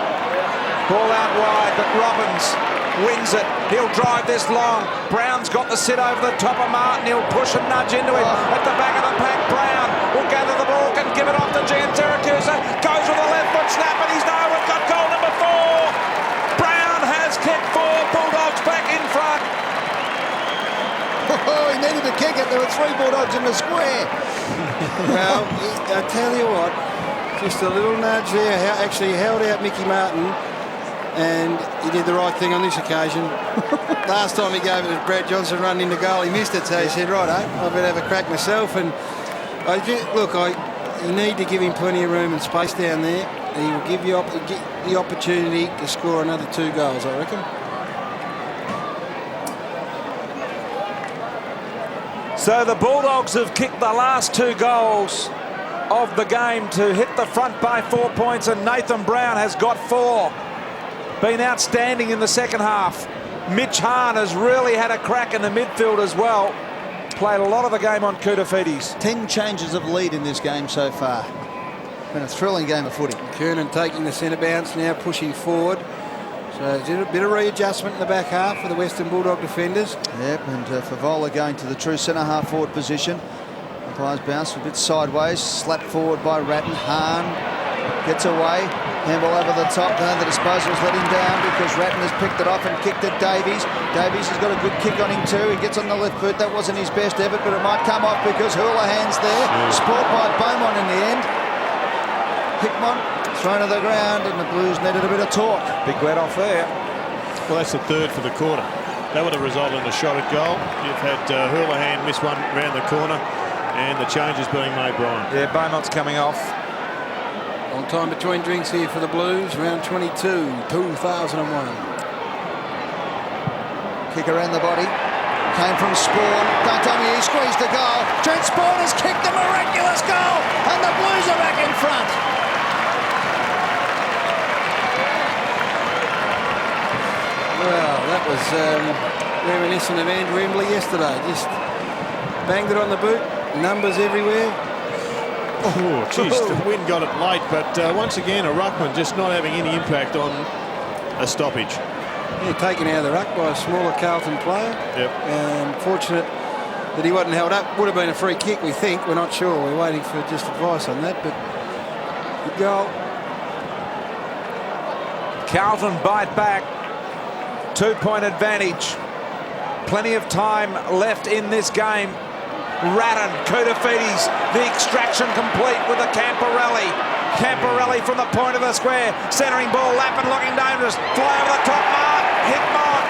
Ball out wide, but Robbins wins it. He'll drive this long. Brown's got the sit over the top of Martin. He'll push and nudge into him. At the back of the pack, Brown will gather the ball, can give it off to Gian Syracuse. Goes with a left foot snap, and he's now got goal number 4. Brown has kicked 4. Bulldogs back in front. Oh, he needed to kick it. There were 3 Bulldogs in the square. Well, I tell you what, just a little nudge there. Actually held out Mickey Martin, and he did the right thing on this occasion. Last time he gave it to Brad Johnson running into goal, he missed it, so he said, right, I better have a crack myself. And you need to give him plenty of room and space down there. He will give you the opportunity to score another 2 goals, I reckon. So the Bulldogs have kicked the last 2 goals of the game to hit the front by 4 points, and Nathan Brown has got 4. Been outstanding in the second half. Mitch Hahn has really had a crack in the midfield as well. Played a lot of the game on Koutafidis. 10 changes of lead in this game so far. Been a thrilling game of footy. Kernan taking the centre bounce now, pushing forward. So a bit of readjustment in the back half for the Western Bulldog defenders. Yep, and Favola going to the true centre half forward position. Umpire's bounce a bit sideways, slapped forward by Ratton. Hahn gets away. Handball over the top. No, the disposal's let him down because Ratton has picked it off and kicked at Davies. Davies has got a good kick on him too. He gets on the left foot. That wasn't his best effort, but it might come off because Houlihan's there. Sport by Beaumont in the end. Hickmon thrown to the ground, and the Blues needed a bit of torque. Big let off there. Well, that's the 3rd for the quarter. That would have resulted in a shot at goal. You've had Houlihan miss one round the corner, and the change is being made, Brian. Yeah, Beaumont's coming off. Long time between drinks here for the Blues. Round 22, 2001. Kick around the body. Came from Spawn. Don't tell me he squeezed the goal. Trent Spawn has kicked a miraculous goal, and the Blues are back in front. Well, that was reminiscent of Andrew Embley yesterday. Just banged it on the boot. Numbers everywhere. Oh, geez, the wind got it late, but once again, a ruckman just not having any impact on a stoppage. Yeah, taken out of the ruck by a smaller Carlton player. Yep. Fortunate that he wasn't held up. Would have been a free kick, we think. We're not sure. We're waiting for just advice on that, but good goal. Carlton bite back. 2-point advantage. Plenty of time left in this game. Ratton, Koutafidis, the extraction complete with the Camporelli. Camporelli from the point of the square. Centering ball, Lappin looking dangerous. Fly over the top mark. Hickmon.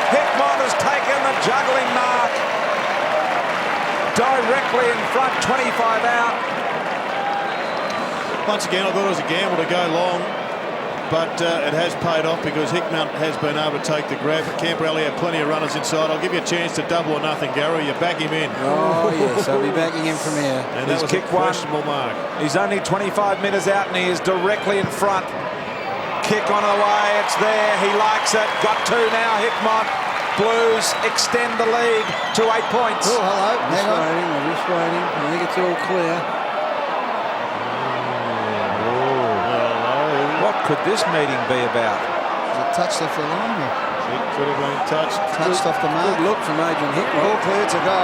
Hickmon has taken the juggling mark. Directly in front, 25 out. Once again, I thought it was a gamble to go long. but it has paid off because Hickmount has been able to take the grab. But Camperelli had plenty of runners inside. I'll give you a chance to double or nothing, Gary. You back him in. Oh, yes, I'll be backing him from here. And that was a questionable mark. He's only 25 metres out and he is directly in front. Kick on the way, it's there. He likes it. Got two now, Hickmont. Blues extend the lead to 8 points. Oh, hello. Hang on. They're just waiting. I think it's all clear. What could this meeting be about? Is it touched off the line? It could have been touched. Touched off the mark. Good look from Adrian Hickmont. All clear to go.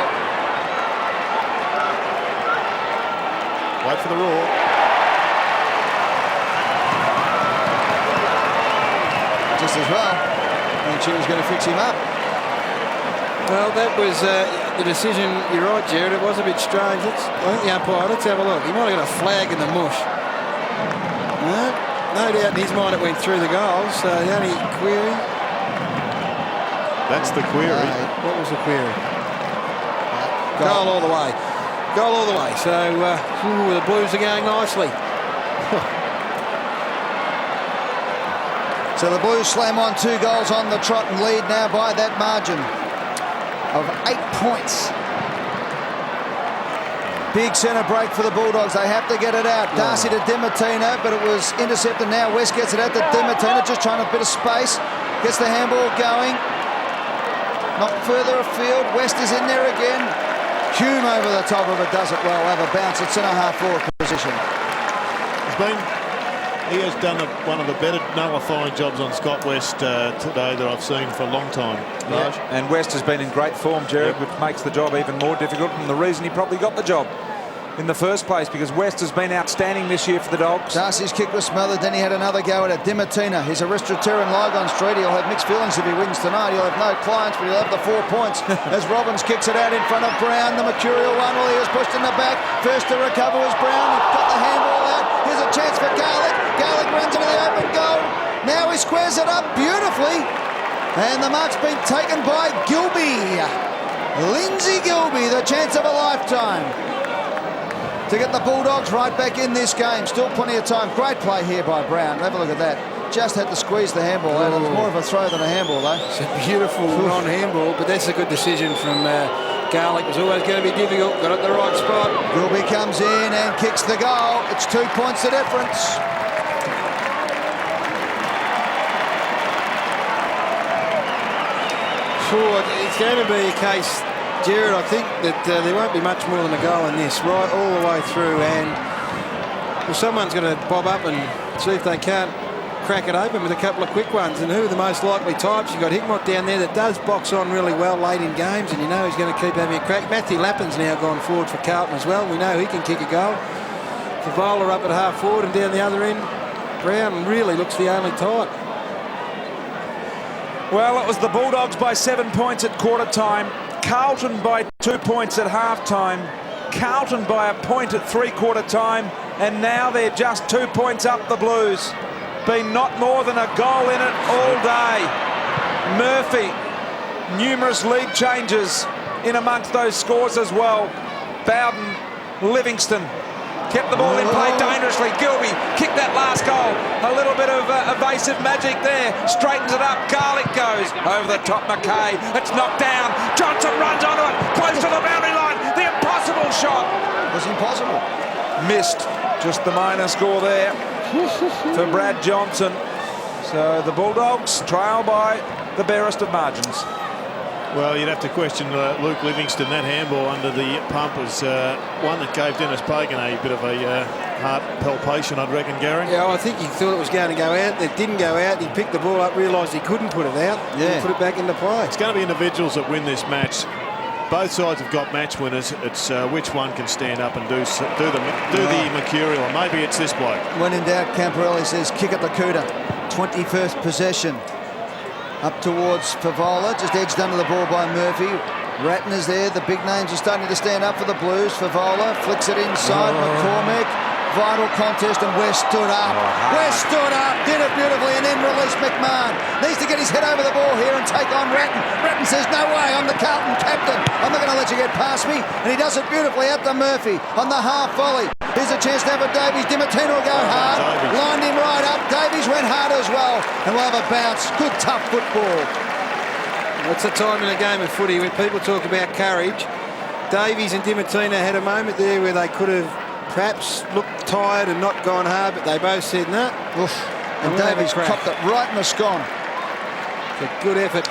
Wait for the roar. Just as well. And Chitty's going to fix him up. Well, that was the decision. You're right, Jared. It was a bit strange. I think the umpire, let's have a look. He might have got a flag in the mush. No doubt in his mind it went through the goals. So the only query. That's the query. What was the query? Goal all the way. Goal all the way. So the Blues are going nicely. So the Blues slam on 2 goals on the trot and lead now by that margin of 8 points. Big centre break for the Bulldogs. They have to get it out. Darcy to Dimartino, but it was intercepted now. West gets it out to Dimartino, just trying a bit of space. Gets the handball going. Not further afield. West is in there again. Hume over the top of it, does it well. Have a bounce at centre-half forward position. He has done one of the better nullifying jobs on Scott West today that I've seen for a long time. Raj. And West has been in great form, Jared, which makes the job even more difficult, and the reason he probably got the job in the first place, because West has been outstanding this year for the Dogs. Darcy's kick was smothered, then he had another go at it. Dimartino, he's a wrist return in Lygon Street. He'll have mixed feelings if he wins tonight. He'll have no clients, but he'll have the 4 points. As Robbins kicks it out in front of Brown, the mercurial one. Well, he was pushed in the back. First to recover was Brown. He got the handball out. Here's a chance for Garlick. Garlick runs into the open goal. Now he squares it up beautifully. And the mark's been taken by Gilby. Lindsay Gilby, the chance of a lifetime to get the Bulldogs right back in this game. Still plenty of time. Great play here by Brown. Have a look at that. Just had to squeeze the handball out. It was more of a throw than a handball, though. It's a beautiful non-handball, but that's a good decision from Garlick. It was always going to be difficult. Got it the right spot. Gilby comes in and kicks the goal. It's 2 points the difference. It's going to be a case, Jared, I think that there won't be much more than a goal in this, right all the way through, and well, someone's going to bob up and see if they can't crack it open with a couple of quick ones. And who are the most likely types? You've got Hickmont down there that does box on really well late in games, and you know he's going to keep having a crack. Matthew Lappin's now gone forward for Carlton as well. We know he can kick a goal. Favola up at half forward, and down the other end, Brown really looks the only type. Well, it was the Bulldogs by 7 points at quarter time, Carlton by 2 points at half time, Carlton by a point at three-quarter time, and now they're just 2 points up the Blues. Been not more than a goal in it all day. Murphy, numerous lead changes in amongst those scores as well. Bowden, Livingston kept the ball in play dangerously. Gilby kicked that last goal. A little bit of evasive magic there. Straightens it up. Garlick goes over the top. McKay. It's knocked down. Johnson runs onto it. Close to the boundary line. The impossible shot. It was impossible. Missed. Just the minor score there for Brad Johnson. So the Bulldogs trail by the barest of margins. Well, you'd have to question Luke Livingston. That handball under the pump was one that gave Dennis Pagan a bit of a heart palpitation, I'd reckon, Gary. Yeah, I think he thought it was going to go out. It didn't go out. He picked the ball up, realised he couldn't put it out, and put it back into play. It's going to be individuals that win this match. Both sides have got match winners. It's which one can stand up and do the mercurial. And maybe it's this bloke. When in doubt, Camperelli says kick at the Cuda. 21st possession. Up towards Favola, just edged under the ball by Murphy. Ratton is there, the big names are starting to stand up for the Blues. Favola flicks it inside, McCormick. Vital contest, and West stood up. West stood up, did it beautifully, and then released McMahon. Needs to get his head over the ball here and take on Ratton. Ratton says, no way, I'm the Carlton captain. I'm not going to let you get past me. And he does it beautifully out to Murphy on the half volley. Here's a chance to have a Davies. Dimartino will go hard. Lined him right up. Davies ran went hard as well, and we'll have a bounce. Good, tough football. That's the time in a game of footy when people talk about courage. Davies and Dimartino had a moment there where they could have perhaps looked tired and not gone hard, but they both said no. And Davies popped it right in the scone. It's a good effort.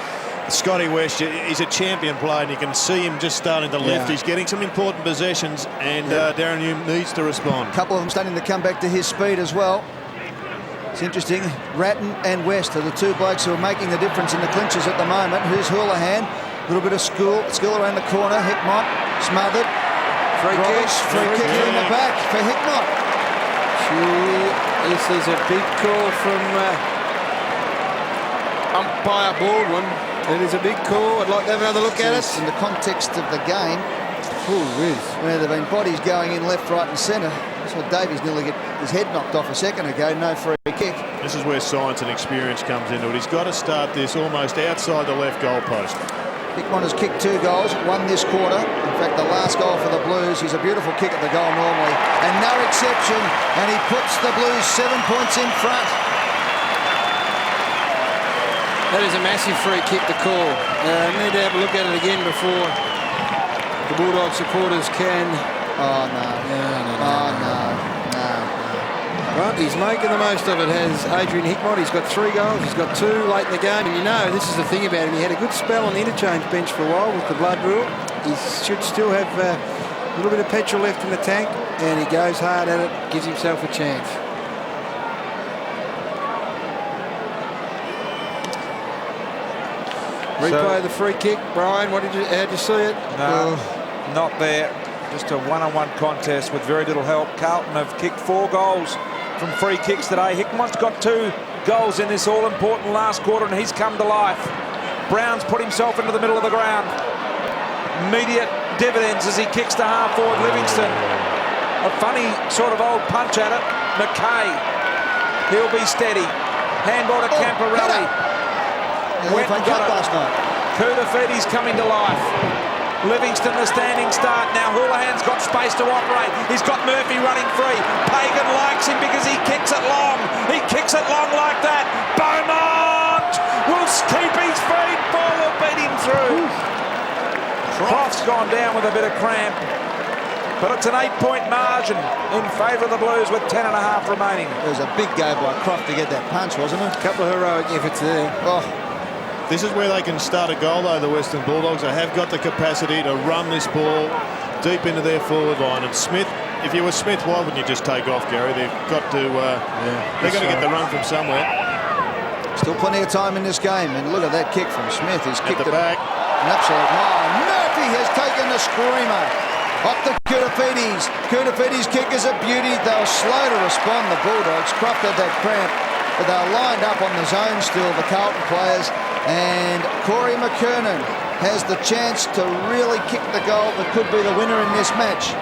Scotty West, he's a champion player, and you can see him just starting to lift. He's getting some important possessions, and Darren Hume needs to respond. A couple of them starting to come back to his speed as well. It's interesting. Ratton and West are the two blokes who are making the difference in the clinches at the moment. Here's Houlihan. A little bit of skill around the corner. Hickmott smothered. Free kick in the back for Hickmott. This is a big call from umpire Baldwin. It is a big call. I'd like to have another look at it. In the context of the game, where there have been bodies going in left, right and centre. That's what Davies nearly got his head knocked off a second ago. No free kick. This is where science and experience comes into it. He's got to start this almost outside the left goal post. Hickmott has kicked 2 goals, 1 this quarter. In fact, the last goal for the Blues, he's a beautiful kick at the goal normally. And no exception, and he puts the Blues 7 points in front. That is a massive free kick to call. Need to have a look at it again before the Bulldog supporters can... Oh, no. No. Well, he's making the most of it, has Adrian Hickmott. He's got 3 goals. He's got 2 late in the game. And you know, this is the thing about him. He had a good spell on the interchange bench for a while with the blood rule. He should still have a little bit of petrol left in the tank. And he goes hard at it, gives himself a chance. Replay the free kick. Brian, how'd you see it? No, not there. Just a one-on-one contest with very little help. Carlton have kicked 4 goals from free kicks today. Hickmott's got 2 goals in this all-important last quarter, and he's come to life. Brown's put himself into the middle of the ground. Immediate dividends as he kicks to half-forward Livingston. A funny sort of old punch at it. McKay, he'll be steady. Handball to Camporelli. Went and got it. Last night. Kudafiti's coming to life. Livingston the standing start. Now Houlihan's got space to operate. He's got Murphy running free. Pagan likes him because he kicks it long. He kicks it long like that. Beaumont will keep his feet. Ball will beat him through. Croft's gone down with a bit of cramp. But it's an 8-point margin in favour of the Blues with 10.5 remaining. It was a big go by Croft to get that punch, wasn't it? A couple of heroic efforts there. Oh. This is where they can start a goal, though, the Western Bulldogs. They have got the capacity to run this ball deep into their forward line. And Smith, if you were Smith, why wouldn't you just take off, Gary? They've got to, they've got to get the run from somewhere. Still plenty of time in this game. And look at that kick from Smith. He's kicked at the back. An absolute mile. Murphy has taken the screamer. Off the Kudafiti's. Kudafiti's kick is a beauty. They were slow to respond, the Bulldogs. Croft had that cramp. But they're lined up on the zone still, the Carlton players. And Corey McKernan has the chance to really kick the goal that could be the winner in this match.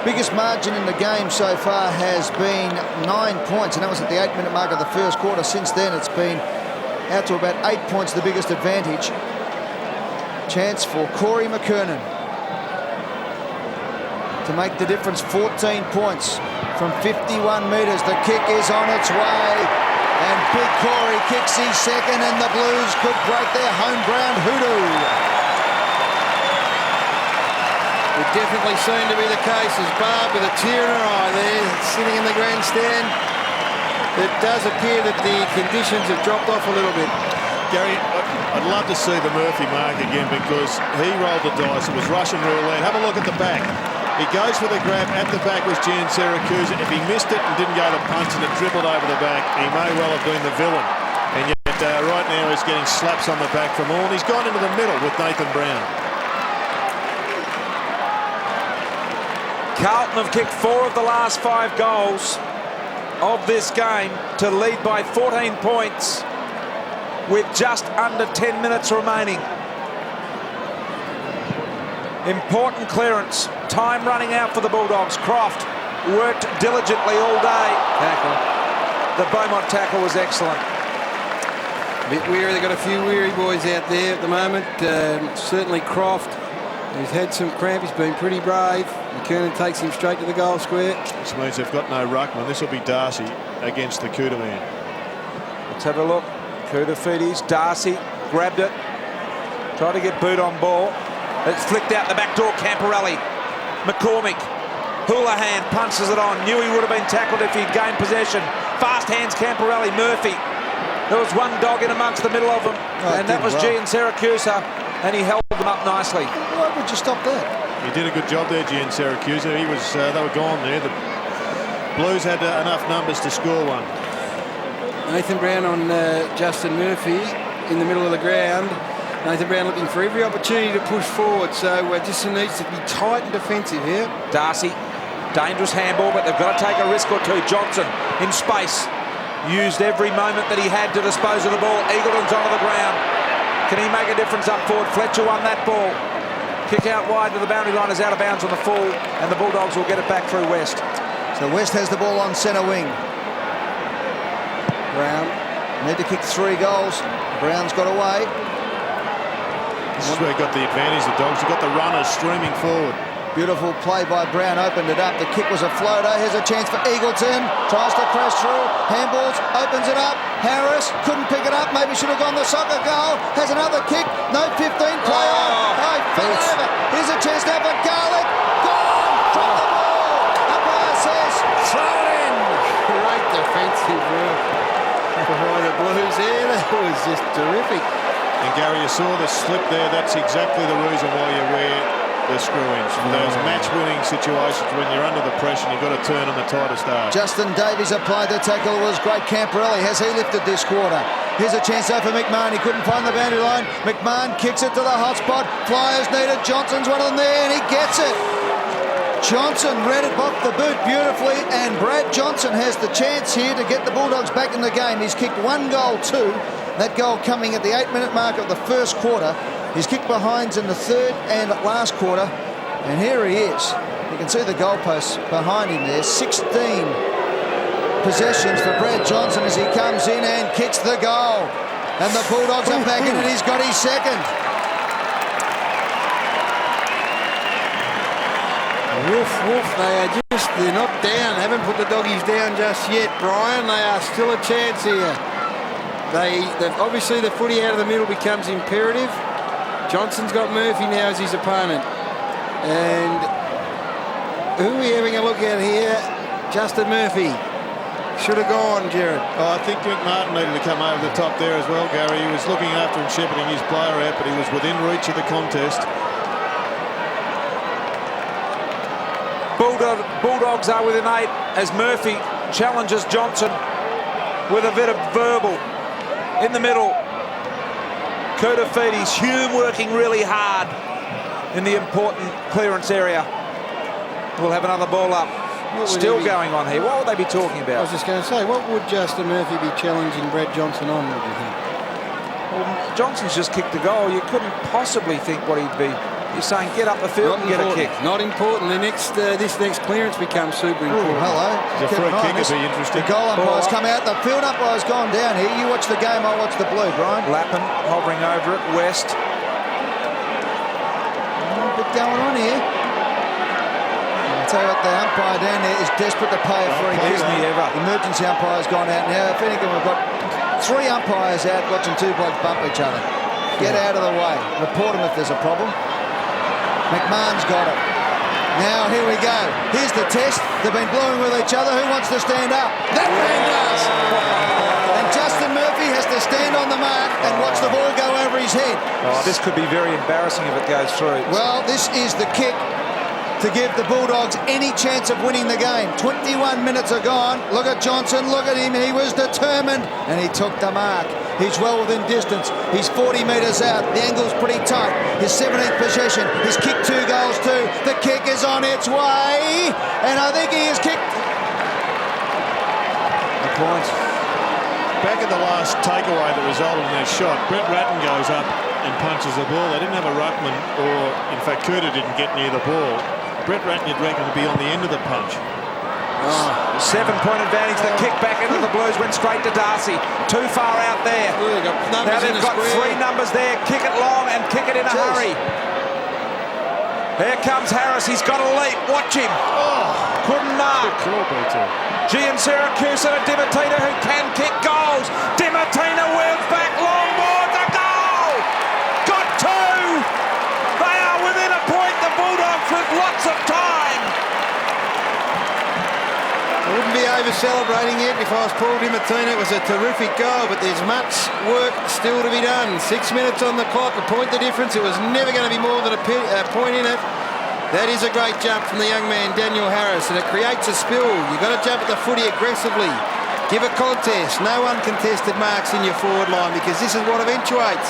Biggest margin in the game so far has been 9 points, and that was at the 8-minute mark of the first quarter. Since then, it's been out to about 8 points, the biggest advantage. Chance for Corey McKernan to make the difference. 14 points from 51 metres. The kick is on its way. And Big Corey kicks his second, and the Blues could break their home ground hoodoo. It definitely seemed to be the case as Barb with a tear in her eye there, sitting in the grandstand. It does appear that the conditions have dropped off a little bit. Gary, I'd love to see the Murphy mark again because he rolled the dice. It was Russian roulette. Have a look at the back. He goes for the grab. At the back was Jan Siracusa. If he missed it and didn't go to punch and it dribbled over the back, he may well have been the villain. And yet right now he's getting slaps on the back from all. And he's gone into the middle with Nathan Brown. Carlton have kicked 4 of the last 5 goals of this game to lead by 14 points with just under 10 minutes remaining. Important clearance. Time running out for the Bulldogs. Croft worked diligently all day. Tackle. The Beaumont tackle was excellent. A bit weary. They've got a few weary boys out there at the moment. Certainly Croft. He's had some cramp. He's been pretty brave. McKernan takes him straight to the goal square. This means they've got no ruckman. This will be Darcy against the Kuda man. Let's have a look. Koutafidis, Darcy grabbed it. Tried to get boot on ball. It's flicked out the back door. Camporelli. McCormick. Houlihan punches it on. Knew he would have been tackled if he'd gained possession. Fast hands Camporelli. Murphy. There was one dog in amongst the middle of them, and that was Gian Siracusa, and he held them up nicely. Why would you stop that? He did a good job there, Gian Siracusa. He was. They were gone there. The Blues had enough numbers to score one. Nathan Brown on Justin Murphy in the middle of the ground. Nathan Brown looking for every opportunity to push forward, so just needs to be tight and defensive here. Darcy, dangerous handball, but they've got to take a risk or two. Johnson in space, used every moment that he had to dispose of the ball. Eagleton's onto the ground. Can he make a difference up forward? Fletcher won that ball. Kick out wide to the boundary line is out of bounds on the full, and the Bulldogs will get it back through West. So West has the ball on centre wing. Brown need to kick 3 goals. Brown's got away. This is where he got the advantage, the Dogs. He got the runners streaming forward. Beautiful play by Brown, opened it up. The kick was a floater. Here's a chance for Eagleton. Tries to crash through. Handballs, opens it up. Harris couldn't pick it up. Maybe should have gone the soccer goal. Has another kick. No 15. Play on. No, fell over. Here's a chance now for Garlick. Gone. Drop the ball. Umpire says throw it in. Great defensive work by the Blues there. That was just terrific. And Gary, you saw the slip there. That's exactly the reason why you wear the screw-ins. For those match-winning situations when you're under the pressure, you've got to turn on the tightest arm. Justin Davies applied the tackle. It was great. Camporelli, has he lifted this quarter? Here's a chance though for McMahon. He couldn't find the boundary line. McMahon kicks it to the hot spot. Flyers needed. Johnson's one of them there, and he gets it. Johnson read it off the boot beautifully, and Brad Johnson has the chance here to get the Bulldogs back in the game. He's kicked 1 goal, 2. That goal coming at the 8-minute mark of the first quarter. He's kicked behinds in the third and last quarter. And here he is. You can see the goalposts behind him there. 16 possessions for Brad Johnson as he comes in and kicks the goal. And the Bulldogs are back in it. He's got his second. Woof, woof. They're not down. Haven't put the doggies down just yet, Brian. They are still a chance here. They've obviously the footy out of the middle becomes imperative. Johnson's got Murphy now as his opponent. And who are we having a look at here? Justin Murphy. Should have gone, Jared. Oh, I think McMartin needed to come over the top there as well, Gary. He was looking after and shepherding his player out, but he was within reach of the contest. Bulldogs are within 8 as Murphy challenges Johnson with a bit of verbal. In the middle, Koutafidis, Hume working really hard in the important clearance area. We'll have another ball up. Still going on here. What would they be talking I about? was just going to say, what would Justin Murphy be challenging Brad Johnson on, would you think? Well, Johnson's just kicked a goal. You couldn't possibly think what he'd be. You're saying get up the field and get a kick. Not important. This next clearance becomes super important. Hello. The free kick would be interesting. The goal umpire's come out. The field umpire's gone down here. You watch the game, I'll watch the blue, Brian. Lappin hovering over it. West. A bit going on here. I'll tell you what, the umpire down there is desperate to pay a free kick. Isn't he ever? Emergency umpire's gone out now. If anything, we've got 3 umpires out watching 2 blokes bump each other. Get out of the way. Report them if there's a problem. McMahon's got it. Now, here we go. Here's the test. They've been blowing with each other. Who wants to stand up? That man does. And Justin Murphy has to stand on the mark and watch the ball go over his head. Oh, this could be very embarrassing if it goes through. Well, this is the kick to give the Bulldogs any chance of winning the game. 21 minutes are gone. Look at Johnson. Look at him. He was determined and he took the mark. He's well within distance. He's 40 metres out. The angle's pretty tight. His 17th possession. He's kicked 2 goals too. The kick is on its way. And I think he has kicked The point. Back at the last takeaway that resulted in their shot, Brett Ratton goes up and punches the ball. They didn't have a ruckman, or in fact Cooter didn't get near the ball. Brett Ratton, you'd reckon, to be on the end of the punch. 7-point advantage. The kick back into the Blues went straight to Darcy. Too far out there. Now they've got 3 numbers there. Kick it long and kick it in a hurry. Here comes Harris. He's got a leap. Watch him. Couldn't mark. Good call, BT. Gian Syracuse to Dimatina, who can kick goals. Dimatina wheels back, long ball, the goal! Got two! They are within a point, the Bulldogs, with lots of time. I wouldn't be over-celebrating it if I was Paul Dimatina. It was a terrific goal, but there's much work still to be done. 6 minutes on the clock, a point the difference. It was never going to be more than a point in it. That is a great jump from the young man, Daniel Harris, and it creates a spill. You've got to jump at the footy aggressively. Give a contest. No uncontested marks in your forward line, because this is what eventuates.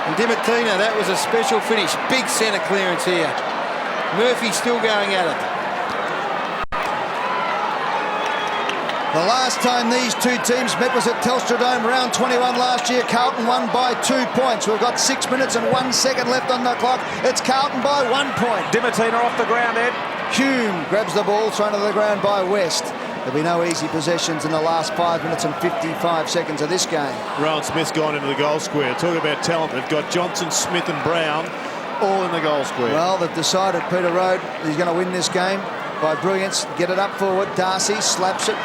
And Dimatina, that was a special finish. Big centre clearance here. Murphy still going at it. The last time these two teams met was at Telstra Dome, round 21 last year. Carlton won by 2 points. We've got 6 minutes and 1 second left on the clock. It's Carlton by 1 point. Dimatina off the ground, Ed. Hume grabs the ball, thrown to the ground by West. There'll be no easy possessions in the last 5 minutes and 55 seconds of this game. Rowan Smith's gone into the goal square. Talk about talent. They've got Johnson, Smith and Brown all in the goal square. Well, they've decided Peter Road is going to win this game by brilliance. Get it up forward. Darcy slaps it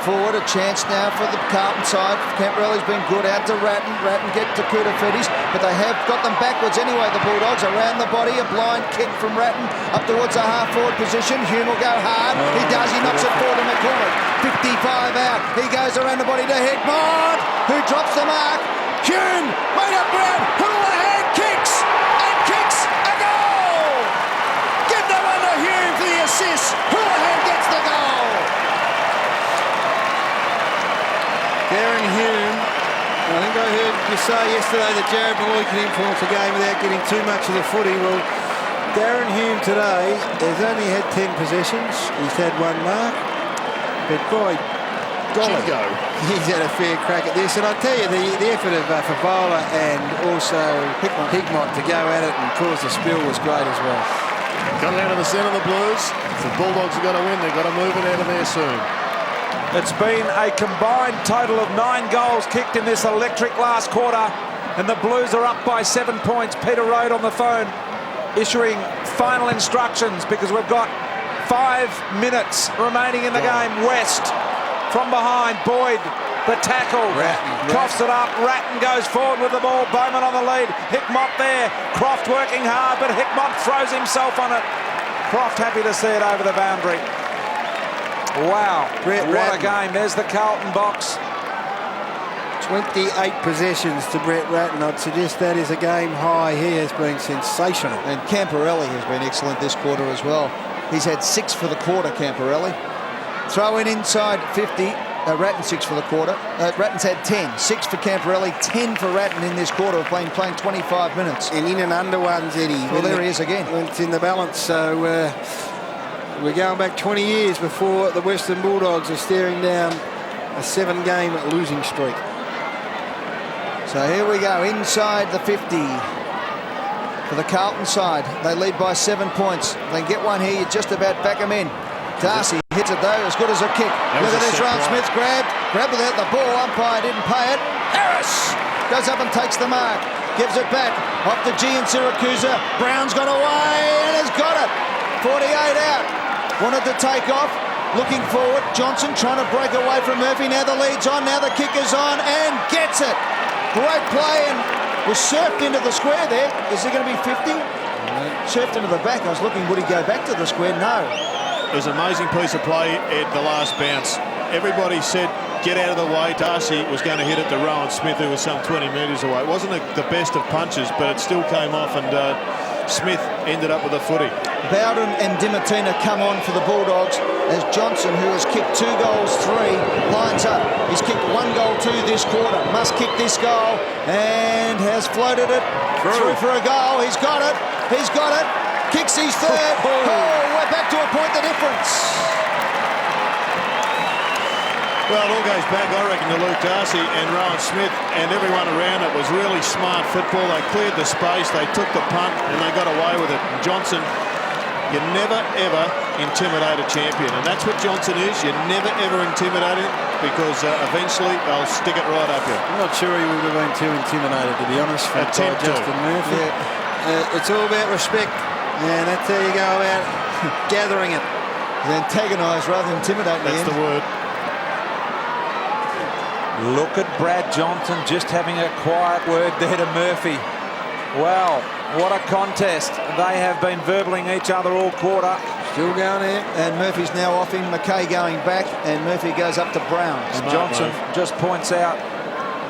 forward. A chance now for the Carlton side. Camporelli's been good out to Ratton. Ratton get to Koutafidis, but they have got them backwards anyway, the Bulldogs. Around the body, a blind kick from Ratton up towards the half-forward position. Hume will go hard. He does. He knocks it forward to McCormick. 55 out. He goes around the body to Hickmott, who drops the mark. Hume made up ground. Houlihan kicks and kicks a goal. Give that one to Hume for the assist. Houlihan gets the goal. Darren Hume, I think I heard you say yesterday that Jared Malloy can influence a game without getting too much of the footy. Well, Darren Hume today has only had 10 possessions. He's had 1 mark. But boy, golly, he's had a fair crack at this. And I tell you, the effort of Favola and also Hickmott to go at it and cause the spill was great as well. Got it out of the centre of the Blues. If the Bulldogs have got to win, they've got to move it out of there soon. It's been a combined total of 9 goals kicked in this electric last quarter, and the Blues are up by 7 points. Peter Road on the phone issuing final instructions because we've got 5 minutes remaining in the game. West from behind. Boyd, the tackle. Coughs it up. Ratton goes forward with the ball. Bowman on the lead. Hickmott there. Croft working hard, but Hickmott throws himself on it. Croft happy to see it over the boundary. Wow, what a game. There's the Carlton box. 28 possessions to Brett Ratton. I'd suggest that is a game high. He has been sensational. And Camporelli has been excellent this quarter as well. He's had 6 for the quarter, Camporelli. Throw in inside 50. Ratton 6 for the quarter. Ratton's had 10. 6 for Camporelli, 10 for Ratton in this quarter of playing 25 minutes. And in and under ones, Eddie. Well, there he is again. When it's in the balance. So we're going back 20 years before the Western Bulldogs are staring down a 7-game losing streak. So here we go, inside the 50 for the Carlton side. They lead by 7 points. They can get one here, you just about back them in. Darcy hits it though, as good as a kick. Look at this, Rowan Smith grabbed without the ball. Umpire didn't pay it. Harris goes up and takes the mark. Gives it back, off to Gian Syracuse. Brown's got away and has got it. 48 out. Wanted to take off, looking forward. Johnson trying to break away from Murphy. Now the lead's on, now the kick is on and gets it. Great play and was surfed into the square there. Is it going to be 50? Surfed into the back. I was looking, would he go back to the square? No. It was an amazing piece of play at the last bounce. Everybody said, get out of the way. Darcy was going to hit it to Rowan Smith, who was some 20 metres away. It wasn't the best of punches, but it still came off, and Smith ended up with a footy. Bowden and Dimatina come on for the Bulldogs as Johnson, who has kicked 2 goals, 3, lines up. He's kicked 1 goal, 2 this quarter. Must kick this goal and has floated it through for a goal. He's got it. He's got it. Kicks his 3rd. We're back to a point the difference. Well, it all goes back, I reckon, to Luke Darcy and Rowan Smith, and everyone around it was really smart football. They cleared the space, they took the punt, and they got away with it. And Johnson, you never, ever intimidate a champion, and that's what Johnson is. You never, ever intimidate him, because eventually they'll stick it right up you. I'm not sure he would have been too intimidated, to be honest, by Justin Murphy. Yeah. It's all about respect, and that's how you go about gathering it. He's antagonised rather than intimidating. That's the word. Look at Brad Johnson just having a quiet word there to Murphy. Wow, what a contest. They have been verbaling each other all quarter. Still going there. And Murphy's now off him. McKay going back, and Murphy goes up to Brown. And Johnson just points out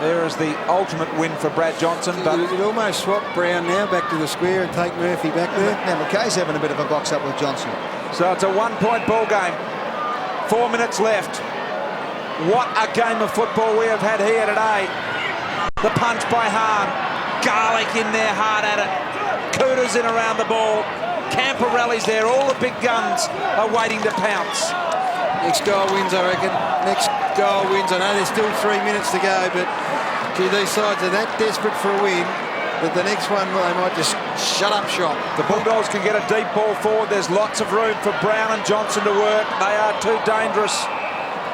there is the ultimate win for Brad Johnson. But You'd almost swap Brown now back to the square and take Murphy back there. Now McKay's having a bit of a box up with Johnson. so it's a 1-point ball game. 4 minutes left. What a game of football we have had here today. The punch by Hahn. Garlic in there, hard at it. Cooters in around the ball. Camporelli's there. All the big guns are waiting to pounce. Next goal wins, I reckon. Next goal wins. I know there's still 3 minutes to go, but gee, these sides are that desperate for a win that the next one, well, they might just shut up shop. The Bulldogs can get a deep ball forward. There's lots of room for Brown and Johnson to work. They are two dangerous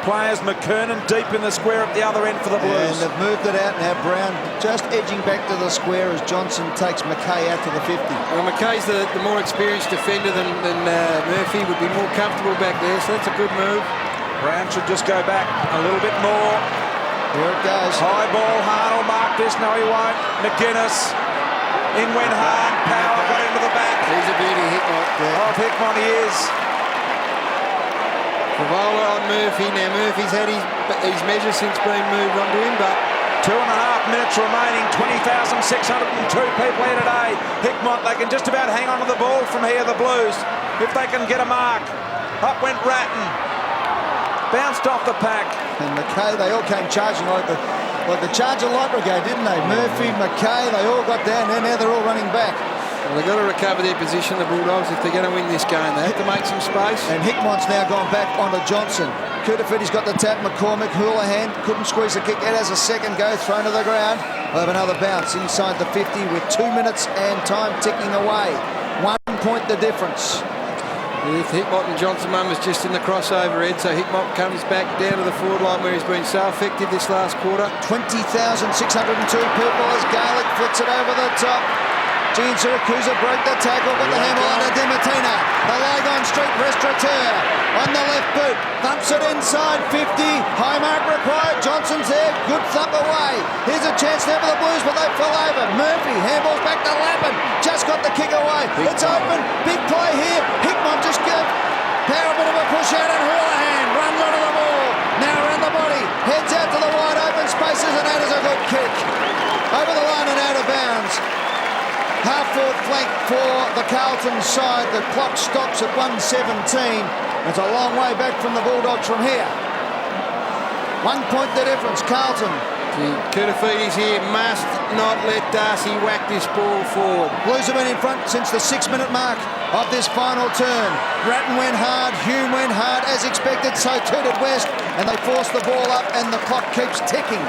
players. McKernan deep in the square at the other end for the Blues. And they've moved it out now. Brown just edging back to the square as Johnson takes McKay out to the 50. Well, McKay's the more experienced defender than Murphy, would be more comfortable back there, so that's a good move. Brown should just go back a little bit more. Here it goes. High ball. Hahn will mark this. No, he won't. McGuinness. In went Hahn. Power got into the back. He's a beauty, Hickmott. Oh, Hickmott he is. Favola on Murphy. Now Murphy's had his measure since being moved onto him, but 2.5 minutes remaining. 20,602 people here today. Hickmott, they can just about hang on to the ball from here, the Blues, if they can get a mark. Up went Ratton. Bounced off the pack. And McKay, they all came charging like the Charger Light Brigade, didn't they? Murphy, McKay, they all got down there. Now they're all running back. well, they've got to recover their position, the Bulldogs, if they're going to win this game. They have to make some space. And Hickmott's now gone back onto Johnson. Kutafiti's got the tap. McCormick, Houlihan couldn't squeeze the kick out as a second go, thrown to the ground. We'll have another bounce inside the 50 with 2 minutes and time ticking away. 1 point the difference. With Hickmott and Johnson Mum is just in the crossover, Ed, so Hickmott comes back down to the forward line where he's been so effective this last quarter. 20,602 people as Garlic flicks it over the top. Gene Siracusa broke the tackle, got the handle under Dimatina. The Lygon Street restaurateur on the left boot, thumps it inside 50. High mark required. Johnson's there, good thump away. Here's a chance there for the Blues, but they fell over. Murphy handballs back to Lappin, just got the kick away. It's open, big play here. Hickmott just give Power a bit of a push out, and Houlihan runs onto the ball. Now around the body, heads out to the wide open spaces, and that is a good kick. Over the line and out of bounds. Half-forward flank for the Carlton side. The clock stops at 1:17. It's a long way back from the Bulldogs from here. 1 point the difference. Carlton. Kutafiti's here, must not let Darcy whack this ball forward. Blues have been in front since the 6-minute mark of this final turn. Ratton went hard, Hume went hard as expected, so too did West, and they forced the ball up and the clock keeps ticking.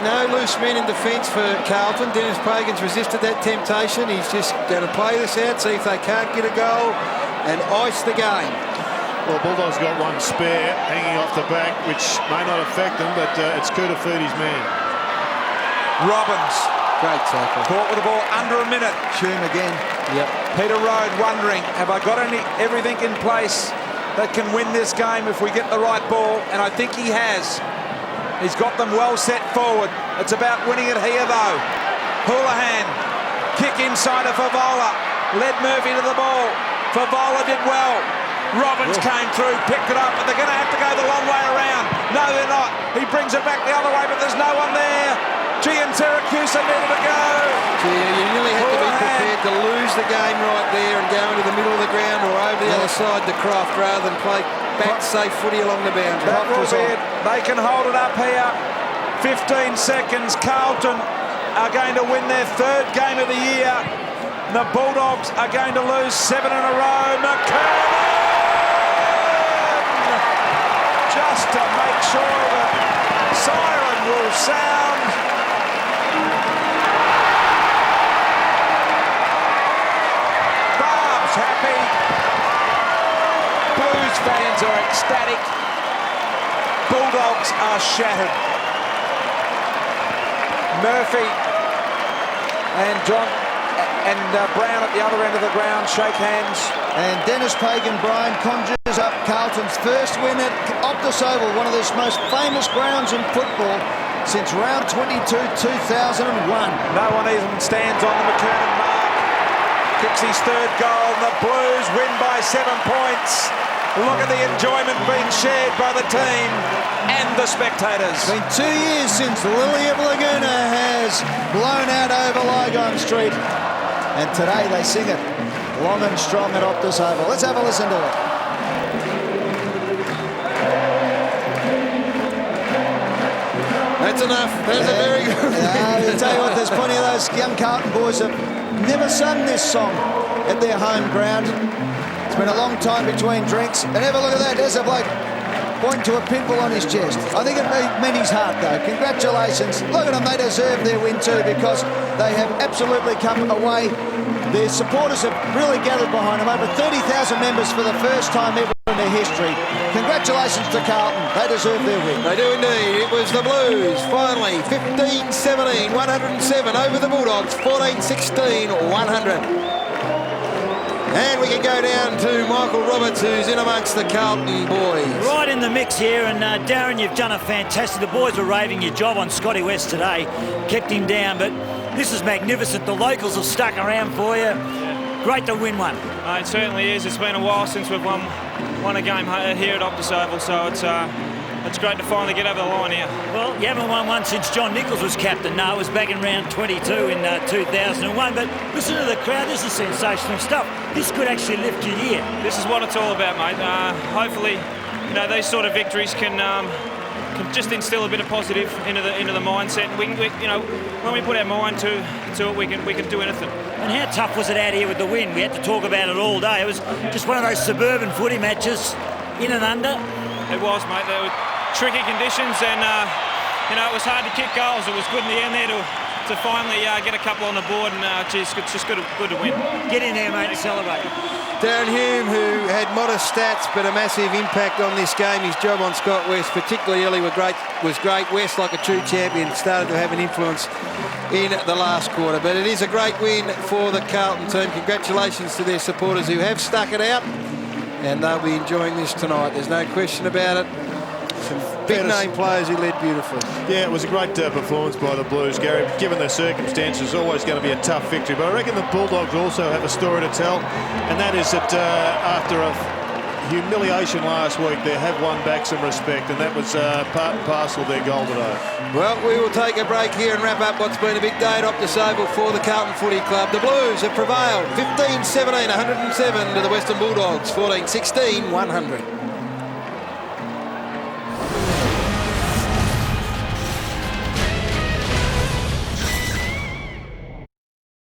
No loose men in defence for Carlton. Dennis Pagan's resisted that temptation. He's just going to play this out, see if they can't get a goal and ice the game. Well, Bulldogs got one spare hanging off the back, which may not affect them, but it's Kutafiti's man. Robbins. Great tackle. Caught with the ball under a minute. Hume again. Yep. Peter Rode wondering, have I got everything in place that can win this game if we get the right ball? And I think he has. He's got them well set forward. It's about winning it here, though. Houlihan, kick inside of Favola. Led Murphy to the ball. Favola did well. Robbins came through, picked it up, but they're going to have to go the long way around. No, they're not. He brings it back the other way, but there's no one there. Gee, and Siracusa needed to go. Gee, you really have to be prepared to lose the game right there and go into the middle of the ground or over the other side to Croft rather than play back safe footy along the boundary. That will be it. They can hold it up here. 15 seconds. Carlton are going to win their third game of the year. The Bulldogs are going to lose 7 in a row. McKernan! Just to make sure the siren will sound. Barb's happy. Blues fans are ecstatic. Bulldogs are shattered. Murphy and and Brown at the other end of the ground shake hands. And Dennis Pagan Bryan conjures up Carlton's first win at Optus Oval, one of the most famous grounds in football since round 22, 2001. No one even stands on the McKernan mark. Kicks his third goal. The Blues win by 7 points. Look at the enjoyment being shared by the team and the spectators. It's been 2 years since Lily of Laguna has blown out over Lygon Street. And today they sing it long and strong at Optus Oval. Let's have a listen to it. That's enough. That's a very good I'll tell you what, there's plenty of those young Carlton boys that never sung this song at their home ground. It's been a long time between drinks. And have a look at that. There's a bloke pointing to a pimple on his chest. I think it meant his heart, though. Congratulations. Look at them. They deserve their win, too, because they have absolutely come away. Their supporters have really gathered behind them. Over 30,000 members for the first time ever in their history. Congratulations to Carlton. They deserve their win. They do indeed. It was the Blues, finally, 15-17, 107 over the Bulldogs, 14-16, 100. And we can go down to Michael Roberts, who's in amongst the Carlton boys. Right in the mix here, and Darren, you've done a fantastic. The boys were raving your job on Scotty West today. Kept him down, but this is magnificent. The locals have stuck around for you. Great to win one. It certainly is. It's been a while since we've won a game here at Optus Oval, so it's great to finally get over the line here. Well, you haven't won one since John Nichols was captain. No, it was back in round 22 in 2001. But listen to the crowd. This is sensational stuff. This could actually lift your year. This is what it's all about, mate. Hopefully, these sort of victories can just instill a bit of positive into the mindset. When we put our mind to it, we can do anything. And how tough was it out here with the wind? We had to talk about it all day. It was just one of those suburban footy matches, in and under. It was, mate. There were tricky conditions, and it was hard to kick goals. It was good in the end there to finally get a couple on the board, and it's just good to win. Get in there, mate, and celebrate. Darren Hume, who had modest stats but a massive impact on this game. His job on Scott West, particularly early, was great. West, like a true champion, started to have an influence in the last quarter. But it is a great win for the Carlton team. Congratulations to their supporters who have stuck it out, and they'll be enjoying this tonight. There's no question about it. Some big-name players who led beautifully. Yeah, it was a great performance by the Blues, Gary. Given the circumstances, it's always going to be a tough victory. But I reckon the Bulldogs also have a story to tell, and that is that after a humiliation last week, they have won back some respect, and that was part and parcel of their goal today. Well, we will take a break here and wrap up what's been a big day at Optus Oval for the Carlton Footy Club. The Blues have prevailed 15-17, 107 to the Western Bulldogs, 14-16, 100.